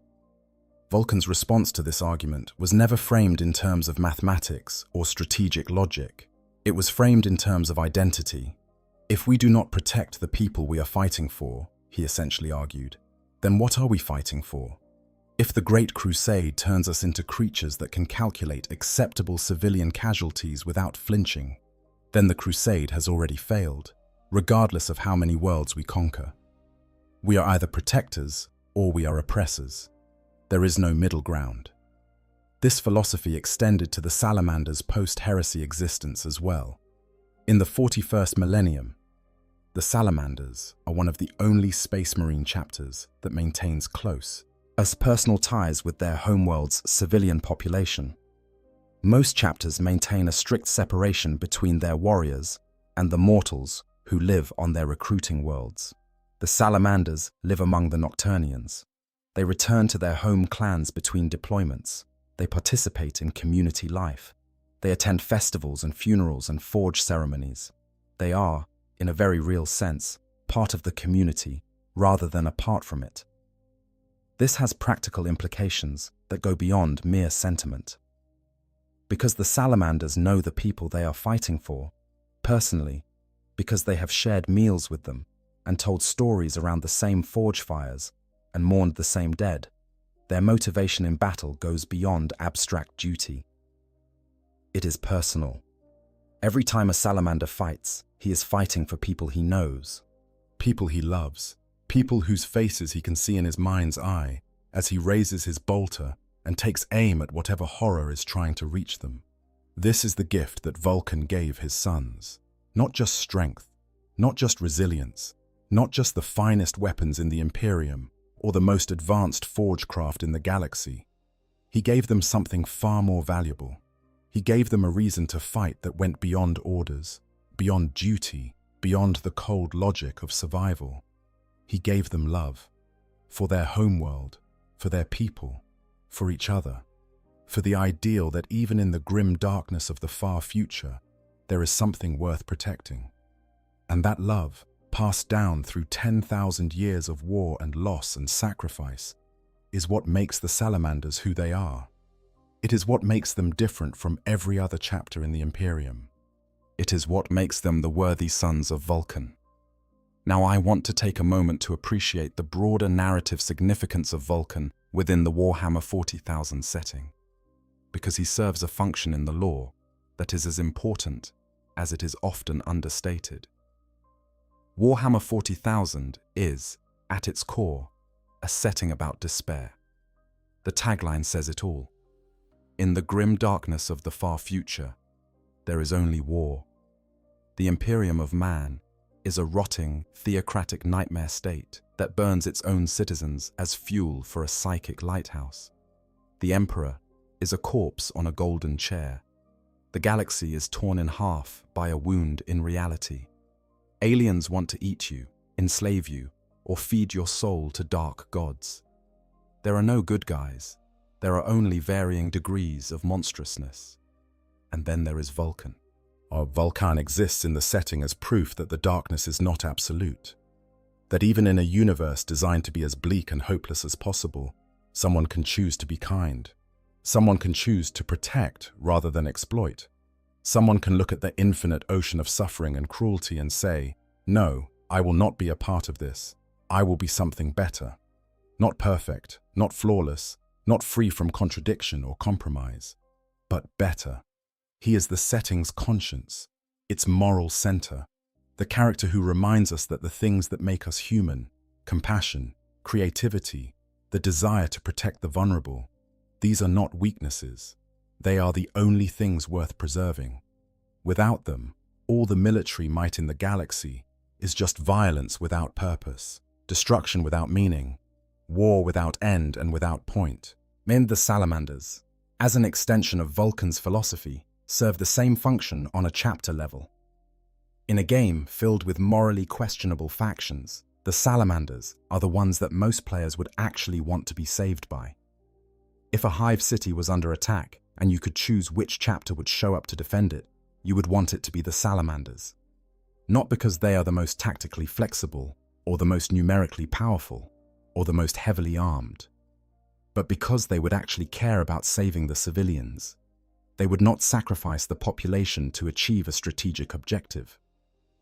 B: Vulkan's response to this argument was never framed in terms of mathematics or strategic logic. It was framed in terms of identity. If we do not protect the people we are fighting for, he essentially argued, then what are we fighting for? If the Great Crusade turns us into creatures that can calculate acceptable civilian casualties without flinching, then the Crusade has already failed, regardless of how many worlds we conquer. We are either protectors or we are oppressors. There is no middle ground. This philosophy extended to the Salamanders' post-heresy existence as well. In the 41st Millennium, the Salamanders are one of the only Space Marine chapters that maintains close, as personal ties with their homeworld's civilian population. Most chapters maintain a strict separation between their warriors and the mortals who live on their recruiting worlds. The Salamanders live among the Nocturnians. They return to their home clans between deployments. They participate in community life. They attend festivals and funerals and forge ceremonies. They are, in a very real sense, part of the community rather than apart from it. This has practical implications that go beyond mere sentiment. Because the Salamanders know the people they are fighting for, personally, because they have shared meals with them and told stories around the same forge fires and mourned the same dead, their motivation in battle goes beyond abstract duty. It is personal. Every time a Salamander fights, he is fighting for people he knows, people he loves, people whose faces he can see in his mind's eye as he raises his bolter and takes aim at whatever horror is trying to reach them. This is the gift that Vulkan gave his sons. Not just strength, not just resilience, not just the finest weapons in the Imperium or the most advanced forgecraft in the galaxy. He gave them something far more valuable. He gave them a reason to fight that went beyond orders, beyond duty, beyond the cold logic of survival. He gave them love, for their homeworld, for their people, for each other, for the ideal that even in the grim darkness of the far future, there is something worth protecting. And that love, passed down through 10,000 years of war and loss and sacrifice, is what makes the Salamanders who they are. It is what makes them different from every other chapter in the Imperium. It is what makes them the worthy sons of Vulkan. Now I want to take a moment to appreciate the broader narrative significance of Vulkan within the Warhammer 40,000 setting, because he serves a function in the lore that is as important as it is often understated. Warhammer 40,000 is, at its core, a setting about despair. The tagline says it all. In the grim darkness of the far future, there is only war. The Imperium of man is a rotting, theocratic nightmare state that burns its own citizens as fuel for a psychic lighthouse. The Emperor is a corpse on a golden chair. The galaxy is torn in half by a wound in reality. Aliens want to eat you, enslave you, or feed your soul to dark gods. There are no good guys. There are only varying degrees of monstrousness. And then there is Vulkan. Vulkan exists in the setting as proof that the darkness is not absolute. That even in a universe designed to be as bleak and hopeless as possible, someone can choose to be kind. Someone can choose to protect rather than exploit. Someone can look at the infinite ocean of suffering and cruelty and say, "No, I will not be a part of this. I will be something better. Not perfect, not flawless, not free from contradiction or compromise, but better." He is the setting's conscience, its moral center, the character who reminds us that the things that make us human, compassion, creativity, the desire to protect the vulnerable, these are not weaknesses. They are the only things worth preserving. Without them, all the military might in the galaxy is just violence without purpose, destruction without meaning, war without end and without point. The salamanders, as an extension of Vulkan's philosophy, serve the same function on a chapter level. In a game filled with morally questionable factions, the salamanders are the ones that most players would actually want to be saved by. If a hive city was under attack and you could choose which chapter would show up to defend it, you would want it to be the salamanders. Not because they are the most tactically flexible, or the most numerically powerful, or the most heavily armed, but because they would actually care about saving the civilians. They would not sacrifice the population to achieve a strategic objective.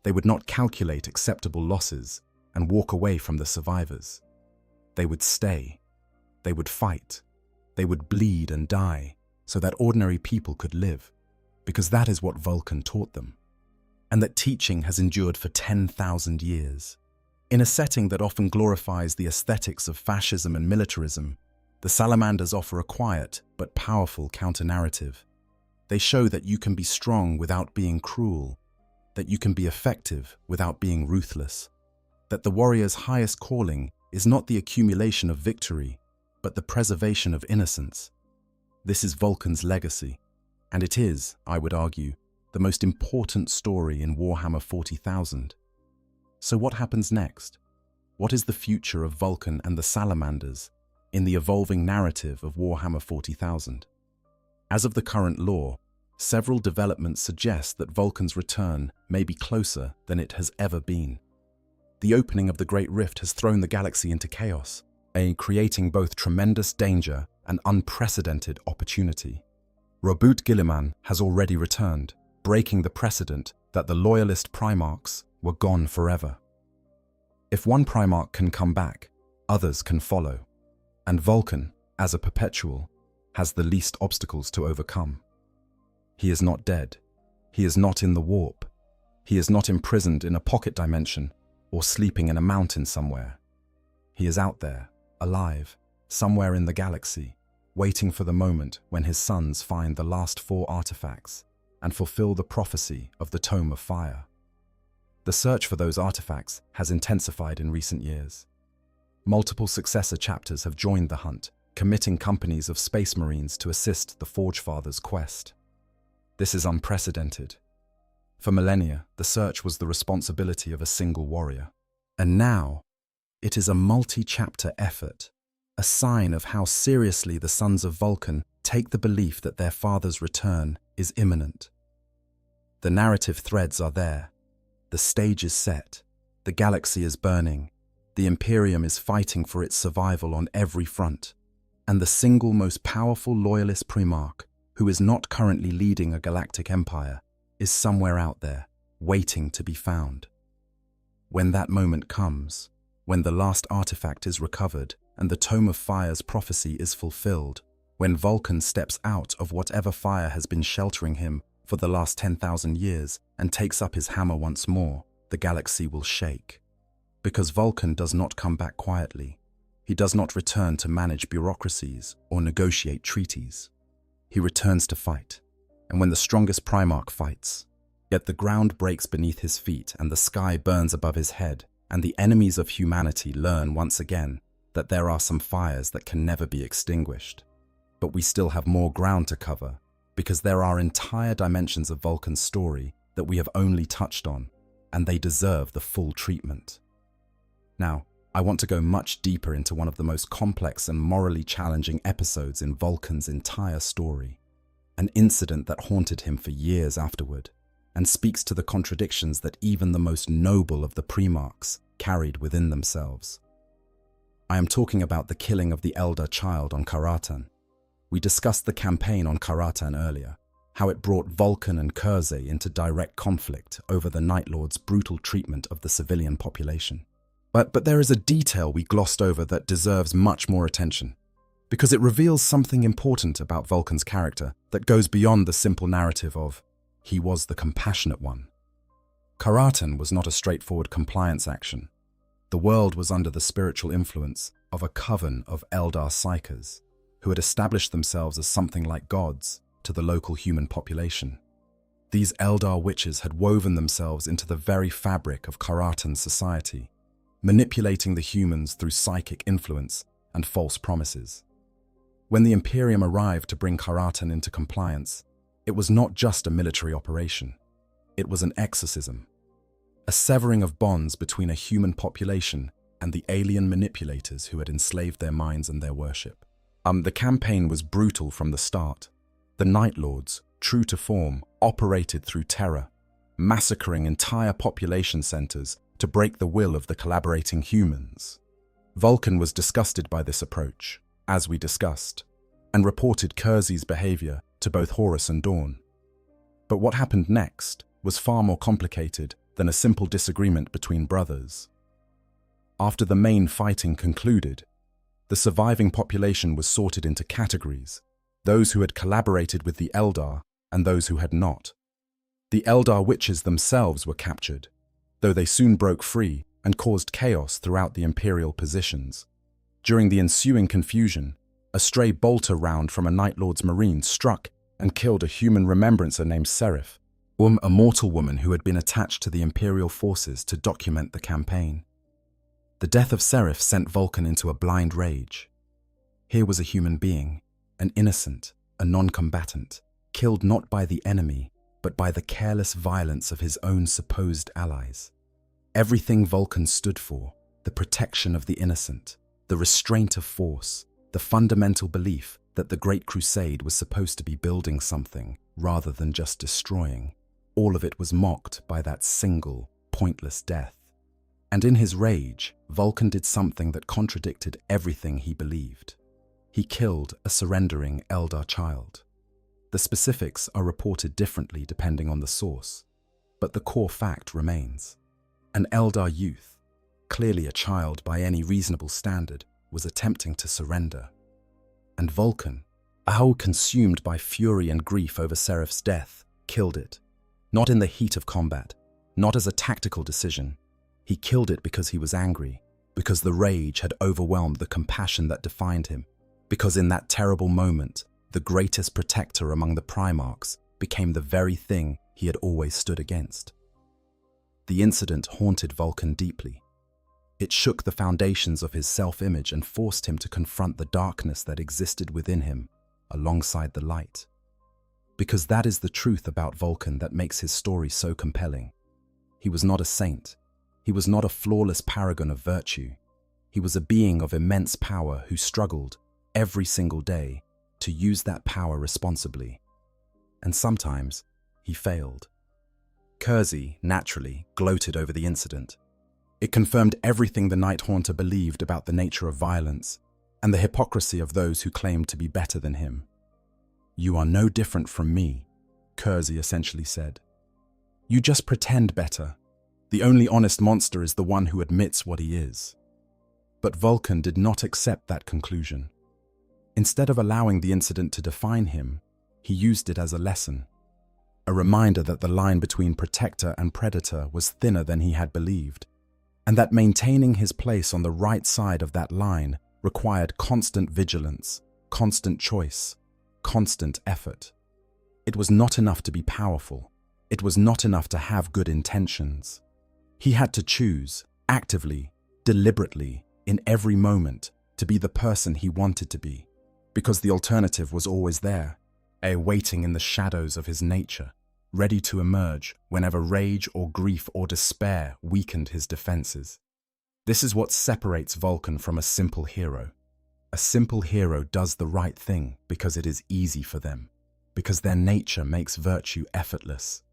B: They would not calculate acceptable losses and walk away from the survivors. They would stay. They would fight. They would bleed and die so that ordinary people could live, because that is what Vulkan taught them, and that teaching has endured for 10,000 years. In a setting that often glorifies the aesthetics of fascism and militarism, the salamanders offer a quiet but powerful counter-narrative. They show that you can be strong without being cruel, that you can be effective without being ruthless, that the warrior's highest calling is not the accumulation of victory, but the preservation of innocence. This is Vulkan's legacy, and it is, I would argue, the most important story in Warhammer 40,000. So what happens next? What is the future of Vulkan and the salamanders in the evolving narrative of Warhammer 40,000? As of the current lore, several developments suggest that Vulkan's return may be closer than it has ever been. The opening of the Great Rift has thrown the galaxy into chaos, creating both tremendous danger and unprecedented opportunity. Robert Guilliman has already returned, breaking the precedent that the loyalist Primarchs were gone forever. If one Primarch can come back, others can follow, and Vulkan, as a perpetual, has the least obstacles to overcome. He is not dead. He is not in the warp. He is not imprisoned in a pocket dimension or sleeping in a mountain somewhere. He is out there, alive, somewhere in the galaxy, waiting for the moment when his sons find the last 4 artifacts and fulfill the prophecy of the Tome of Fire. The search for those artifacts has intensified in recent years. Multiple successor chapters have joined the hunt, committing companies of space marines to assist the Forgefather's quest. This is unprecedented. For millennia, the search was the responsibility of a single warrior. And now, it is a multi-chapter effort, a sign of how seriously the sons of Vulkan take the belief that their father's return is imminent. The narrative threads are there. The stage is set. The galaxy is burning. The Imperium is fighting for its survival on every front. And the single most powerful loyalist Primarch, who is not currently leading a galactic empire, is somewhere out there, waiting to be found. When that moment comes, when the last artifact is recovered and the Tome of Fire's prophecy is fulfilled, when Vulkan steps out of whatever fire has been sheltering him for the last 10,000 years and takes up his hammer once more, the galaxy will shake. Because Vulkan does not come back quietly. He does not return to manage bureaucracies or negotiate treaties. He returns to fight, and when the strongest Primarch fights, yet the ground breaks beneath his feet and the sky burns above his head, and the enemies of humanity learn once again that there are some fires that can never be extinguished. But we still have more ground to cover, because there are entire dimensions of Vulkan's story that we have only touched on, and they deserve the full treatment. Now, I want to go much deeper into one of the most complex and morally challenging episodes in Vulkan's entire story, an incident that haunted him for years afterward, and speaks to the contradictions that even the most noble of the Primarchs carried within themselves. I am talking about the killing of the elder child on Karatan. We discussed the campaign on Karatan earlier, how it brought Vulkan and Kurze into direct conflict over the Night Lord's brutal treatment of the civilian population. But there is a detail we glossed over that deserves much more attention, because it reveals something important about Vulkan's character that goes beyond the simple narrative of, he was the compassionate one. Karatan was not a straightforward compliance action. The world was under the spiritual influence of a coven of Eldar Psykers, who had established themselves as something like gods to the local human population. These Eldar witches had woven themselves into the very fabric of Karatan's society, manipulating the humans through psychic influence and false promises. When the Imperium arrived to bring Karatan into compliance, it was not just a military operation. It was an exorcism, a severing of bonds between a human population and the alien manipulators who had enslaved their minds and their worship. The campaign was brutal from the start. The Night Lords, true to form, operated through terror, massacring entire population centers to break the will of the collaborating humans. Vulkan was disgusted by this approach, as we discussed, and reported Kurze's behavior to both Horus and Dawn. But what happened next was far more complicated than a simple disagreement between brothers. After the main fighting concluded, the surviving population was sorted into categories, those who had collaborated with the Eldar and those who had not. The Eldar witches themselves were captured, though they soon broke free and caused chaos throughout the Imperial positions. During the ensuing confusion, a stray bolter round from a Night Lord's marine struck and killed a human remembrancer named Seraph, a mortal woman who had been attached to the Imperial forces to document the campaign. The death of Seraph sent Vulkan into a blind rage. Here was a human being, an innocent, a non-combatant, killed not by the enemy, but by the careless violence of his own supposed allies. Everything Vulkan stood for, the protection of the innocent, the restraint of force, the fundamental belief that the Great Crusade was supposed to be building something rather than just destroying, all of it was mocked by that single, pointless death. And in his rage, Vulkan did something that contradicted everything he believed. He killed a surrendering Eldar child. The specifics are reported differently depending on the source, but the core fact remains. An Eldar youth, clearly a child by any reasonable standard, was attempting to surrender. And Vulkan, consumed by fury and grief over Seraph's death, killed it. Not in the heat of combat, not as a tactical decision. He killed it because he was angry, because the rage had overwhelmed the compassion that defined him, because in that terrible moment, the greatest protector among the Primarchs became the very thing he had always stood against. The incident haunted Vulkan deeply. It shook the foundations of his self-image and forced him to confront the darkness that existed within him, alongside the light. Because that is the truth about Vulkan that makes his story so compelling. He was not a saint. He was not a flawless paragon of virtue. He was a being of immense power who struggled, every single day, to use that power responsibly. And sometimes, he failed. Kurze, naturally, gloated over the incident. It confirmed everything the Night Haunter believed about the nature of violence and the hypocrisy of those who claimed to be better than him. "You are no different from me," Kurze essentially said. "You just pretend better. The only honest monster is the one who admits what he is." But Vulkan did not accept that conclusion. Instead of allowing the incident to define him, he used it as a lesson, a reminder that the line between protector and predator was thinner than he had believed, and that maintaining his place on the right side of that line required constant vigilance, constant choice, constant effort. It was not enough to be powerful. It was not enough to have good intentions. He had to choose, actively, deliberately, in every moment, to be the person he wanted to be, because the alternative was always there, waiting in the shadows of his nature, ready to emerge whenever rage or grief or despair weakened his defenses. This is what separates Vulkan from a simple hero. A simple hero does the right thing because it is easy for them, because their nature makes virtue effortless.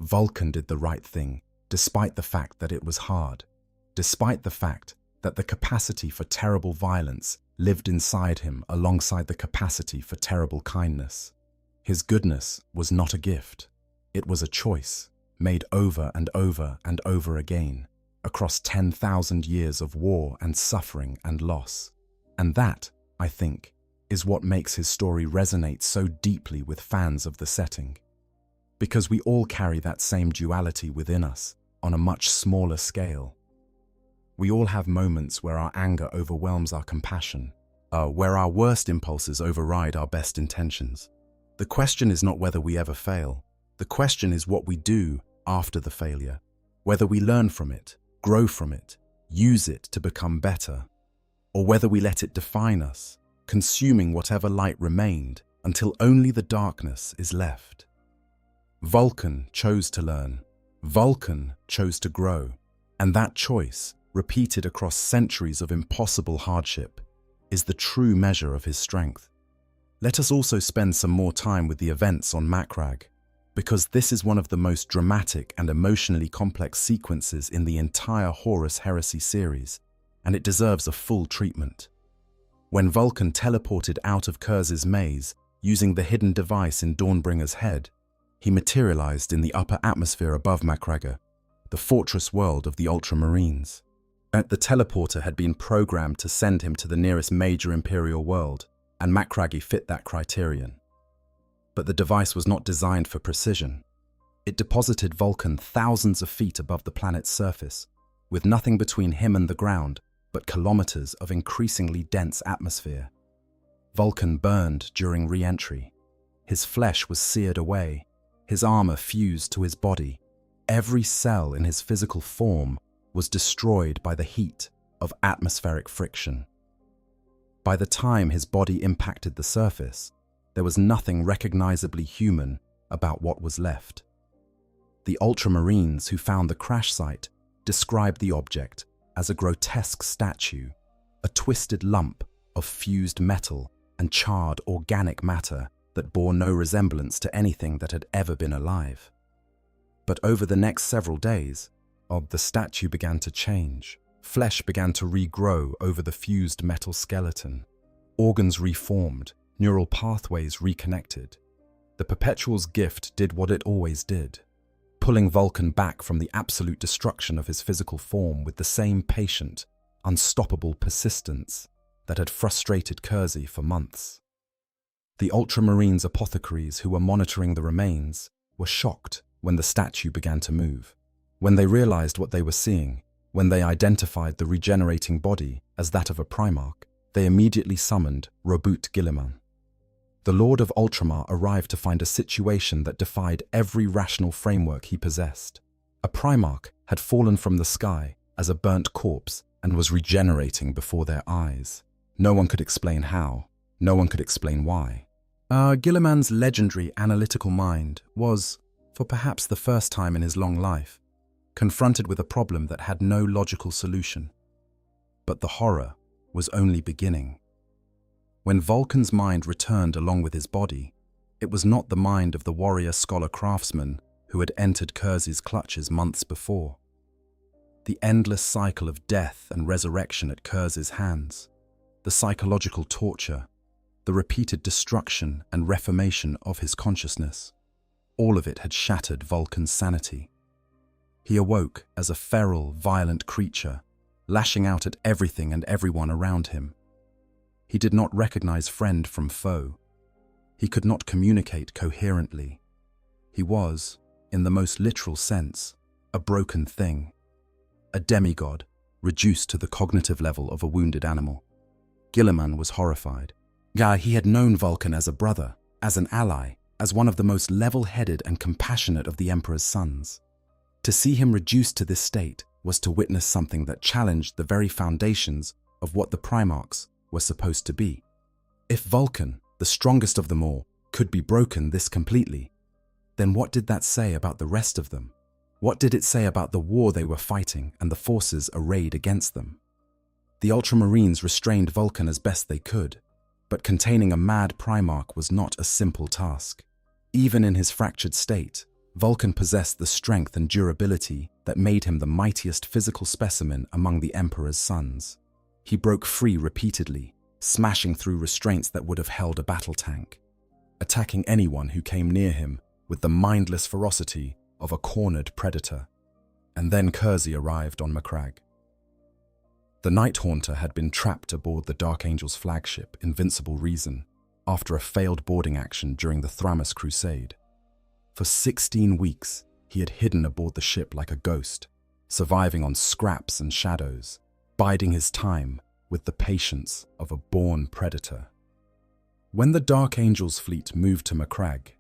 B: Vulkan did the right thing, despite the fact that it was hard, despite the fact that the capacity for terrible violence lived inside him alongside the capacity for terrible kindness. His goodness was not a gift. It was a choice, made over and over and over again, across 10,000 years of war and suffering and loss. And that, I think, is what makes his story resonate so deeply with fans of the setting. Because we all carry that same duality within us, on a much smaller scale. We all have moments where our anger overwhelms our compassion, where our worst impulses override our best intentions. The question is not whether we ever fail. The question is what we do after the failure, whether we learn from it, grow from it, use it to become better, or whether we let it define us, consuming whatever light remained until only the darkness is left. Vulkan chose to learn. Vulkan chose to grow. And that choice, repeated across centuries of impossible hardship, is the true measure of his strength. Let us also spend some more time with the events on Macragge, because this is one of the most dramatic and emotionally complex sequences in the entire Horus Heresy series, and it deserves a full treatment. When Vulkan teleported out of Kurz's maze, using the hidden device in Dawnbringer's head, he materialized in the upper atmosphere above Macragge, the fortress world of the Ultramarines. The teleporter had been programmed to send him to the nearest major Imperial world, and Macragge fit that criterion. But the device was not designed for precision. It deposited Vulkan thousands of feet above the planet's surface, with nothing between him and the ground but kilometers of increasingly dense atmosphere. Vulkan burned during re-entry. His flesh was seared away, his armor fused to his body. Every cell in his physical form was destroyed by the heat of atmospheric friction. By the time his body impacted the surface, there was nothing recognizably human about what was left. The Ultramarines who found the crash site described the object as a grotesque statue, a twisted lump of fused metal and charred organic matter that bore no resemblance to anything that had ever been alive. But over the next several days, the statue began to change. Flesh began to regrow over the fused metal skeleton. Organs reformed, neural pathways reconnected. The Perpetual's gift did what it always did, pulling Vulkan back from the absolute destruction of his physical form with the same patient, unstoppable persistence that had frustrated Kurz for months. The Ultramarines apothecaries who were monitoring the remains were shocked when the statue began to move. When they realized what they were seeing, when they identified the regenerating body as that of a Primarch, they immediately summoned Robut Guilliman. The Lord of Ultramar arrived to find a situation that defied every rational framework he possessed. A Primarch had fallen from the sky as a burnt corpse and was regenerating before their eyes. No one could explain how. No one could explain why. Guilliman's legendary analytical mind was, for perhaps the first time in his long life, confronted with a problem that had no logical solution. But the horror was only beginning. When Vulkan's mind returned along with his body, it was not the mind of the warrior scholar craftsman who had entered Kurz's clutches months before. The endless cycle of death and resurrection at Kurz's hands, the psychological torture, the repeated destruction and reformation of his consciousness, all of it had shattered Vulkan's sanity. He awoke as a feral, violent creature, lashing out at everything and everyone around him. He did not recognize friend from foe. He could not communicate coherently. He was, in the most literal sense, a broken thing, a demigod reduced to the cognitive level of a wounded animal. Guilliman was horrified. He had known Vulkan as a brother, as an ally, as one of the most level-headed and compassionate of the Emperor's sons. To see him reduced to this state was to witness something that challenged the very foundations of what the Primarchs were supposed to be. If Vulkan, the strongest of them all, could be broken this completely, then what did that say about the rest of them? What did it say about the war they were fighting and the forces arrayed against them? The Ultramarines restrained Vulkan as best they could, but containing a mad Primarch was not a simple task. Even in his fractured state, Vulkan possessed the strength and durability that made him the mightiest physical specimen among the Emperor's sons. He broke free repeatedly, smashing through restraints that would have held a battle tank, attacking anyone who came near him with the mindless ferocity of a cornered predator. And then Kersey arrived on Macragge. The Night Haunter had been trapped aboard the Dark Angel's flagship, Invincible Reason, after a failed boarding action during the Thramas Crusade. For 16 weeks, he had hidden aboard the ship like a ghost, surviving on scraps and shadows, biding his time with the patience of a born predator. When the Dark Angel's fleet moved to Macragge,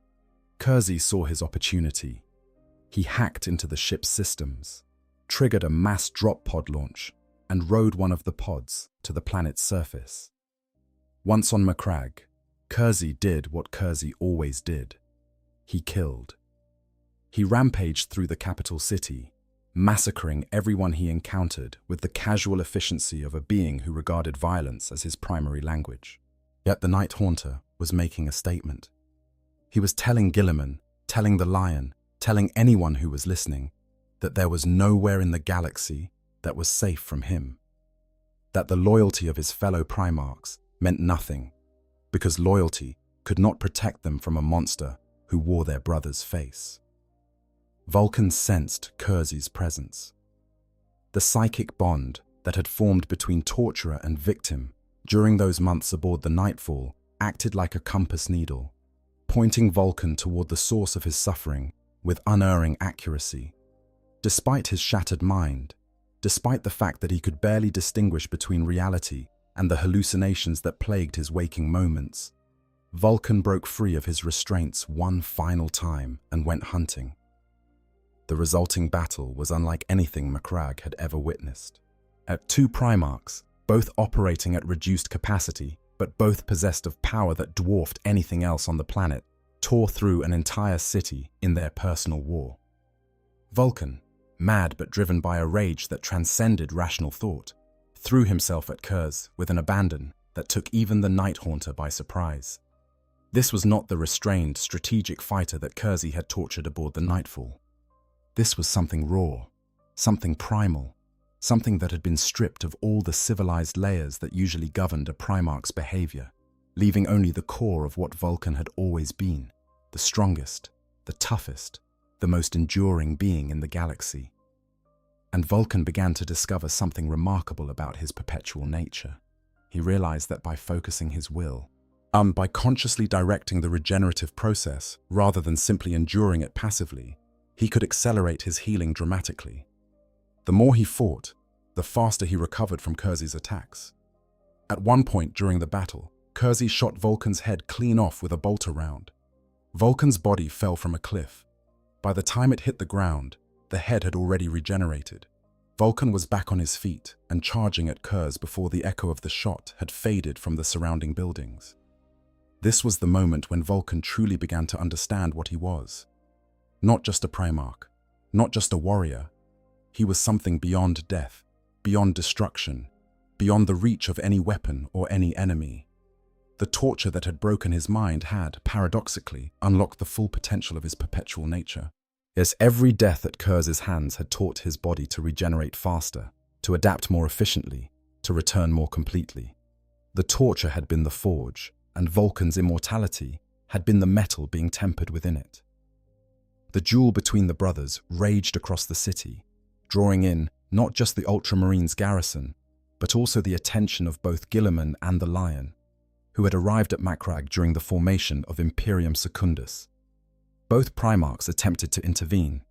B: Kersey saw his opportunity. He hacked into the ship's systems, triggered a mass drop pod launch, and rode one of the pods to the planet's surface. Once on Macragge, Kersey did what Kersey always did. He killed. He rampaged through the capital city, massacring everyone he encountered with the casual efficiency of a being who regarded violence as his primary language. Yet the Night Haunter was making a statement. He was telling Guilliman, telling the Lion, telling anyone who was listening, that there was nowhere in the galaxy that was safe from him. That the loyalty of his fellow Primarchs meant nothing, because loyalty could not protect them from a monster who wore their brother's face. Vulkan sensed Kersey's presence. The psychic bond that had formed between torturer and victim during those months aboard the Nightfall acted like a compass needle, pointing Vulkan toward the source of his suffering with unerring accuracy. Despite his shattered mind, despite the fact that he could barely distinguish between reality and the hallucinations that plagued his waking moments, Vulkan broke free of his restraints one final time and went hunting. The resulting battle was unlike anything Macragge had ever witnessed. At two Primarchs, both operating at reduced capacity, but both possessed of power that dwarfed anything else on the planet, tore through an entire city in their personal war. Vulkan, mad but driven by a rage that transcended rational thought, threw himself at Kers with an abandon that took even the Night Haunter by surprise. This was not the restrained, strategic fighter that Kersey had tortured aboard the Nightfall. This was something raw, something primal, something that had been stripped of all the civilized layers that usually governed a Primarch's behavior, leaving only the core of what Vulkan had always been, the strongest, the toughest, the most enduring being in the galaxy. And Vulkan began to discover something remarkable about his perpetual nature. He realized that by focusing his will, by consciously directing the regenerative process rather than simply enduring it passively, he could accelerate his healing dramatically. The more he fought, the faster he recovered from Kersey's attacks. At one point during the battle, Kersey shot Vulkan's head clean off with a bolter round. Vulkan's body fell from a cliff. By the time it hit the ground, the head had already regenerated. Vulkan was back on his feet and charging at Kers before the echo of the shot had faded from the surrounding buildings. This was the moment when Vulkan truly began to understand what he was. Not just a Primarch, not just a warrior. He was something beyond death, beyond destruction, beyond the reach of any weapon or any enemy. The torture that had broken his mind had, paradoxically, unlocked the full potential of his perpetual nature. Yes, every death at Kers's hands had taught his body to regenerate faster, to adapt more efficiently, to return more completely. The torture had been the forge, and Vulkan's immortality had been the metal being tempered within it. The duel between the brothers raged across the city, drawing in not just the Ultramarines' garrison, but also the attention of both Guilliman and the Lion, who had arrived at Macragge during the formation of Imperium Secundus. Both Primarchs attempted to intervene,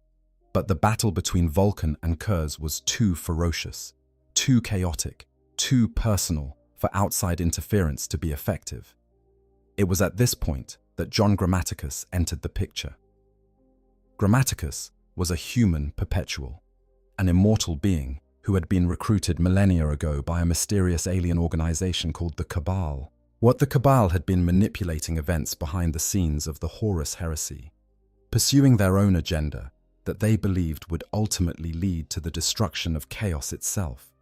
B: but the battle between Vulkan and Kers was too ferocious, too chaotic, too personal for outside interference to be effective. It was at this point that John Grammaticus entered the picture. Grammaticus was a human perpetual, an immortal being who had been recruited millennia ago by a mysterious alien organization called the Cabal. What the Cabal had been manipulating events behind the scenes of the Horus heresy. Pursuing their own agenda, that they believed would ultimately lead to the destruction of chaos itself,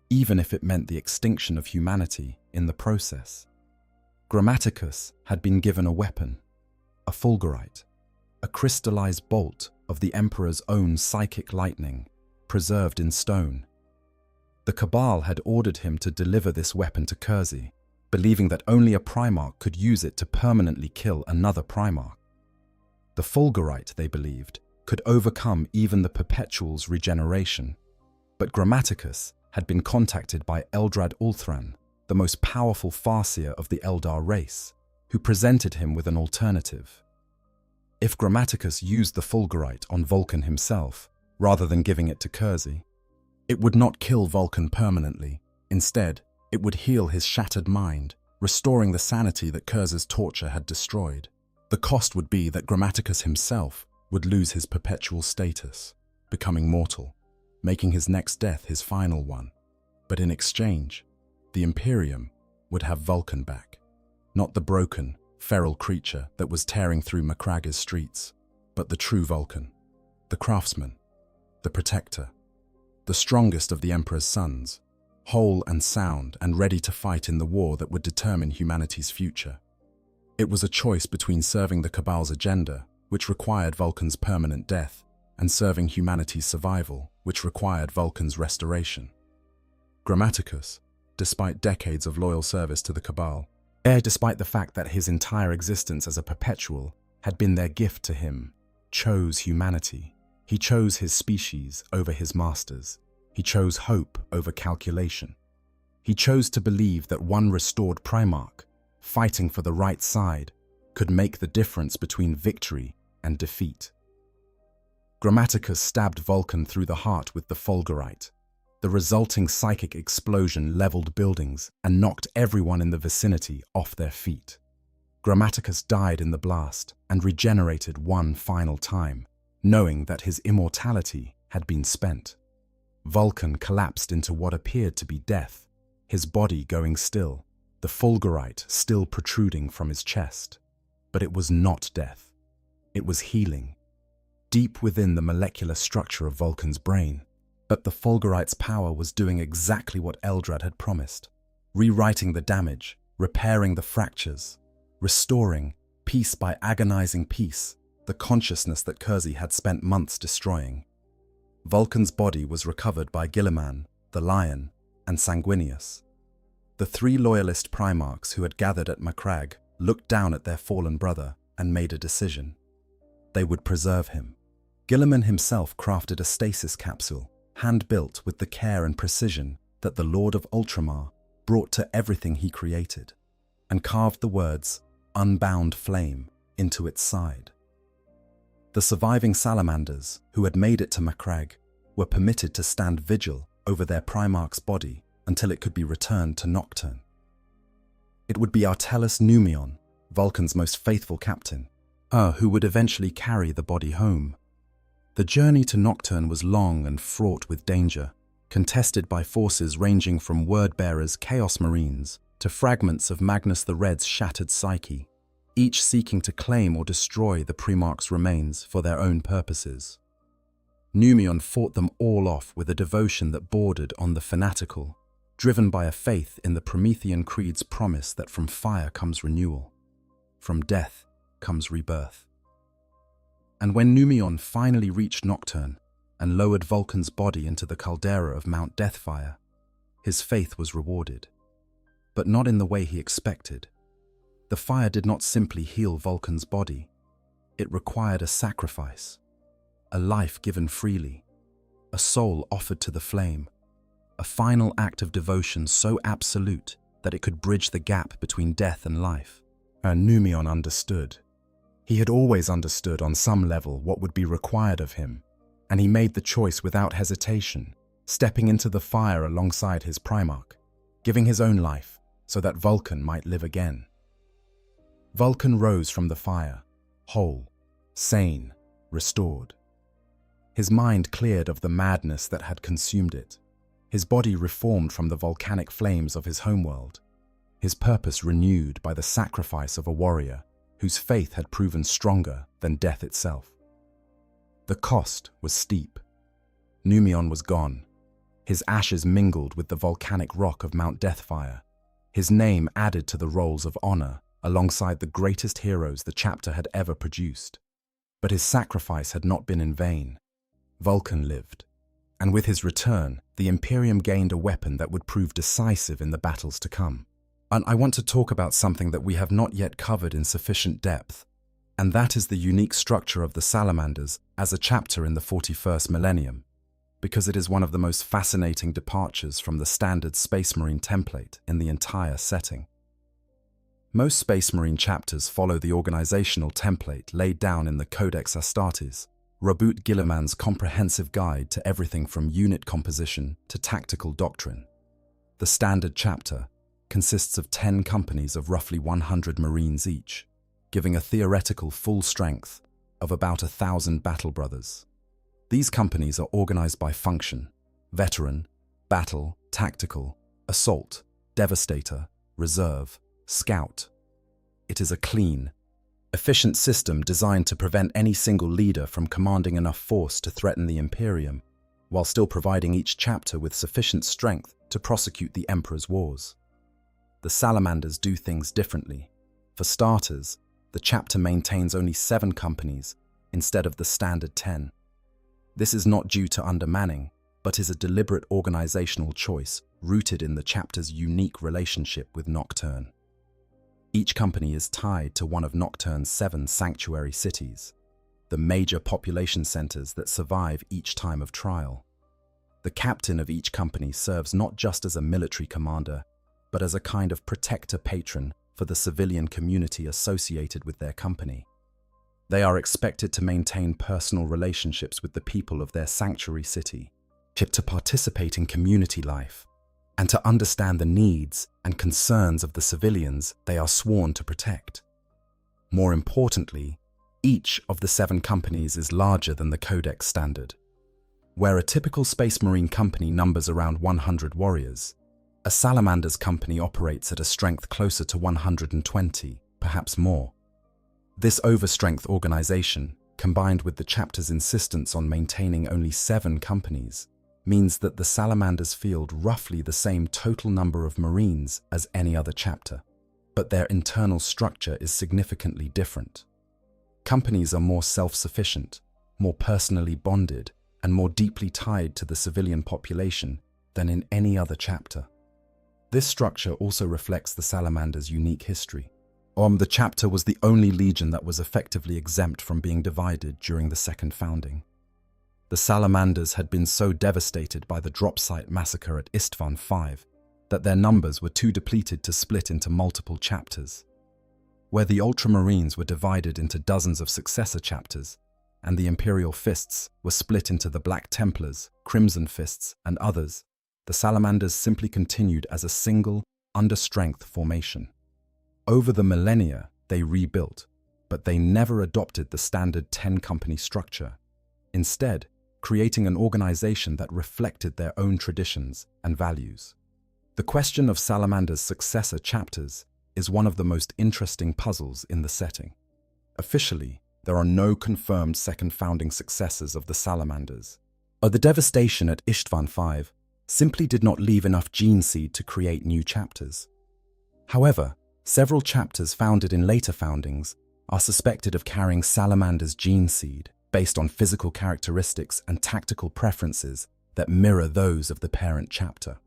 B: even if it meant the extinction of humanity in the process. Grammaticus had been given a weapon, a fulgurite, a crystallized bolt of the Emperor's own psychic lightning, preserved in stone. The Cabal had ordered him to deliver this weapon to Curzi, believing that only a Primarch could use it to permanently kill another Primarch. The fulgurite, they believed, could overcome even the Perpetual's regeneration, but Grammaticus had been contacted by Eldrad Ulthran, the most powerful Farseer of the Eldar race, who presented him with an alternative. If Grammaticus used the fulgurite on Vulkan himself, rather than giving it to Curzi, it would not kill Vulkan permanently. Instead, it would heal his shattered mind, restoring the sanity that Curzi's torture had destroyed. The cost would be that Grammaticus himself would lose his perpetual status, becoming mortal, making his next death his final one. But in exchange, the Imperium would have Vulkan back. Not the broken, feral creature that was tearing through Macragge's streets, but the true Vulkan, the craftsman, the protector, the strongest of the Emperor's sons, whole and sound and ready to fight in the war that would determine humanity's future. It was a choice between serving the Cabal's agenda, which required Vulkan's permanent death, and serving humanity's survival, which required Vulkan's restoration. Grammaticus, despite decades of loyal service to the Cabal, despite the fact that his entire existence as a perpetual had been their gift to him, chose humanity. He chose his species over his masters. He chose hope over calculation. He chose to believe that one restored Primarch, fighting for the right side, could make the difference between victory and defeat. Grammaticus stabbed Vulkan through the heart with the fulgurite. The resulting psychic explosion leveled buildings and knocked everyone in the vicinity off their feet. Grammaticus died in the blast and regenerated one final time, knowing that his immortality had been spent. Vulkan collapsed into what appeared to be death, his body going still, the fulgurite still protruding from his chest. But it was not death. It was healing, deep within the molecular structure of Vulkan's brain. But the fulgurite's power was doing exactly what Eldrad had promised, rewriting the damage, repairing the fractures, restoring, piece by agonizing piece, the consciousness that Curzi had spent months destroying. Vulkan's body was recovered by Guilliman, the Lion, and Sanguinius. The three loyalist Primarchs who had gathered at Macragge looked down at their fallen brother and made a decision. They would preserve him. Guilliman himself crafted a stasis capsule, hand-built with the care and precision that the Lord of Ultramar brought to everything he created, and carved the words, "Unbound Flame," into its side. The surviving salamanders, who had made it to Macragge, were permitted to stand vigil over their Primarch's body until it could be returned to Nocturne. It would be Artellus Numion, Vulkan's most faithful captain, who would eventually carry the body home. The journey to Nocturne was long and fraught with danger, contested by forces ranging from Wordbearer's Chaos Marines to fragments of Magnus the Red's shattered psyche, each seeking to claim or destroy the Primarch's remains for their own purposes. Numion fought them all off with a devotion that bordered on the fanatical, driven by a faith in the Promethean Creed's promise that from fire comes renewal, from death comes rebirth. And when Numion finally reached Nocturne and lowered Vulkan's body into the caldera of Mount Deathfire, his faith was rewarded, but not in the way he expected. The fire did not simply heal Vulkan's body. It required a sacrifice, a life given freely, a soul offered to the flame, a final act of devotion so absolute that it could bridge the gap between death and life. And Numion understood. He had always understood on some level what would be required of him, and he made the choice without hesitation, stepping into the fire alongside his Primarch, giving his own life so that Vulkan might live again. Vulkan rose from the fire, whole, sane, restored. His mind cleared of the madness that had consumed it. His body reformed from the volcanic flames of his homeworld. His purpose renewed by the sacrifice of a warrior whose faith had proven stronger than death itself. The cost was steep. Numion was gone. His ashes mingled with the volcanic rock of Mount Deathfire. His name added to the rolls of honor alongside the greatest heroes the chapter had ever produced. But his sacrifice had not been in vain. Vulkan lived, and with his return, the Imperium gained a weapon that would prove decisive in the battles to come. And I want to talk about something that we have not yet covered in sufficient depth, and that is the unique structure of the salamanders as a chapter in the 41st Millennium, because it is one of the most fascinating departures from the standard Space Marine template in the entire setting. Most Space Marine chapters follow the organizational template laid down in the Codex Astartes, Robert Guilliman's comprehensive guide to everything from unit composition to tactical doctrine. The standard chapter consists of 10 companies of roughly 100 Marines each, giving a theoretical full strength of about 1,000 battle brothers. These companies are organized by function: veteran, battle, tactical, assault, devastator, reserve, scout. It is a clean, efficient system designed to prevent any single leader from commanding enough force to threaten the Imperium, while still providing each chapter with sufficient strength to prosecute the Emperor's wars. The salamanders do things differently. For starters, the chapter maintains only 7 companies instead of the standard 10. This is not due to undermanning, but is a deliberate organizational choice rooted in the chapter's unique relationship with Nocturne. Each company is tied to one of Nocturne's 7 sanctuary cities, the major population centers that survive each time of trial. The captain of each company serves not just as a military commander, but as a kind of protector patron for the civilian community associated with their company. They are expected to maintain personal relationships with the people of their sanctuary city, to participate in community life, and to understand the needs and concerns of the civilians they are sworn to protect. More importantly, each of the 7 companies is larger than the Codex standard. Where a typical Space Marine company numbers around 100 warriors, a Salamander's company operates at a strength closer to 120, perhaps more. This overstrength organization, combined with the chapter's insistence on maintaining only 7 companies, means that the Salamanders field roughly the same total number of Marines as any other chapter, but their internal structure is significantly different. Companies are more self-sufficient, more personally bonded, and more deeply tied to the civilian population than in any other chapter. This structure also reflects the Salamander's unique history. The chapter was the only legion that was effectively exempt from being divided during the second founding. The Salamanders had been so devastated by the drop site massacre at Istvan V that their numbers were too depleted to split into multiple chapters. Where the Ultramarines were divided into dozens of successor chapters, and the Imperial Fists were split into the Black Templars, Crimson Fists, and others, the Salamanders simply continued as a single, under-strength formation. Over the millennia, they rebuilt, but they never adopted the standard 10-company structure, instead creating an organization that reflected their own traditions and values. The question of Salamander's successor chapters is one of the most interesting puzzles in the setting. Officially, there are no confirmed second founding successors of the Salamanders. The devastation at Istvan V simply did not leave enough gene seed to create new chapters. However, several chapters founded in later foundings are suspected of carrying Salamander's gene seed based on physical characteristics and tactical preferences that mirror those of the parent chapter.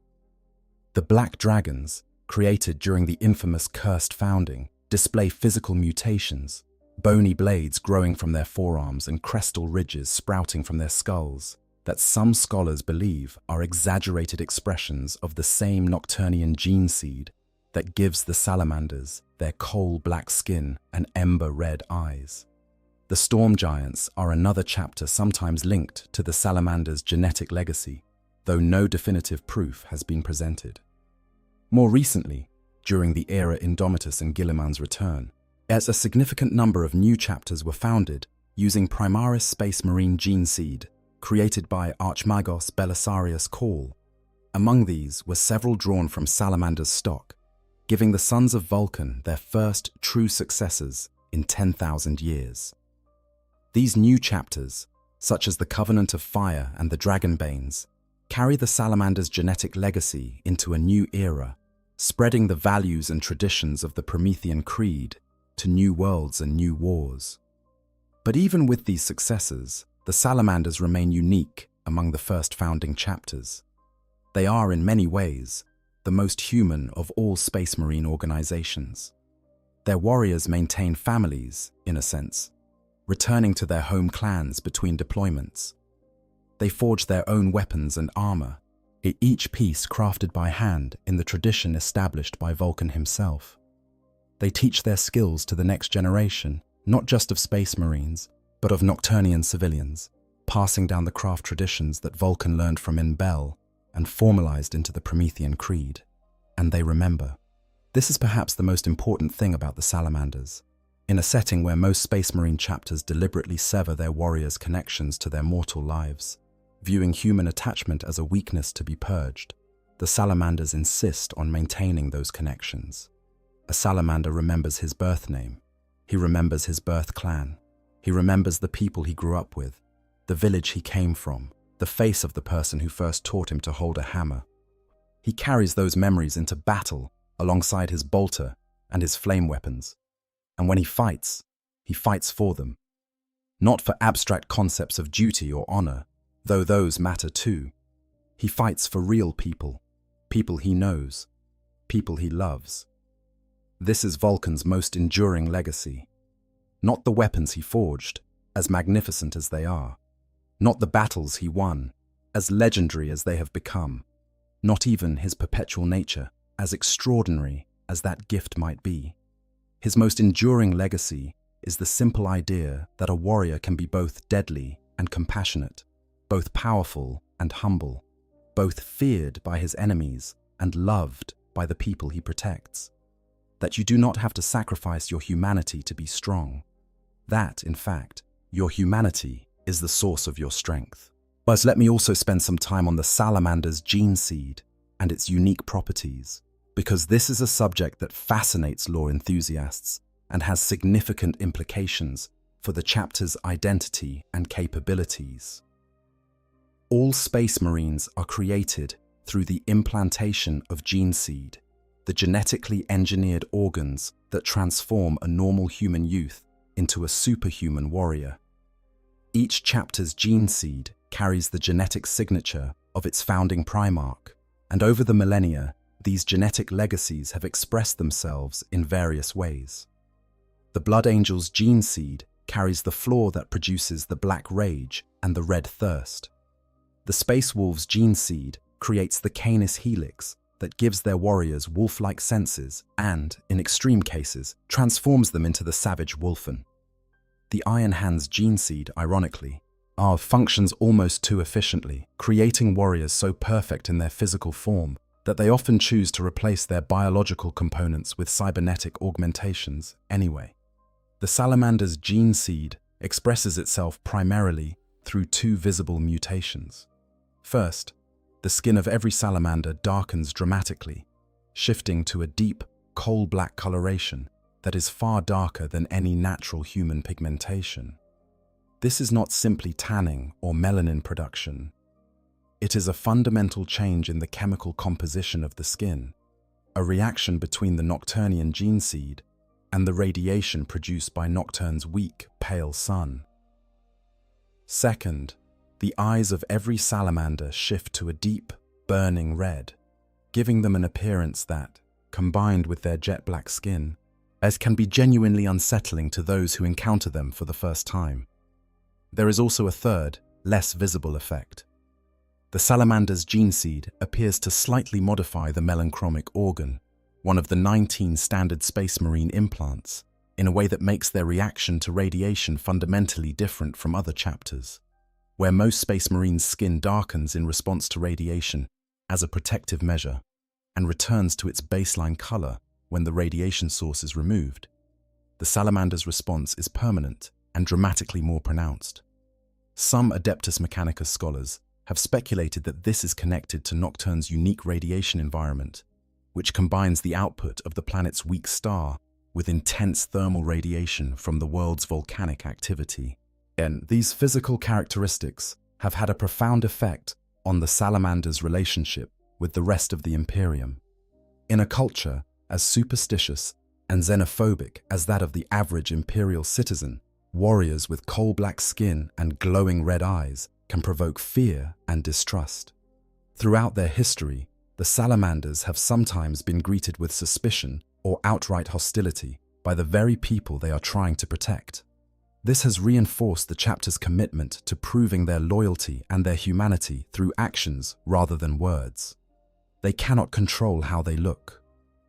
B: The Black Dragons, created during the infamous Cursed Founding, display physical mutations, bony blades growing from their forearms and crestal ridges sprouting from their skulls, that some scholars believe are exaggerated expressions of the same Nocturnian gene seed that gives the Salamanders their coal-black skin and ember-red eyes. The Storm Giants are another chapter sometimes linked to the Salamander's genetic legacy, though no definitive proof has been presented. More recently, during the era Indomitus and Guilliman's return, as a significant number of new chapters were founded using Primaris Space Marine gene seed, created by Archmagos Belisarius Call. Among these were several drawn from Salamander's stock, giving the Sons of Vulkan their first true successors in 10,000 years. These new chapters, such as the Covenant of Fire and the Dragonbanes, carry the salamander's genetic legacy into a new era, spreading the values and traditions of the Promethean Creed to new worlds and new wars. But even with these successes, the salamanders remain unique among the first founding chapters. They are, in many ways, the most human of all Space Marine organizations. Their warriors maintain families, in a sense, returning to their home clans between deployments. They forge their own weapons and armor, each piece crafted by hand in the tradition established by Vulkan himself. They teach their skills to the next generation, not just of Space Marines, but of Nocturnian civilians, passing down the craft traditions that Vulkan learned from Bel and formalized into the Promethean Creed. And they remember. This is perhaps the most important thing about the salamanders. In a setting where most Space Marine chapters deliberately sever their warriors' connections to their mortal lives, viewing human attachment as a weakness to be purged, the salamanders insist on maintaining those connections. A salamander remembers his birth name. He remembers his birth clan. He remembers the people he grew up with, the village he came from, the face of the person who first taught him to hold a hammer. He carries those memories into battle alongside his bolter and his flame weapons. And when he fights for them. Not for abstract concepts of duty or honor, though those matter too. He fights for real people, people he knows, people he loves. This is Vulkan's most enduring legacy. Not the weapons he forged, as magnificent as they are. Not the battles he won, as legendary as they have become. Not even his perpetual nature, as extraordinary as that gift might be. His most enduring legacy is the simple idea that a warrior can be both deadly and compassionate, both powerful and humble, both feared by his enemies and loved by the people he protects. That you do not have to sacrifice your humanity to be strong. That, in fact, your humanity is the source of your strength. But let me also spend some time on the salamander's gene seed and its unique properties, because this is a subject that fascinates lore enthusiasts and has significant implications for the chapter's identity and capabilities. All Space Marines are created through the implantation of gene seed, the genetically engineered organs that transform a normal human youth into a superhuman warrior. Each chapter's gene seed carries the genetic signature of its founding Primarch, and over the millennia, these genetic legacies have expressed themselves in various ways. The Blood Angel's gene seed carries the flaw that produces the Black Rage and the Red Thirst. The Space Wolf's gene seed creates the Canis Helix that gives their warriors wolf-like senses and, in extreme cases, transforms them into the savage Wolfen. The Iron Hand's gene seed, ironically, functions almost too efficiently, creating warriors so perfect in their physical form that they often choose to replace their biological components with cybernetic augmentations anyway. The salamander's gene seed expresses itself primarily through two visible mutations. First, the skin of every salamander darkens dramatically, shifting to a deep, coal-black coloration that is far darker than any natural human pigmentation. This is not simply tanning or melanin production. It is a fundamental change in the chemical composition of the skin, a reaction between the Nocturnian gene seed and the radiation produced by Nocturne's weak, pale sun. Second, the eyes of every salamander shift to a deep, burning red, giving them an appearance that, combined with their jet-black skin, can be genuinely unsettling to those who encounter them for the first time. There is also a third, less visible effect. The salamander's gene seed appears to slightly modify the melanchromic organ, one of the 19 standard Space Marine implants, in a way that makes their reaction to radiation fundamentally different from other chapters, where most Space Marines' skin darkens in response to radiation as a protective measure and returns to its baseline color when the radiation source is removed. The salamander's response is permanent and dramatically more pronounced. Some Adeptus Mechanicus scholars have speculated that this is connected to Nocturne's unique radiation environment, which combines the output of the planet's weak star with intense thermal radiation from the world's volcanic activity. And these physical characteristics have had a profound effect on the salamander's relationship with the rest of the Imperium. In a culture as superstitious and xenophobic as that of the average imperial citizen, warriors with coal-black skin and glowing red eyes can provoke fear and distrust. Throughout their history, the salamanders have sometimes been greeted with suspicion or outright hostility by the very people they are trying to protect. This has reinforced the chapter's commitment to proving their loyalty and their humanity through actions rather than words. They cannot control how they look.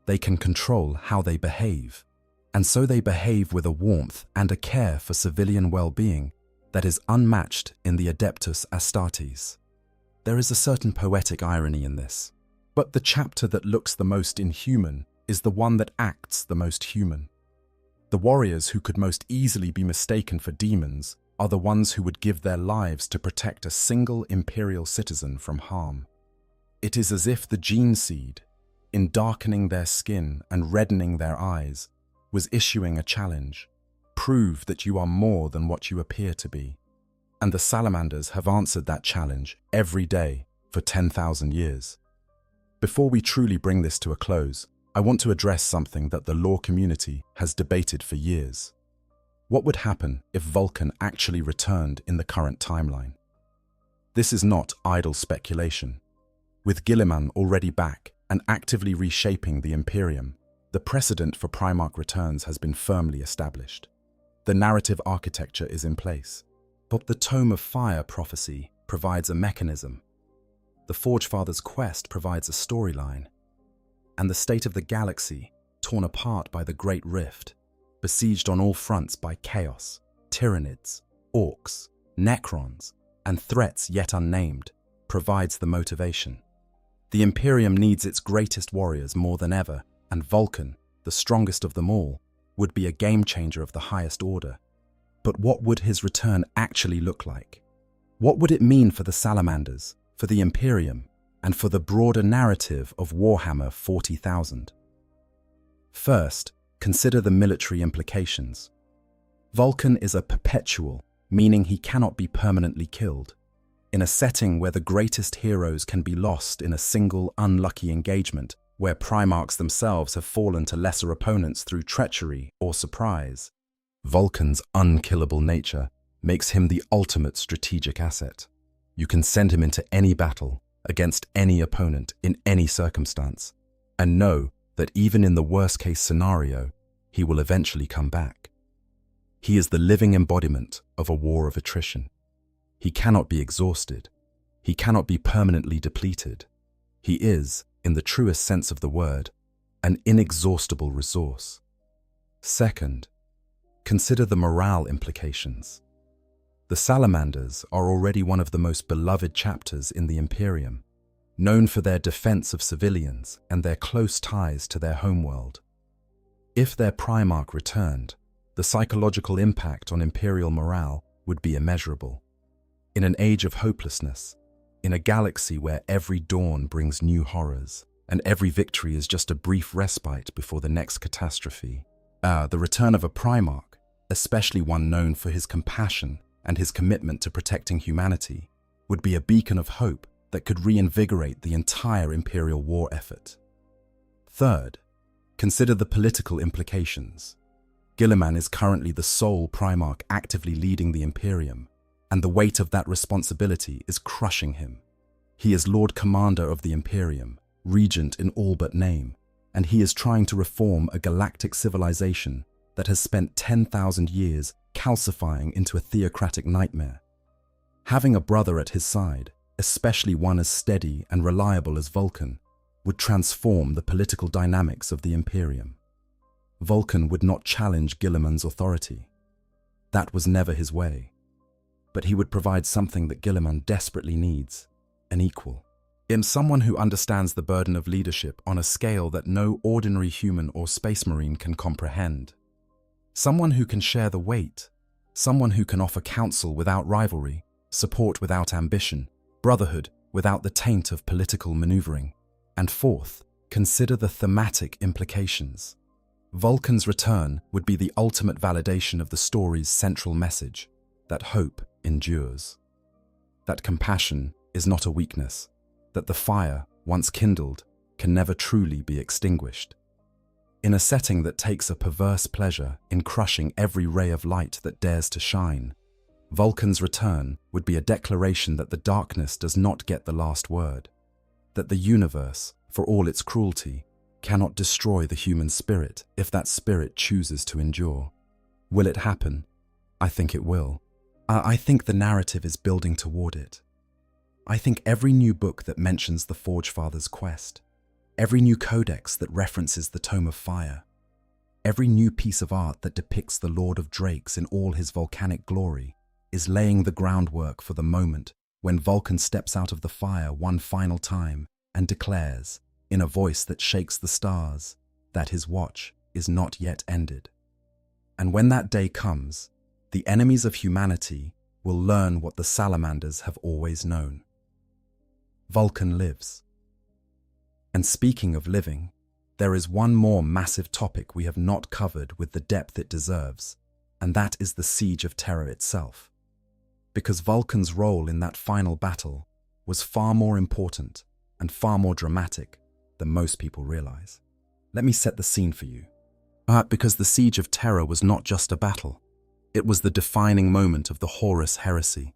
B: They can control how they behave. And so they behave with a warmth and a care for civilian well-being that is unmatched in the Adeptus Astartes. There is a certain poetic irony in this. But the chapter that looks the most inhuman is the one that acts the most human. The warriors who could most easily be mistaken for demons are the ones who would give their lives to protect a single imperial citizen from harm. It is as if the gene seed, in darkening their skin and reddening their eyes, was issuing a challenge. Prove that you are more than what you appear to be. And the salamanders have answered that challenge every day for 10,000 years. Before we truly bring this to a close, I want to address something that the lore community has debated for years. What would happen if Vulkan actually returned in the current timeline? This is not idle speculation. With Guilliman already back and actively reshaping the Imperium, the precedent for Primarch returns has been firmly established. The narrative architecture is in place, but the Tome of Fire prophecy provides a mechanism. The Forgefather's quest provides a storyline, and the state of the galaxy, torn apart by the Great Rift, besieged on all fronts by chaos, tyranids, orcs, necrons, and threats yet unnamed, provides the motivation. The Imperium needs its greatest warriors more than ever, and Vulkan, the strongest of them all, would be a game-changer of the highest order. But what would his return actually look like? What would it mean for the Salamanders, for the Imperium, and for the broader narrative of Warhammer 40,000? First, consider the military implications. Vulkan is a perpetual, meaning he cannot be permanently killed. In a setting where the greatest heroes can be lost in a single unlucky engagement, where Primarchs themselves have fallen to lesser opponents through treachery or surprise, Vulkan's unkillable nature makes him the ultimate strategic asset. You can send him into any battle, against any opponent in any circumstance, and know that even in the worst-case scenario, he will eventually come back. He is the living embodiment of a war of attrition. He cannot be exhausted. He cannot be permanently depleted. He is, in the truest sense of the word, an inexhaustible resource. Second, consider the morale implications. The Salamanders are already one of the most beloved chapters in the Imperium, known for their defense of civilians and their close ties to their homeworld. If their Primarch returned, the psychological impact on Imperial morale would be immeasurable. In an age of hopelessness, in a galaxy where every dawn brings new horrors, and every victory is just a brief respite before the next catastrophe, the return of a Primarch, especially one known for his compassion and his commitment to protecting humanity, would be a beacon of hope that could reinvigorate the entire Imperial war effort. Third, consider the political implications. Guilliman is currently the sole Primarch actively leading the Imperium, and the weight of that responsibility is crushing him. He is Lord Commander of the Imperium, regent in all but name, and he is trying to reform a galactic civilization that has spent 10,000 years calcifying into a theocratic nightmare. Having a brother at his side, especially one as steady and reliable as Vulkan, would transform the political dynamics of the Imperium. Vulkan would not challenge Guilliman's authority. That was never his way. But he would provide something that Guilliman desperately needs, an equal. Someone who understands the burden of leadership on a scale that no ordinary human or space marine can comprehend. Someone who can share the weight. Someone who can offer counsel without rivalry, support without ambition, brotherhood without the taint of political maneuvering. And fourth, consider the thematic implications. Vulkan's return would be the ultimate validation of the story's central message. that hope endures, that compassion is not a weakness, that the fire, once kindled, can never truly be extinguished. In a setting that takes a perverse pleasure in crushing every ray of light that dares to shine, Vulkan's return would be a declaration that the darkness does not get the last word, that the universe, for all its cruelty, cannot destroy the human spirit if that spirit chooses to endure. Will it happen? I think it will. I think the narrative is building toward it. I think every new book that mentions the Forgefather's quest, every new codex that references the Tome of Fire, every new piece of art that depicts the Lord of Drakes in all his volcanic glory is laying the groundwork for the moment when Vulkan steps out of the fire one final time and declares, in a voice that shakes the stars, that his watch is not yet ended. And when that day comes, the enemies of humanity will learn what the salamanders have always known. Vulkan lives. And speaking of living, there is one more massive topic we have not covered with the depth it deserves, and that is the Siege of Terra itself. Because Vulkan's role in that final battle was far more important and far more dramatic than most people realize. Let me set the scene for you. Because the Siege of Terra was not just a battle. It was the defining moment of the Horus heresy,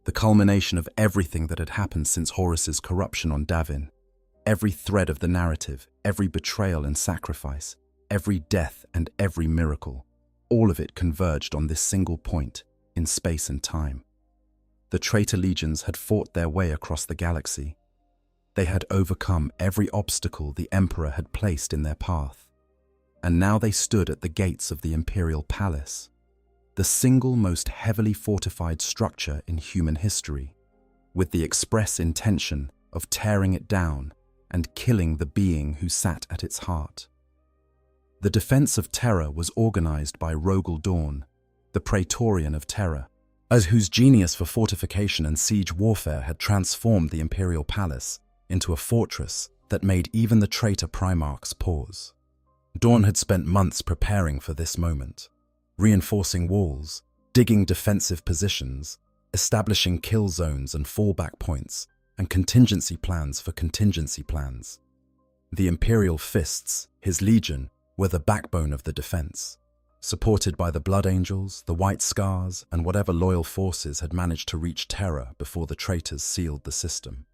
B: the culmination of everything that had happened since Horus's corruption on Davin. Every thread of the narrative, every betrayal and sacrifice, every death and every miracle, all of it converged on this single point in space and time. The traitor legions had fought their way across the galaxy. They had overcome every obstacle the Emperor had placed in their path. And now they stood at the gates of the Imperial Palace, the single most heavily fortified structure in human history, with the express intention of tearing it down and killing the being who sat at its heart. The defense of Terra was organized by Rogel Dawn, the Praetorian of Terra, as whose genius for fortification and siege warfare had transformed the Imperial Palace into a fortress that made even the traitor Primarchs pause. Dawn had spent months preparing for this moment, reinforcing walls, digging defensive positions, establishing kill zones and fallback points, and contingency plans for contingency plans. The Imperial Fists, his legion, were the backbone of the defense, supported by the Blood Angels, the White Scars, and whatever loyal forces had managed to reach Terra before the traitors sealed the system.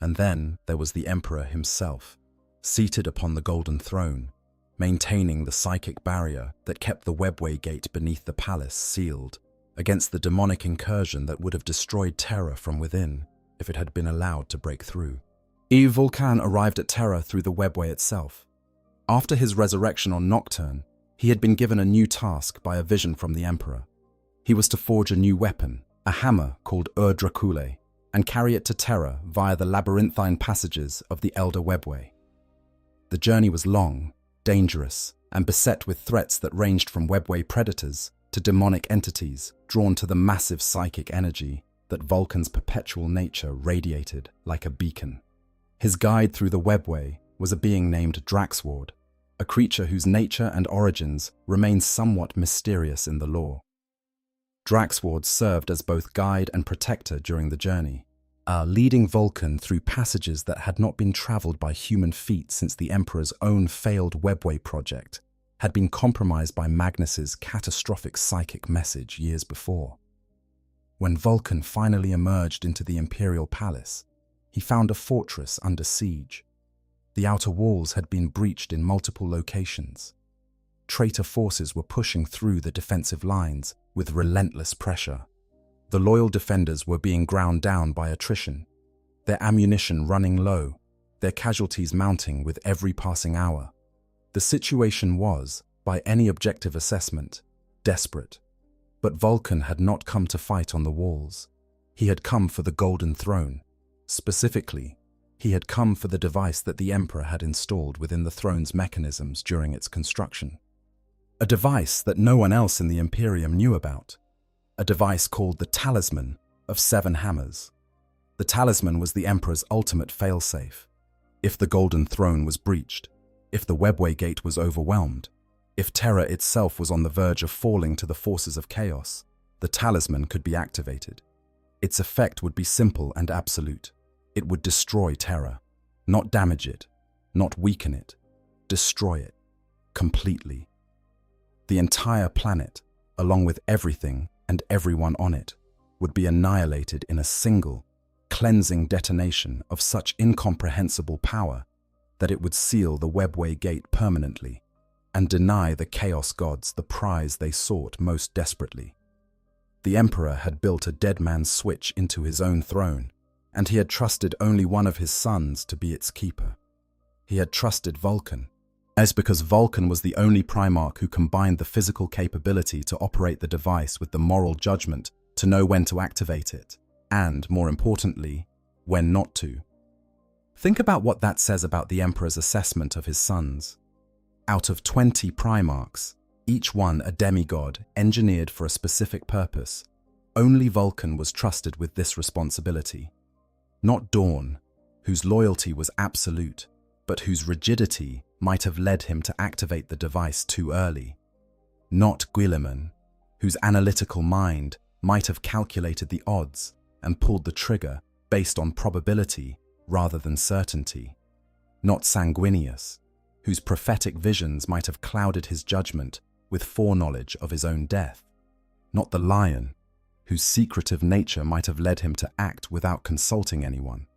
B: And then there was the Emperor himself, seated upon the Golden Throne, maintaining the psychic barrier that kept the webway gate beneath the palace sealed against the demonic incursion that would have destroyed Terra from within if it had been allowed to break through. Vulkan arrived at Terra through the webway itself. After his resurrection on Nocturne, he had been given a new task by a vision from the Emperor. He was to forge a new weapon, a hammer called Draculae, and carry it to Terra via the labyrinthine passages of the Elder Webway. The journey was long, dangerous, and beset with threats that ranged from webway predators to demonic entities drawn to the massive psychic energy that Vulkan's perpetual nature radiated like a beacon. His guide through the webway was a being named Draxward, a creature whose nature and origins remain somewhat mysterious in the lore. Draxward served as both guide and protector during the journey, leading Vulkan through passages that had not been traveled by human feet since the Emperor's own failed webway project had been compromised by Magnus's catastrophic psychic message years before. When Vulkan finally emerged into the Imperial Palace, he found a fortress under siege. The outer walls had been breached in multiple locations. Traitor forces were pushing through the defensive lines with relentless pressure. The loyal defenders were being ground down by attrition, their ammunition running low, their casualties mounting with every passing hour. The situation was, by any objective assessment, desperate. But Vulkan had not come to fight on the walls. He had come for the Golden Throne. Specifically, he had come for the device that the Emperor had installed within the throne's mechanisms during its construction. A device that no one else in the Imperium knew about. A device called the Talisman of 7 Hammers. The talisman was the Emperor's ultimate failsafe. If the Golden Throne was breached, if the webway gate was overwhelmed, if Terra itself was on the verge of falling to the forces of chaos, the talisman could be activated. Its effect would be simple and absolute. It would destroy Terra. Not damage it, not weaken it, destroy it completely. The entire planet, along with everything and everyone on it, would be annihilated in a single, cleansing detonation of such incomprehensible power that it would seal the webway gate permanently and deny the Chaos Gods the prize they sought most desperately. The Emperor had built a dead man's switch into his own throne, and he had trusted only one of his sons to be its keeper. He had trusted Vulkan. As because Vulkan was the only Primarch who combined the physical capability to operate the device with the moral judgment to know when to activate it, and, more importantly, when not to. Think about what that says about the Emperor's assessment of his sons. Out of 20 Primarchs, each one a demigod engineered for a specific purpose, only Vulkan was trusted with this responsibility. Not Dawn, whose loyalty was absolute, but whose rigidity might have led him to activate the device too early. Not Guilliman, whose analytical mind might have calculated the odds and pulled the trigger based on probability rather than certainty. Not Sanguinius, whose prophetic visions might have clouded his judgment with foreknowledge of his own death. Not the Lion, whose secretive nature might have led him to act without consulting anyone.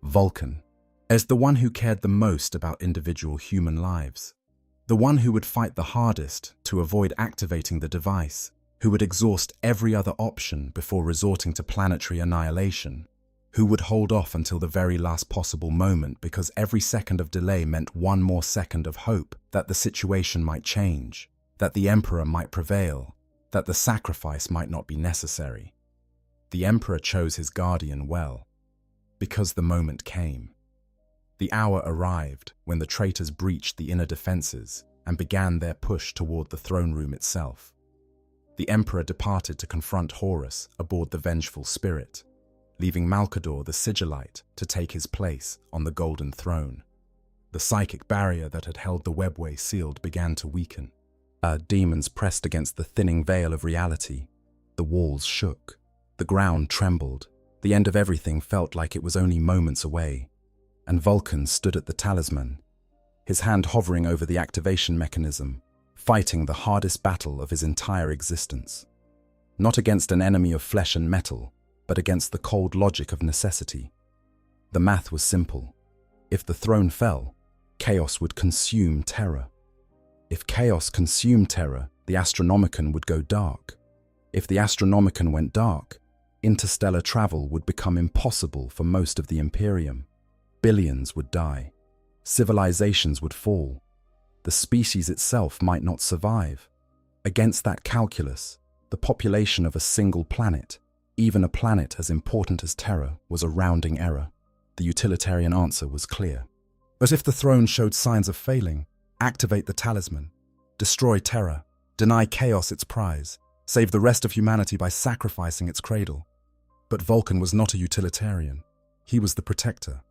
B: Vulkan, as the one who cared the most about individual human lives, the one who would fight the hardest to avoid activating the device, who would exhaust every other option before resorting to planetary annihilation, who would hold off until the very last possible moment because every second of delay meant one more second of hope that the situation might change, that the Emperor might prevail, that the sacrifice might not be necessary. The Emperor chose his guardian well, because the moment came. The hour arrived when the traitors breached the inner defenses and began their push toward the throne room itself. The Emperor departed to confront Horus aboard the Vengeful Spirit, leaving Malkador the Sigillite to take his place on the Golden Throne. The psychic barrier that had held the webway sealed began to weaken. Demons pressed against the thinning veil of reality. The walls shook. The ground trembled. The end of everything felt like it was only moments away. And Vulkan stood at the talisman, his hand hovering over the activation mechanism, fighting the hardest battle of his entire existence. Not against an enemy of flesh and metal, but against the cold logic of necessity. The math was simple. If the throne fell, chaos would consume Terra. If chaos consumed Terra, the Astronomicon would go dark. If the Astronomicon went dark, interstellar travel would become impossible for most of the Imperium. Billions would die. Civilizations would fall. The species itself might not survive. Against that calculus, the population of a single planet, even a planet as important as Terra, was a rounding error. The utilitarian answer was clear. But if the throne showed signs of failing, activate the talisman, destroy Terra, deny chaos its prize, save the rest of humanity by sacrificing its cradle. But Vulkan was not a utilitarian. He was the protector,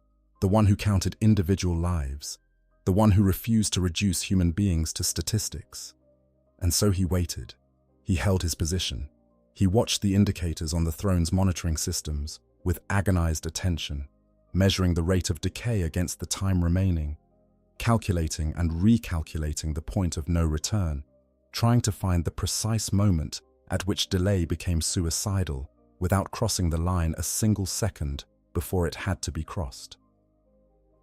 B: the one who counted individual lives, the one who refused to reduce human beings to statistics. And so he waited. He held his position. He watched the indicators on the throne's monitoring systems with agonized attention, measuring the rate of decay against the time remaining, calculating and recalculating the point of no return, trying to find the precise moment at which delay became suicidal without crossing the line a single second before it had to be crossed.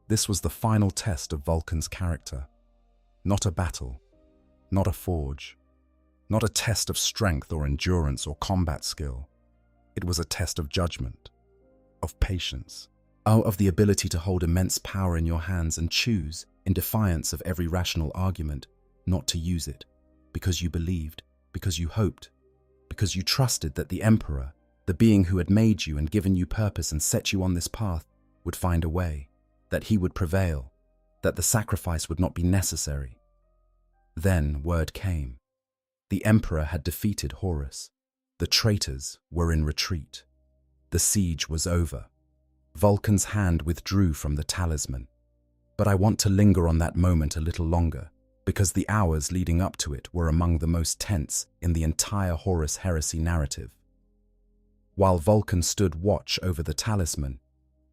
B: This was the final test of Vulkan's character. Not a battle, not a forge, not a test of strength or endurance or combat skill. It was a test of judgment, of patience, of the ability to hold immense power in your hands and choose, in defiance of every rational argument, not to use it, because you believed, because you hoped, because you trusted that the Emperor, the being who had made you and given you purpose and set you on this path, would find a way, that he would prevail, that the sacrifice would not be necessary. Then word came. The Emperor had defeated Horus. The traitors were in retreat. The siege was over. Vulkan's hand withdrew from the talisman. But I want to linger on that moment a little longer, because the hours leading up to it were among the most tense in the entire Horus heresy narrative. While Vulkan stood watch over the talisman,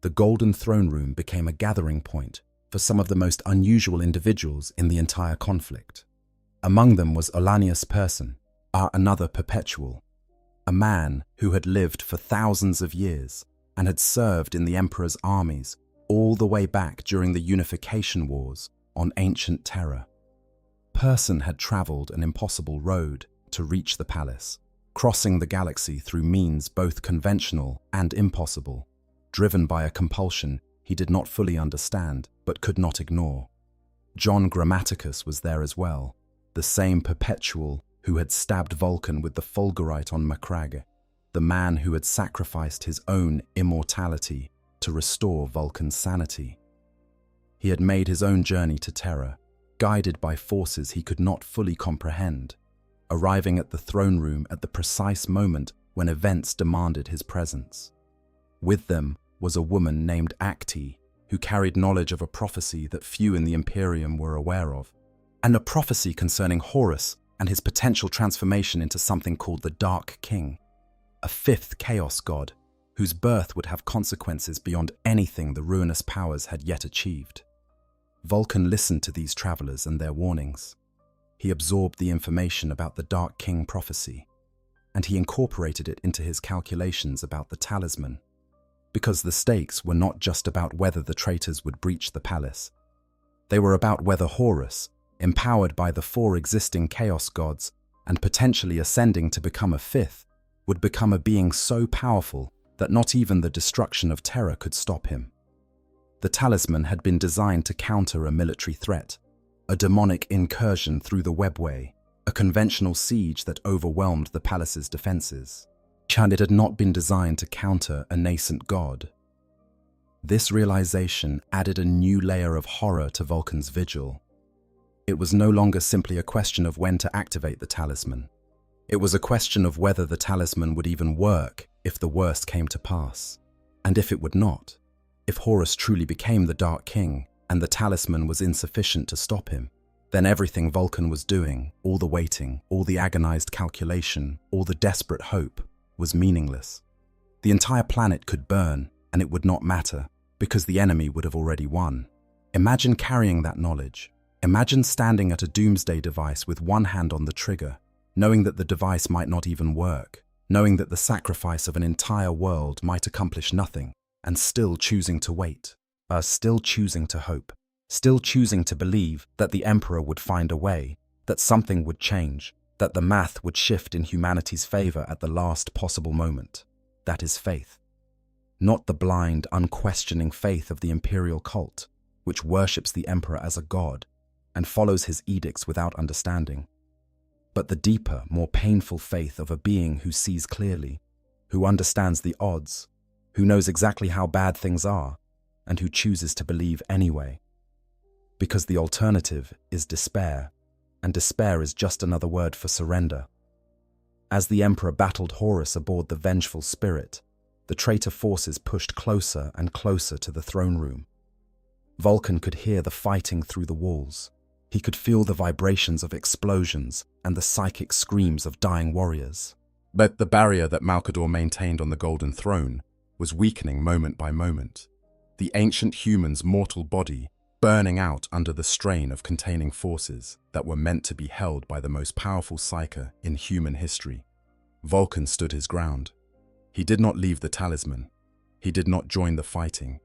B: the Golden Throne Room became a gathering point for some of the most unusual individuals in the entire conflict. Among them was Olanius Persson, another perpetual, a man who had lived for thousands of years and had served in the Emperor's armies all the way back during the Unification Wars on ancient Terra. Persson had traveled an impossible road to reach the palace, crossing the galaxy through means both conventional and impossible, driven by a compulsion he did not fully understand but could not ignore. John Grammaticus was there as well, the same perpetual who had stabbed Vulkan with the fulgurite on Macragge, the man who had sacrificed his own immortality to restore Vulkan's sanity. He had made his own journey to Terra, guided by forces he could not fully comprehend, arriving at the throne room at the precise moment when events demanded his presence. With them was a woman named Acti, who carried knowledge of a prophecy that few in the Imperium were aware of, and a prophecy concerning Horus and his potential transformation into something called the Dark King, a fifth chaos god whose birth would have consequences beyond anything the ruinous powers had yet achieved. Vulkan listened to these travelers and their warnings. He absorbed the information about the Dark King prophecy, and he incorporated it into his calculations about the talisman, because the stakes were not just about whether the traitors would breach the palace. They were about whether Horus, empowered by the four existing chaos gods and potentially ascending to become a fifth, would become a being so powerful that not even the destruction of Terra could stop him. The talisman had been designed to counter a military threat, a demonic incursion through the webway, a conventional siege that overwhelmed the palace's defenses. And it had not been designed to counter a nascent god. This realization added a new layer of horror to Vulkan's vigil. It was no longer simply a question of when to activate the talisman. It was a question of whether the talisman would even work if the worst came to pass. And if it would not, if Horus truly became the Dark King and the talisman was insufficient to stop him, then everything Vulkan was doing, all the waiting, all the agonized calculation, all the desperate hope, was meaningless. The entire planet could burn, and it would not matter, because the enemy would have already won. Imagine carrying that knowledge. Imagine standing at a doomsday device with one hand on the trigger, knowing that the device might not even work, knowing that the sacrifice of an entire world might accomplish nothing, and still choosing to wait, still choosing to hope, still choosing to believe that the Emperor would find a way, that something would change, that the math would shift in humanity's favor at the last possible moment. That is faith. Not the blind, unquestioning faith of the imperial cult, which worships the Emperor as a god and follows his edicts without understanding, but the deeper, more painful faith of a being who sees clearly, who understands the odds, who knows exactly how bad things are, and who chooses to believe anyway. Because the alternative is despair, and despair is just another word for surrender. As the Emperor battled Horus aboard the vengeful spirit, the traitor forces pushed closer and closer to the throne room. Vulkan could hear the fighting through the walls. He could feel the vibrations of explosions and the psychic screams of dying warriors. But the barrier that Malkador maintained on the Golden Throne was weakening moment by moment. The ancient human's mortal body burning out under the strain of containing forces that were meant to be held by the most powerful psyker in human history. Vulkan stood his ground. He did not leave the talisman. He did not join the fighting.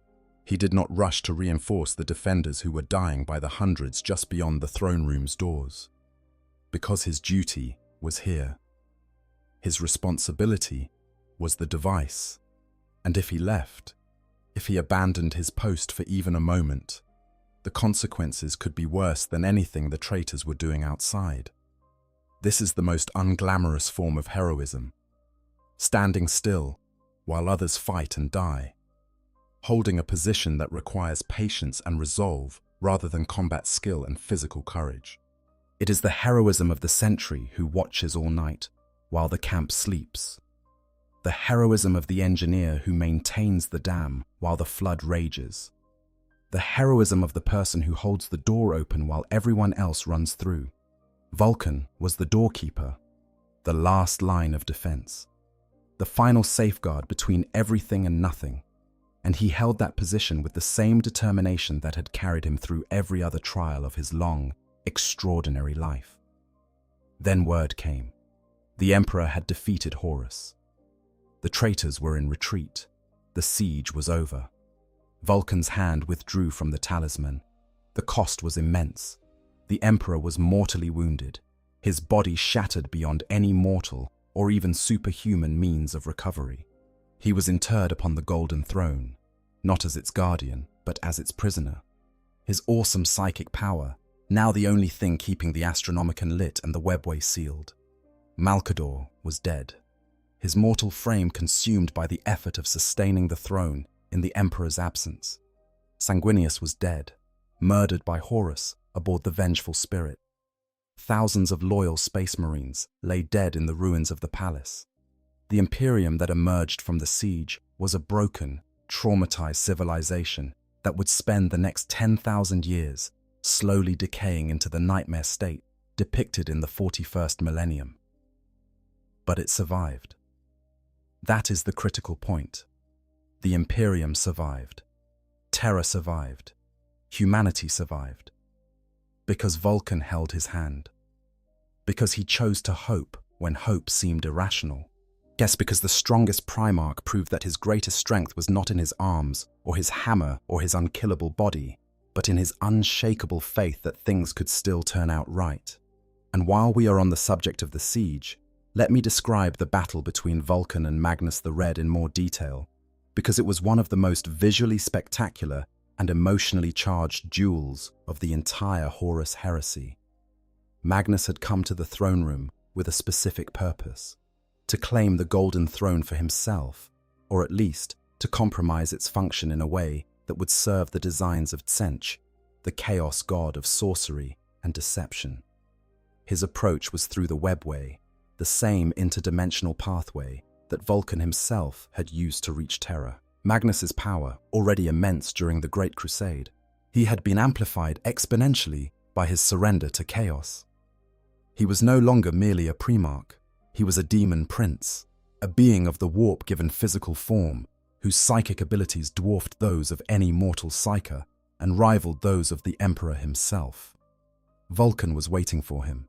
B: He did not rush to reinforce the defenders who were dying by the hundreds just beyond the throne room's doors. Because his duty was here. His responsibility was the device. And if he left, if he abandoned his post for even a moment, the consequences could be worse than anything the traitors were doing outside. This is the most unglamorous form of heroism. Standing still while others fight and die. Holding a position that requires patience and resolve rather than combat skill and physical courage. It is the heroism of the sentry who watches all night while the camp sleeps. The heroism of the engineer who maintains the dam while the flood rages. the heroism of the person who holds the door open while everyone else runs through. Vulkan was the doorkeeper, the last line of defense, the final safeguard between everything and nothing, and he held that position with the same determination that had carried him through every other trial of his long, extraordinary life. Then word came. The Emperor had defeated Horus. The traitors were in retreat. The siege was over. Vulkan's hand withdrew from the talisman. The cost was immense. The Emperor was mortally wounded, his body shattered beyond any mortal or even superhuman means of recovery. He was interred upon the Golden Throne, not as its guardian, but as its prisoner. His awesome psychic power, now the only thing keeping the Astronomicon lit and the webway sealed. Malkador was dead, his mortal frame consumed by the effort of sustaining the throne in the Emperor's absence. Sanguinius was dead, murdered by Horus aboard the Vengeful Spirit. Thousands of loyal space marines lay dead in the ruins of the palace. The Imperium that emerged from the siege was a broken, traumatized civilization that would spend the next 10,000 years slowly decaying into the nightmare state depicted in the 41st millennium. But it survived. That is the critical point. The Imperium survived. Terra survived. Humanity survived. Because Vulkan held his hand. Because he chose to hope when hope seemed irrational. Yes, because the strongest Primarch proved that his greatest strength was not in his arms, or his hammer, or his unkillable body, but in his unshakable faith that things could still turn out right. And while we are on the subject of the siege, let me describe the battle between Vulkan and Magnus the Red in more detail, because it was one of the most visually spectacular and emotionally charged duels of the entire Horus heresy. Magnus had come to the throne room with a specific purpose: to claim the Golden Throne for himself, or at least to compromise its function in a way that would serve the designs of Tsench, the chaos god of sorcery and deception. His approach was through the webway, the same interdimensional pathway that Vulkan himself had used to reach Terra. Magnus's power, already immense during the Great Crusade, he had been amplified exponentially by his surrender to chaos. He was no longer merely a Primarch. He was a demon prince, a being of the warp-given physical form, whose psychic abilities dwarfed those of any mortal psyker and rivaled those of the Emperor himself. Vulkan was waiting for him.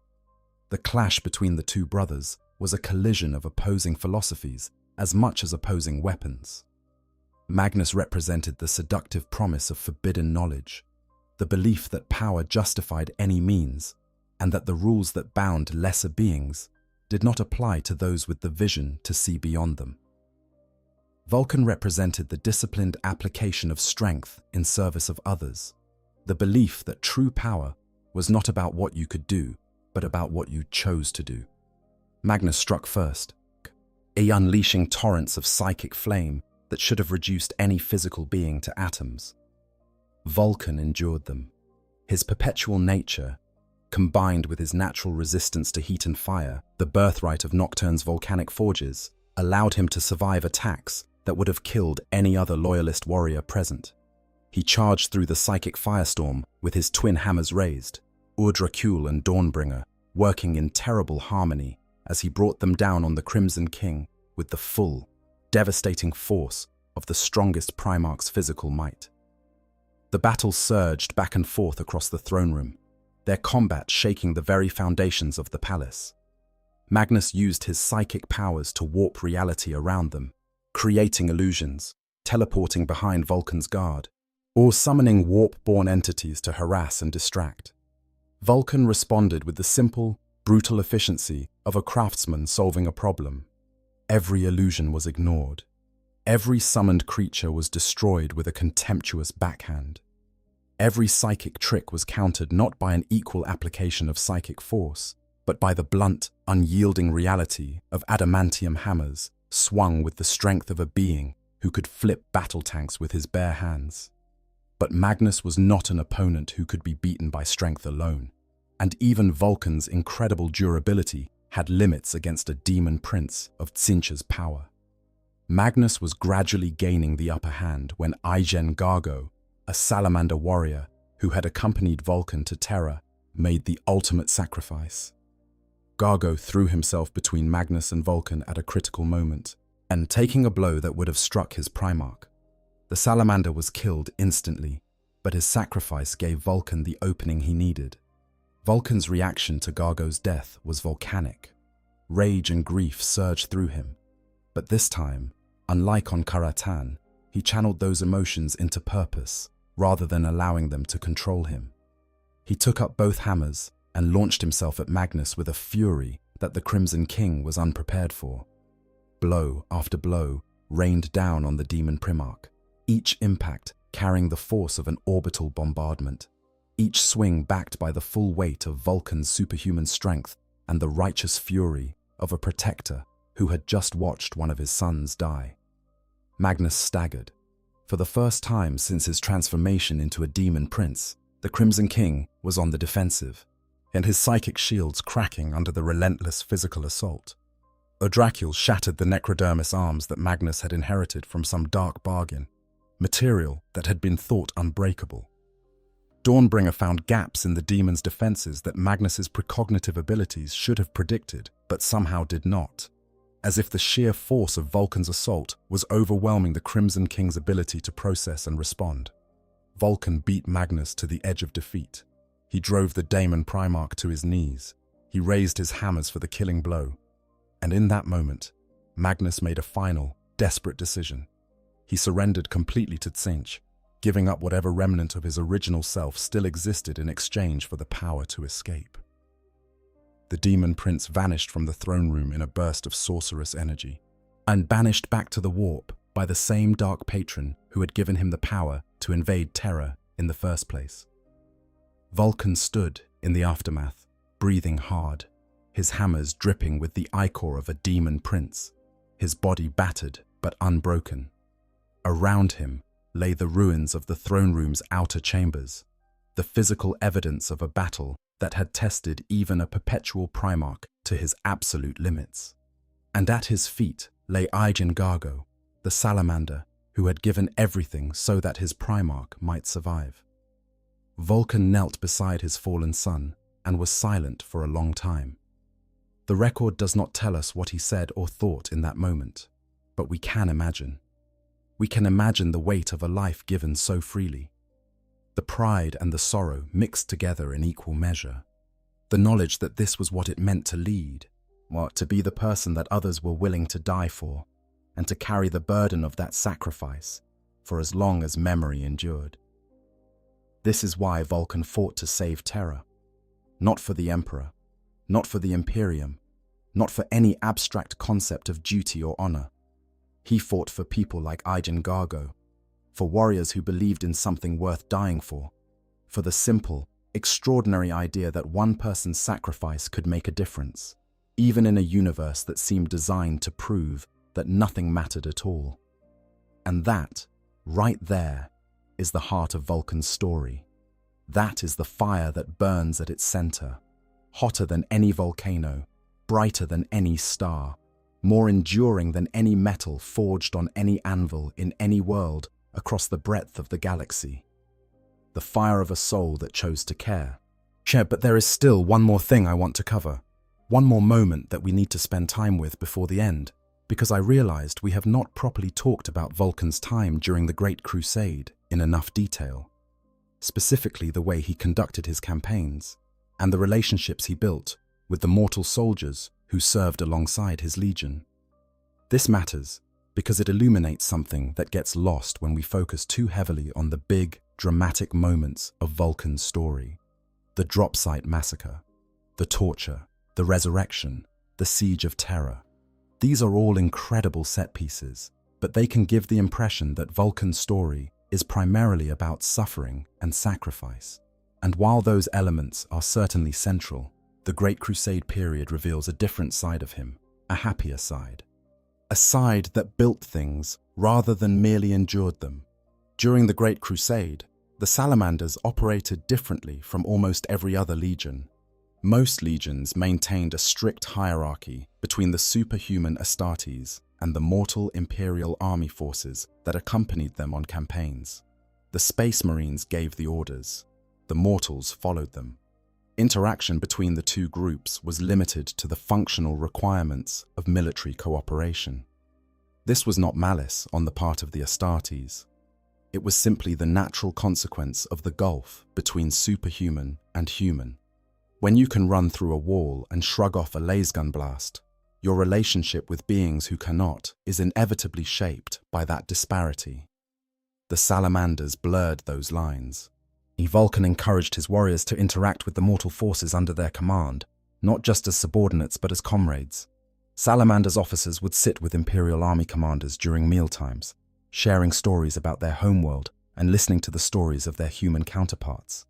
B: The clash between the two brothers was a collision of opposing philosophies as much as opposing weapons. Magnus represented the seductive promise of forbidden knowledge, the belief that power justified any means, and that the rules that bound lesser beings did not apply to those with the vision to see beyond them. Vulkan represented the disciplined application of strength in service of others, the belief that true power was not about what you could do, but about what you chose to do. Magnus struck first, unleashing torrents of psychic flame that should have reduced any physical being to atoms. Vulkan endured them. His perpetual nature, combined with his natural resistance to heat and fire, the birthright of Nocturne's volcanic forges, allowed him to survive attacks that would have killed any other loyalist warrior present. He charged through the psychic firestorm with his twin hammers raised, Urdrakul and Dawnbringer, working in terrible harmony as he brought them down on the Crimson King with the full, devastating force of the strongest Primarch's physical might. The battle surged back and forth across the throne room, their combat shaking the very foundations of the palace. Magnus used his psychic powers to warp reality around them, creating illusions, teleporting behind Vulkan's guard, or summoning warp-born entities to harass and distract. Vulkan responded with the simple, brutal efficiency of a craftsman solving a problem. Every illusion was ignored. Every summoned creature was destroyed with a contemptuous backhand. Every psychic trick was countered not by an equal application of psychic force, but by the blunt, unyielding reality of adamantium hammers swung with the strength of a being who could flip battle tanks with his bare hands. But Magnus was not an opponent who could be beaten by strength alone, and even Vulkan's incredible durability had limits against a demon prince of Tsinch's power. Magnus was gradually gaining the upper hand when Aigen Gargo, a salamander warrior who had accompanied Vulkan to Terra, made the ultimate sacrifice. Gargo threw himself between Magnus and Vulkan at a critical moment, and taking a blow that would have struck his Primarch. The salamander was killed instantly, but his sacrifice gave Vulkan the opening he needed. Vulkan's reaction to Gargo's death was volcanic. Rage and grief surged through him, but this time, unlike on Karatan, he channeled those emotions into purpose, rather than allowing them to control him. He took up both hammers and launched himself at Magnus with a fury that the Crimson King was unprepared for. Blow after blow rained down on the demon Primarch, each impact carrying the force of an orbital bombardment, each swing backed by the full weight of Vulkan's superhuman strength and the righteous fury of a protector who had just watched one of his sons die. Magnus staggered. For the first time since his transformation into a demon prince, the Crimson King was on the defensive, and his psychic shields cracking under the relentless physical assault. Odracule shattered the necrodermis arms that Magnus had inherited from some dark bargain, material that had been thought unbreakable. Dawnbringer found gaps in the demon's defenses that Magnus's precognitive abilities should have predicted, but somehow did not, as if the sheer force of Vulkan's assault was overwhelming the Crimson King's ability to process and respond. Vulkan beat Magnus to the edge of defeat. He drove the Daemon Primarch to his knees. He raised his hammers for the killing blow. And in that moment, Magnus made a final, desperate decision. He surrendered completely to Tzeentch, giving up whatever remnant of his original self still existed in exchange for the power to escape. The demon prince vanished from the throne room in a burst of sorcerous energy, and banished back to the warp by the same dark patron who had given him the power to invade Terra in the first place. Vulkan stood in the aftermath, breathing hard, his hammers dripping with the ichor of a demon prince, his body battered but unbroken. Around him lay the ruins of the throne room's outer chambers, the physical evidence of a battle that had tested even a perpetual Primarch to his absolute limits. And at his feet lay Aijin Gargo, the salamander who had given everything so that his Primarch might survive. Vulkan knelt beside his fallen son and was silent for a long time. The record does not tell us what he said or thought in that moment, but we can imagine. We can imagine the weight of a life given so freely. The pride and the sorrow mixed together in equal measure. The knowledge that this was what it meant to lead, to be the person that others were willing to die for, and to carry the burden of that sacrifice for as long as memory endured. This is why Vulkan fought to save Terra. Not for the Emperor, not for the Imperium, not for any abstract concept of duty or honor. He fought for people like Aijin Gargo, for warriors who believed in something worth dying for the simple, extraordinary idea that one person's sacrifice could make a difference, even in a universe that seemed designed to prove that nothing mattered at all. And that, right there, is the heart of Vulkan's story. That is the fire that burns at its center, hotter than any volcano, brighter than any star, more enduring than any metal forged on any anvil in any world across the breadth of the galaxy. The fire of a soul that chose to care. But there is still one more thing I want to cover. One more moment that we need to spend time with before the end, because I realized we have not properly talked about Vulkan's time during the Great Crusade in enough detail. Specifically the way he conducted his campaigns, and the relationships he built with the mortal soldiers who served alongside his legion. This matters because it illuminates something that gets lost when we focus too heavily on the big, dramatic moments of Vulkan's story. The drop site massacre, the torture, the resurrection, the siege of Terra. These are all incredible set pieces, but they can give the impression that Vulkan's story is primarily about suffering and sacrifice. And while those elements are certainly central, the Great Crusade period reveals a different side of him, a happier side. A side that built things rather than merely endured them. During the Great Crusade, the Salamanders operated differently from almost every other legion. Most legions maintained a strict hierarchy between the superhuman Astartes and the mortal Imperial army forces that accompanied them on campaigns. The Space Marines gave the orders. The mortals followed them. Interaction between the two groups was limited to the functional requirements of military cooperation. This was not malice on the part of the Astartes. It was simply the natural consequence of the gulf between superhuman and human. When you can run through a wall and shrug off a lasgun blast, your relationship with beings who cannot is inevitably shaped by that disparity. The salamanders blurred those lines. Vulkan encouraged his warriors to interact with the mortal forces under their command, not just as subordinates but as comrades. Salamander's officers would sit with Imperial army commanders during mealtimes, sharing stories about their homeworld and listening to the stories of their human counterparts.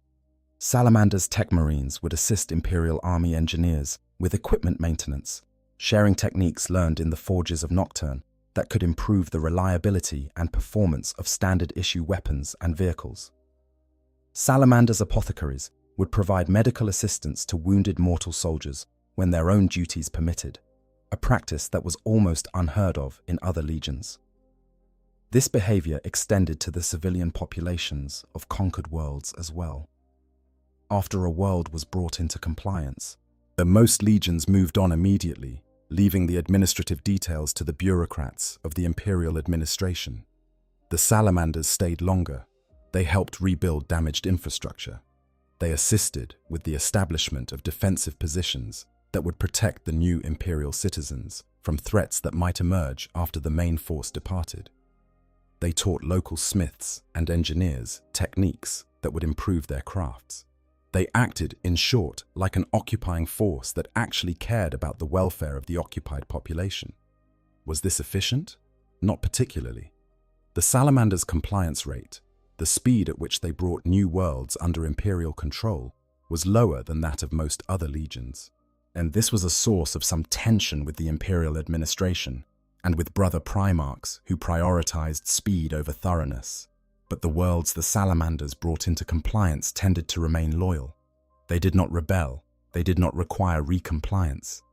B: Salamander's tech marines would assist Imperial army engineers with equipment maintenance, sharing techniques learned in the forges of Nocturne that could improve the reliability and performance of standard-issue weapons and vehicles. Salamander's apothecaries would provide medical assistance to wounded mortal soldiers when their own duties permitted, a practice that was almost unheard of in other legions. This behavior extended to the civilian populations of conquered worlds as well. After a world was brought into compliance, most legions moved on immediately, leaving the administrative details to the bureaucrats of the imperial administration. The salamanders stayed longer. They helped rebuild damaged infrastructure. They assisted with the establishment of defensive positions that would protect the new imperial citizens from threats that might emerge after the main force departed. They taught local smiths and engineers techniques that would improve their crafts. They acted, in short, like an occupying force that actually cared about the welfare of the occupied population. Was this efficient? Not particularly. The salamanders' compliance rate, the speed at which they brought new worlds under imperial control, was lower than that of most other legions. And this was a source of some tension with the imperial administration and with brother Primarchs who prioritized speed over thoroughness. But the worlds the salamanders brought into compliance tended to remain loyal. They did not rebel. They did not require recompliance.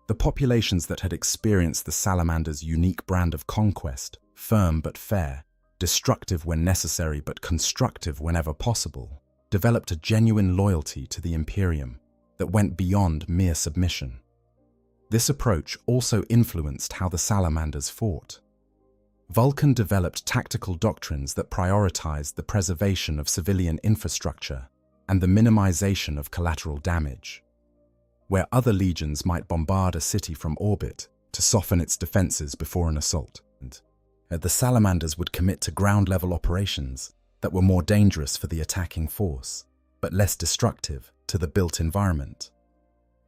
B: The populations that had experienced the salamanders' unique brand of conquest, firm but fair, destructive when necessary but constructive whenever possible, developed a genuine loyalty to the Imperium that went beyond mere submission. This approach also influenced how the salamanders fought. Vulkan developed tactical doctrines that prioritized the preservation of civilian infrastructure and the minimization of collateral damage. Where other legions might bombard a city from orbit to soften its defenses before an assault, the salamanders would commit to ground-level operations that were more dangerous for the attacking force, but less destructive to the built environment.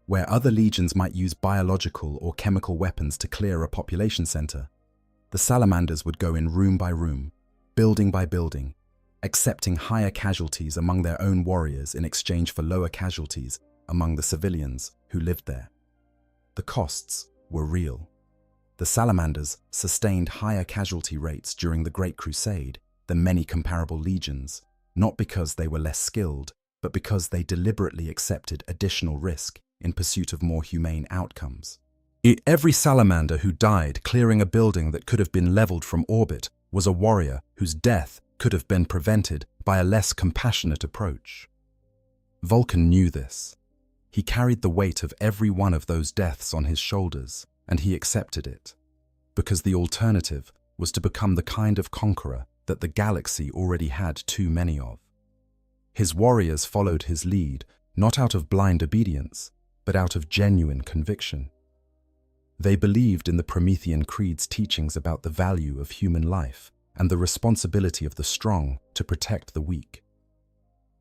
B: Where other legions might use biological or chemical weapons to clear a population center, the salamanders would go in room by room, building by building, accepting higher casualties among their own warriors in exchange for lower casualties among the civilians who lived there. The costs were real. The salamanders sustained higher casualty rates during the Great Crusade than many comparable legions, not because they were less skilled, but because they deliberately accepted additional risk in pursuit of more humane outcomes. Every salamander who died clearing a building that could have been leveled from orbit was a warrior whose death could have been prevented by a less compassionate approach. Vulkan knew this. He carried the weight of every one of those deaths on his shoulders, and he accepted it, because the alternative was to become the kind of conqueror that the galaxy already had too many of. His warriors followed his lead, not out of blind obedience, but out of genuine conviction. They believed in the Promethean Creed's teachings about the value of human life and the responsibility of the strong to protect the weak.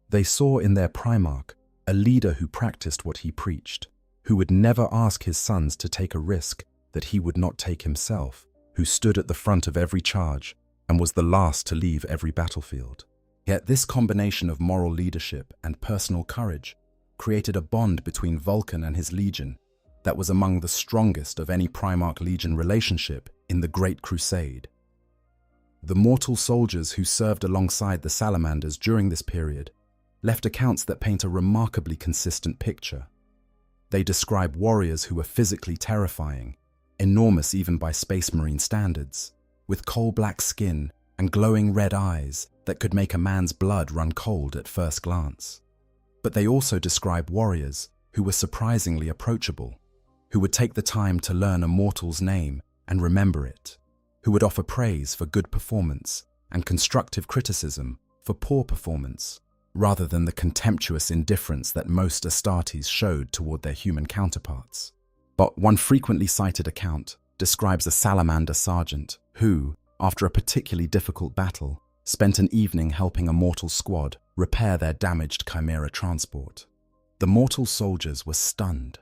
B: They saw in their Primarch a leader who practiced what he preached, who would never ask his sons to take a risk that he would not take himself, who stood at the front of every charge and was the last to leave every battlefield. Yet this combination of moral leadership and personal courage created a bond between Vulkan and his legion that was among the strongest of any Primarch-Legion relationship in the Great Crusade. The mortal soldiers who served alongside the salamanders during this period left accounts that paint a remarkably consistent picture. They describe warriors who were physically terrifying, enormous even by Space Marine standards, with coal-black skin and glowing red eyes that could make a man's blood run cold at first glance. But they also describe warriors who were surprisingly approachable, who would take the time to learn a mortal's name and remember it, who would offer praise for good performance and constructive criticism for poor performance, rather than the contemptuous indifference that most Astartes showed toward their human counterparts. But one frequently cited account describes a salamander sergeant who, after a particularly difficult battle, spent an evening helping a mortal squad repair their damaged chimera transport. The mortal soldiers were stunned.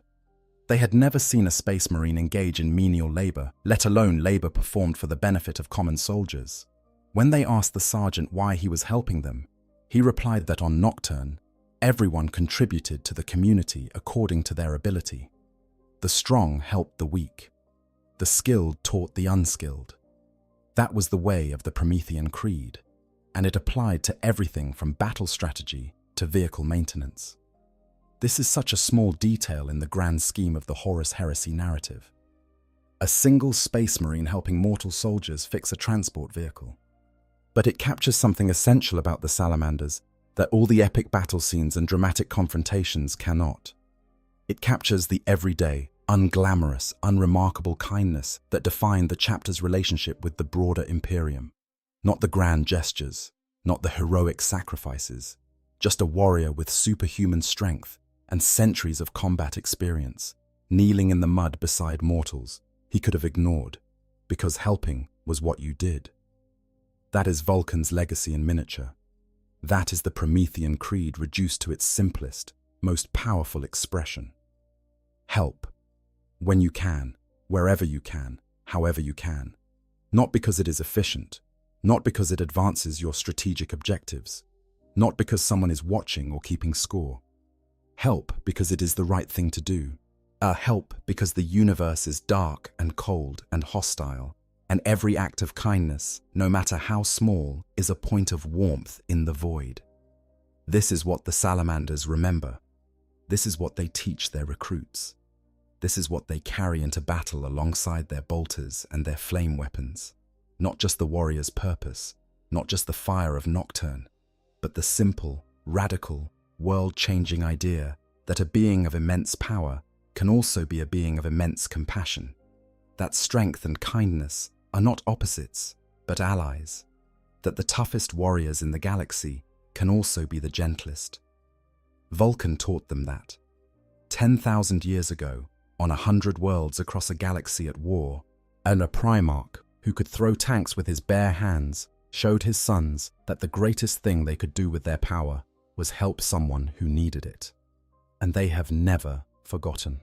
B: They had never seen a space marine engage in menial labor, let alone labor performed for the benefit of common soldiers. When they asked the sergeant why he was helping them, he replied that on Nocturne, everyone contributed to the community according to their ability. The strong helped the weak. The skilled taught the unskilled. That was the way of the Promethean Creed, and it applied to everything from battle strategy to vehicle maintenance. This is such a small detail in the grand scheme of the Horus Heresy narrative. A single space marine helping mortal soldiers fix a transport vehicle. But it captures something essential about the salamanders that all the epic battle scenes and dramatic confrontations cannot. It captures the everyday, unglamorous, unremarkable kindness that defined the chapter's relationship with the broader Imperium. Not the grand gestures, not the heroic sacrifices, just a warrior with superhuman strength and centuries of combat experience, kneeling in the mud beside mortals he could have ignored, because helping was what you did. That is Vulkan's legacy in miniature. That is the Promethean Creed reduced to its simplest, most powerful expression. Help. When you can, wherever you can, however you can. Not because it is efficient, not because it advances your strategic objectives, not because someone is watching or keeping score. Help because it is the right thing to do. Help because the universe is dark and cold and hostile, and every act of kindness, no matter how small, is a point of warmth in the void. This is what the salamanders remember. This is what they teach their recruits. This is what they carry into battle alongside their bolters and their flame weapons. Not just the warrior's purpose, not just the fire of Nocturne, but the simple, radical, world-changing idea that a being of immense power can also be a being of immense compassion. That strength and kindness are not opposites, but allies. That the toughest warriors in the galaxy can also be the gentlest. Vulkan taught them that. 10,000 years ago, on 100 worlds across a galaxy at war, and a Primarch who could throw tanks with his bare hands showed his sons that the greatest thing they could do with their power was help someone who needed it. And they have never forgotten.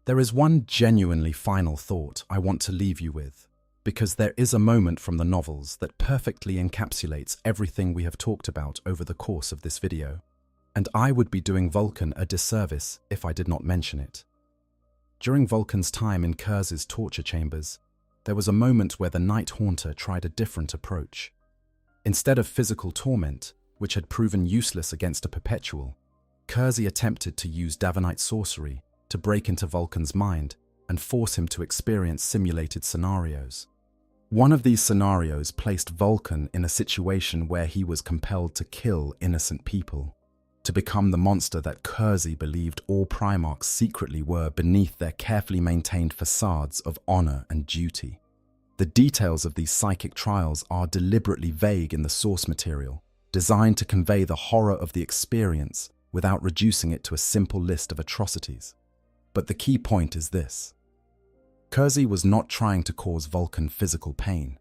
B: There is one genuinely final thought I want to leave you with, because there is a moment from the novels that perfectly encapsulates everything we have talked about over the course of this video, and I would be doing Vulkan a disservice if I did not mention it. During Vulkan's time in Kurze's torture chambers, there was a moment where the Night Haunter tried a different approach. Instead of physical torment, which had proven useless against a perpetual, Kurze attempted to use Davanite sorcery to break into Vulkan's mind and force him to experience simulated scenarios. One of these scenarios placed Vulkan in a situation where he was compelled to kill innocent people, to become the monster that Kurze believed all Primarchs secretly were beneath their carefully maintained facades of honor and duty. The details of these psychic trials are deliberately vague in the source material, designed to convey the horror of the experience without reducing it to a simple list of atrocities. But the key point is this. Kurze was not trying to cause Vulkan physical pain.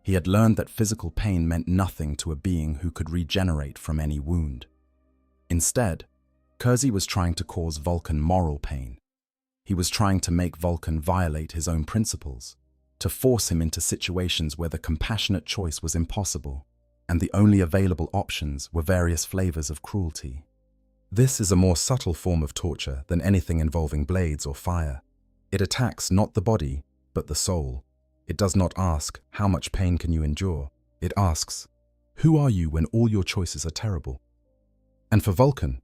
B: He had learned that physical pain meant nothing to a being who could regenerate from any wound. Instead, Kurze was trying to cause Vulkan moral pain. He was trying to make Vulkan violate his own principles, to force him into situations where the compassionate choice was impossible, and the only available options were various flavors of cruelty. This is a more subtle form of torture than anything involving blades or fire. It attacks not the body, but the soul. It does not ask, how much pain can you endure? It asks, who are you when all your choices are terrible? And for Vulkan,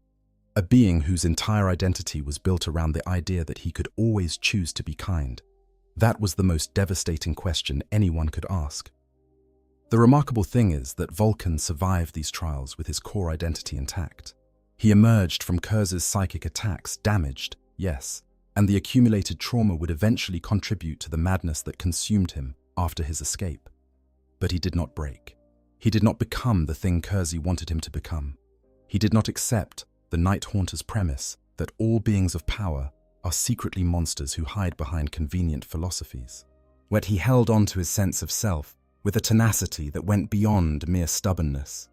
B: a being whose entire identity was built around the idea that he could always choose to be kind, that was the most devastating question anyone could ask. The remarkable thing is that Vulkan survived these trials with his core identity intact. He emerged from Kurz's psychic attacks damaged, yes, and the accumulated trauma would eventually contribute to the madness that consumed him after his escape. But he did not break. He did not become the thing Kurz wanted him to become. He did not accept the Night Haunter's premise that all beings of power are secretly monsters who hide behind convenient philosophies. Yet he held on to his sense of self with a tenacity that went beyond mere stubbornness.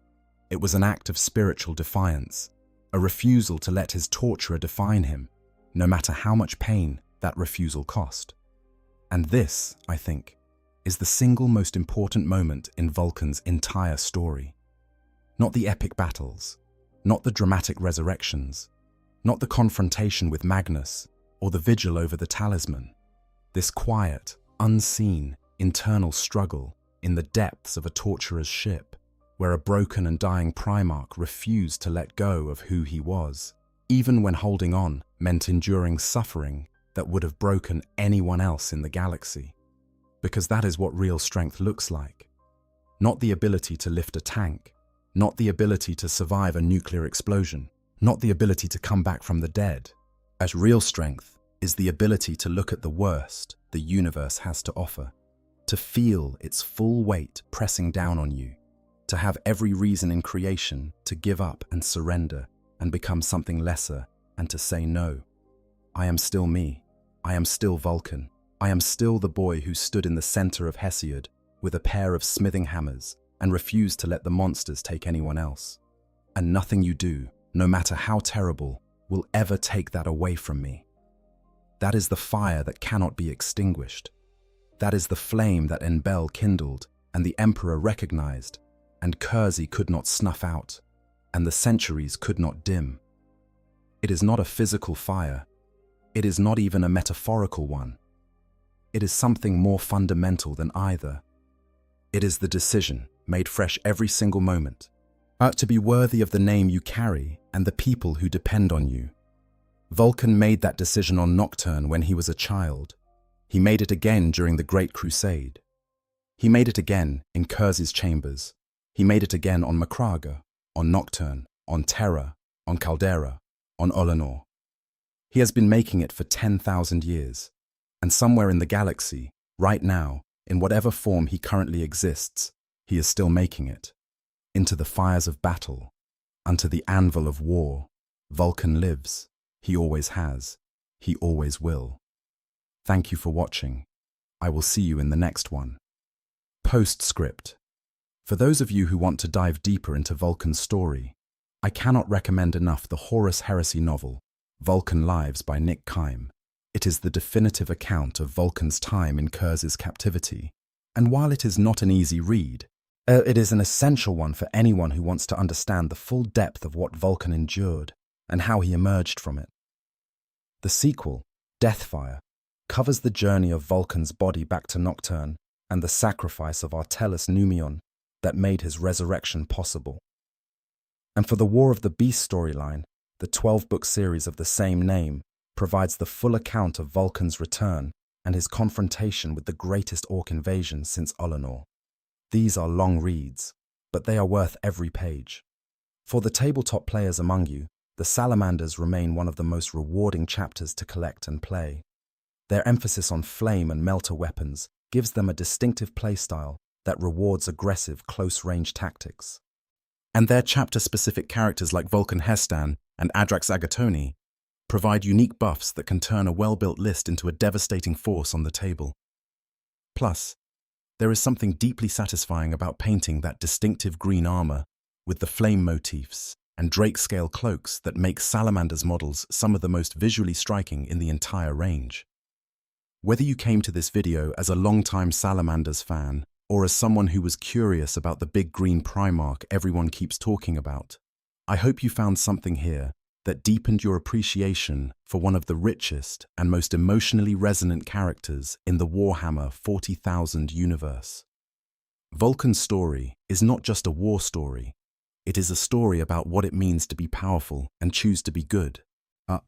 B: It was an act of spiritual defiance, a refusal to let his torturer define him, no matter how much pain that refusal cost. And this, I think, is the single most important moment in Vulkan's entire story. Not the epic battles, not the dramatic resurrections, not the confrontation with Magnus or the vigil over the talisman. This quiet, unseen, internal struggle in the depths of a torturer's ship, where a broken and dying Primarch refused to let go of who he was, even when holding on meant enduring suffering that would have broken anyone else in the galaxy. Because that is what real strength looks like. Not the ability to lift a tank, not the ability to survive a nuclear explosion, not the ability to come back from the dead. As real strength is the ability to look at the worst the universe has to offer, to feel its full weight pressing down on you, to have every reason in creation to give up and surrender and become something lesser and to say no. I am still me. I am still Vulkan. I am still the boy who stood in the center of Hesiod with a pair of smithing hammers and refused to let the monsters take anyone else. And nothing you do, no matter how terrible, will ever take that away from me. That is the fire that cannot be extinguished. That is the flame that Enbel kindled and the Emperor recognized, and Kurz could not snuff out, and the centuries could not dim. It is not a physical fire. It is not even a metaphorical one. It is something more fundamental than either. It is the decision, made fresh every single moment, to be worthy of the name you carry and the people who depend on you. Vulkan made that decision on Nocturne when he was a child. He made it again during the Great Crusade. He made it again in Kurz's chambers. He made it again on Macraga, on Nocturne, on Terra, on Caldera, on Olenor. He has been making it for 10,000 years, and somewhere in the galaxy, right now, in whatever form he currently exists, he is still making it. Into the fires of battle, unto the anvil of war, Vulkan lives. He always has. He always will. Thank you for watching. I will see you in the next one. Postscript. For those of you who want to dive deeper into Vulkan's story, I cannot recommend enough the Horus Heresy novel, Vulkan Lives by Nick Kime. It is the definitive account of Vulkan's time in Kurz's captivity, and while it is not an easy read, it is an essential one for anyone who wants to understand the full depth of what Vulkan endured and how he emerged from it. The sequel, Deathfire, covers the journey of Vulkan's body back to Nocturne and the sacrifice of Artellus Numion that made his resurrection possible. And for the War of the Beast storyline, the 12-book series of the same name provides the full account of Vulkan's return and his confrontation with the greatest orc invasion since Olenor. These are long reads, but they are worth every page. For the tabletop players among you, the Salamanders remain one of the most rewarding chapters to collect and play. Their emphasis on flame and melter weapons gives them a distinctive playstyle that rewards aggressive close-range tactics. And their chapter-specific characters like Vulkan Hestan and Adrax Agatoni provide unique buffs that can turn a well-built list into a devastating force on the table. Plus, there is something deeply satisfying about painting that distinctive green armor with the flame motifs and drake-scale cloaks that make Salamander's models some of the most visually striking in the entire range. Whether you came to this video as a long-time Salamanders fan or as someone who was curious about the big green Primarch everyone keeps talking about, I hope you found something here that deepened your appreciation for one of the richest and most emotionally resonant characters in the Warhammer 40,000 universe. Vulkan's story is not just a war story. It is a story about what it means to be powerful and choose to be good,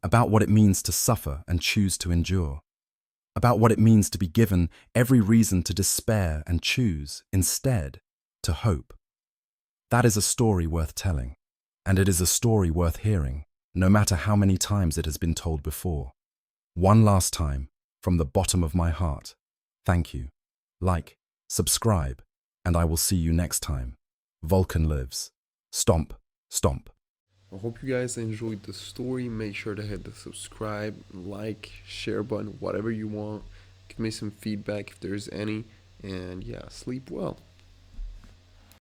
B: about what it means to suffer and choose to endure, about what it means to be given every reason to despair and choose, instead, to hope. That is a story worth telling, and it is a story worth hearing, no matter how many times it has been told before. One last time, from the bottom of my heart, thank you. Like, subscribe, and I will see you next time. Vulkan lives. Stomp, stomp.
A: I hope you guys enjoyed the story. Make sure to hit the subscribe, like, share button, whatever you want. Give me some feedback if there's any. And yeah, sleep well.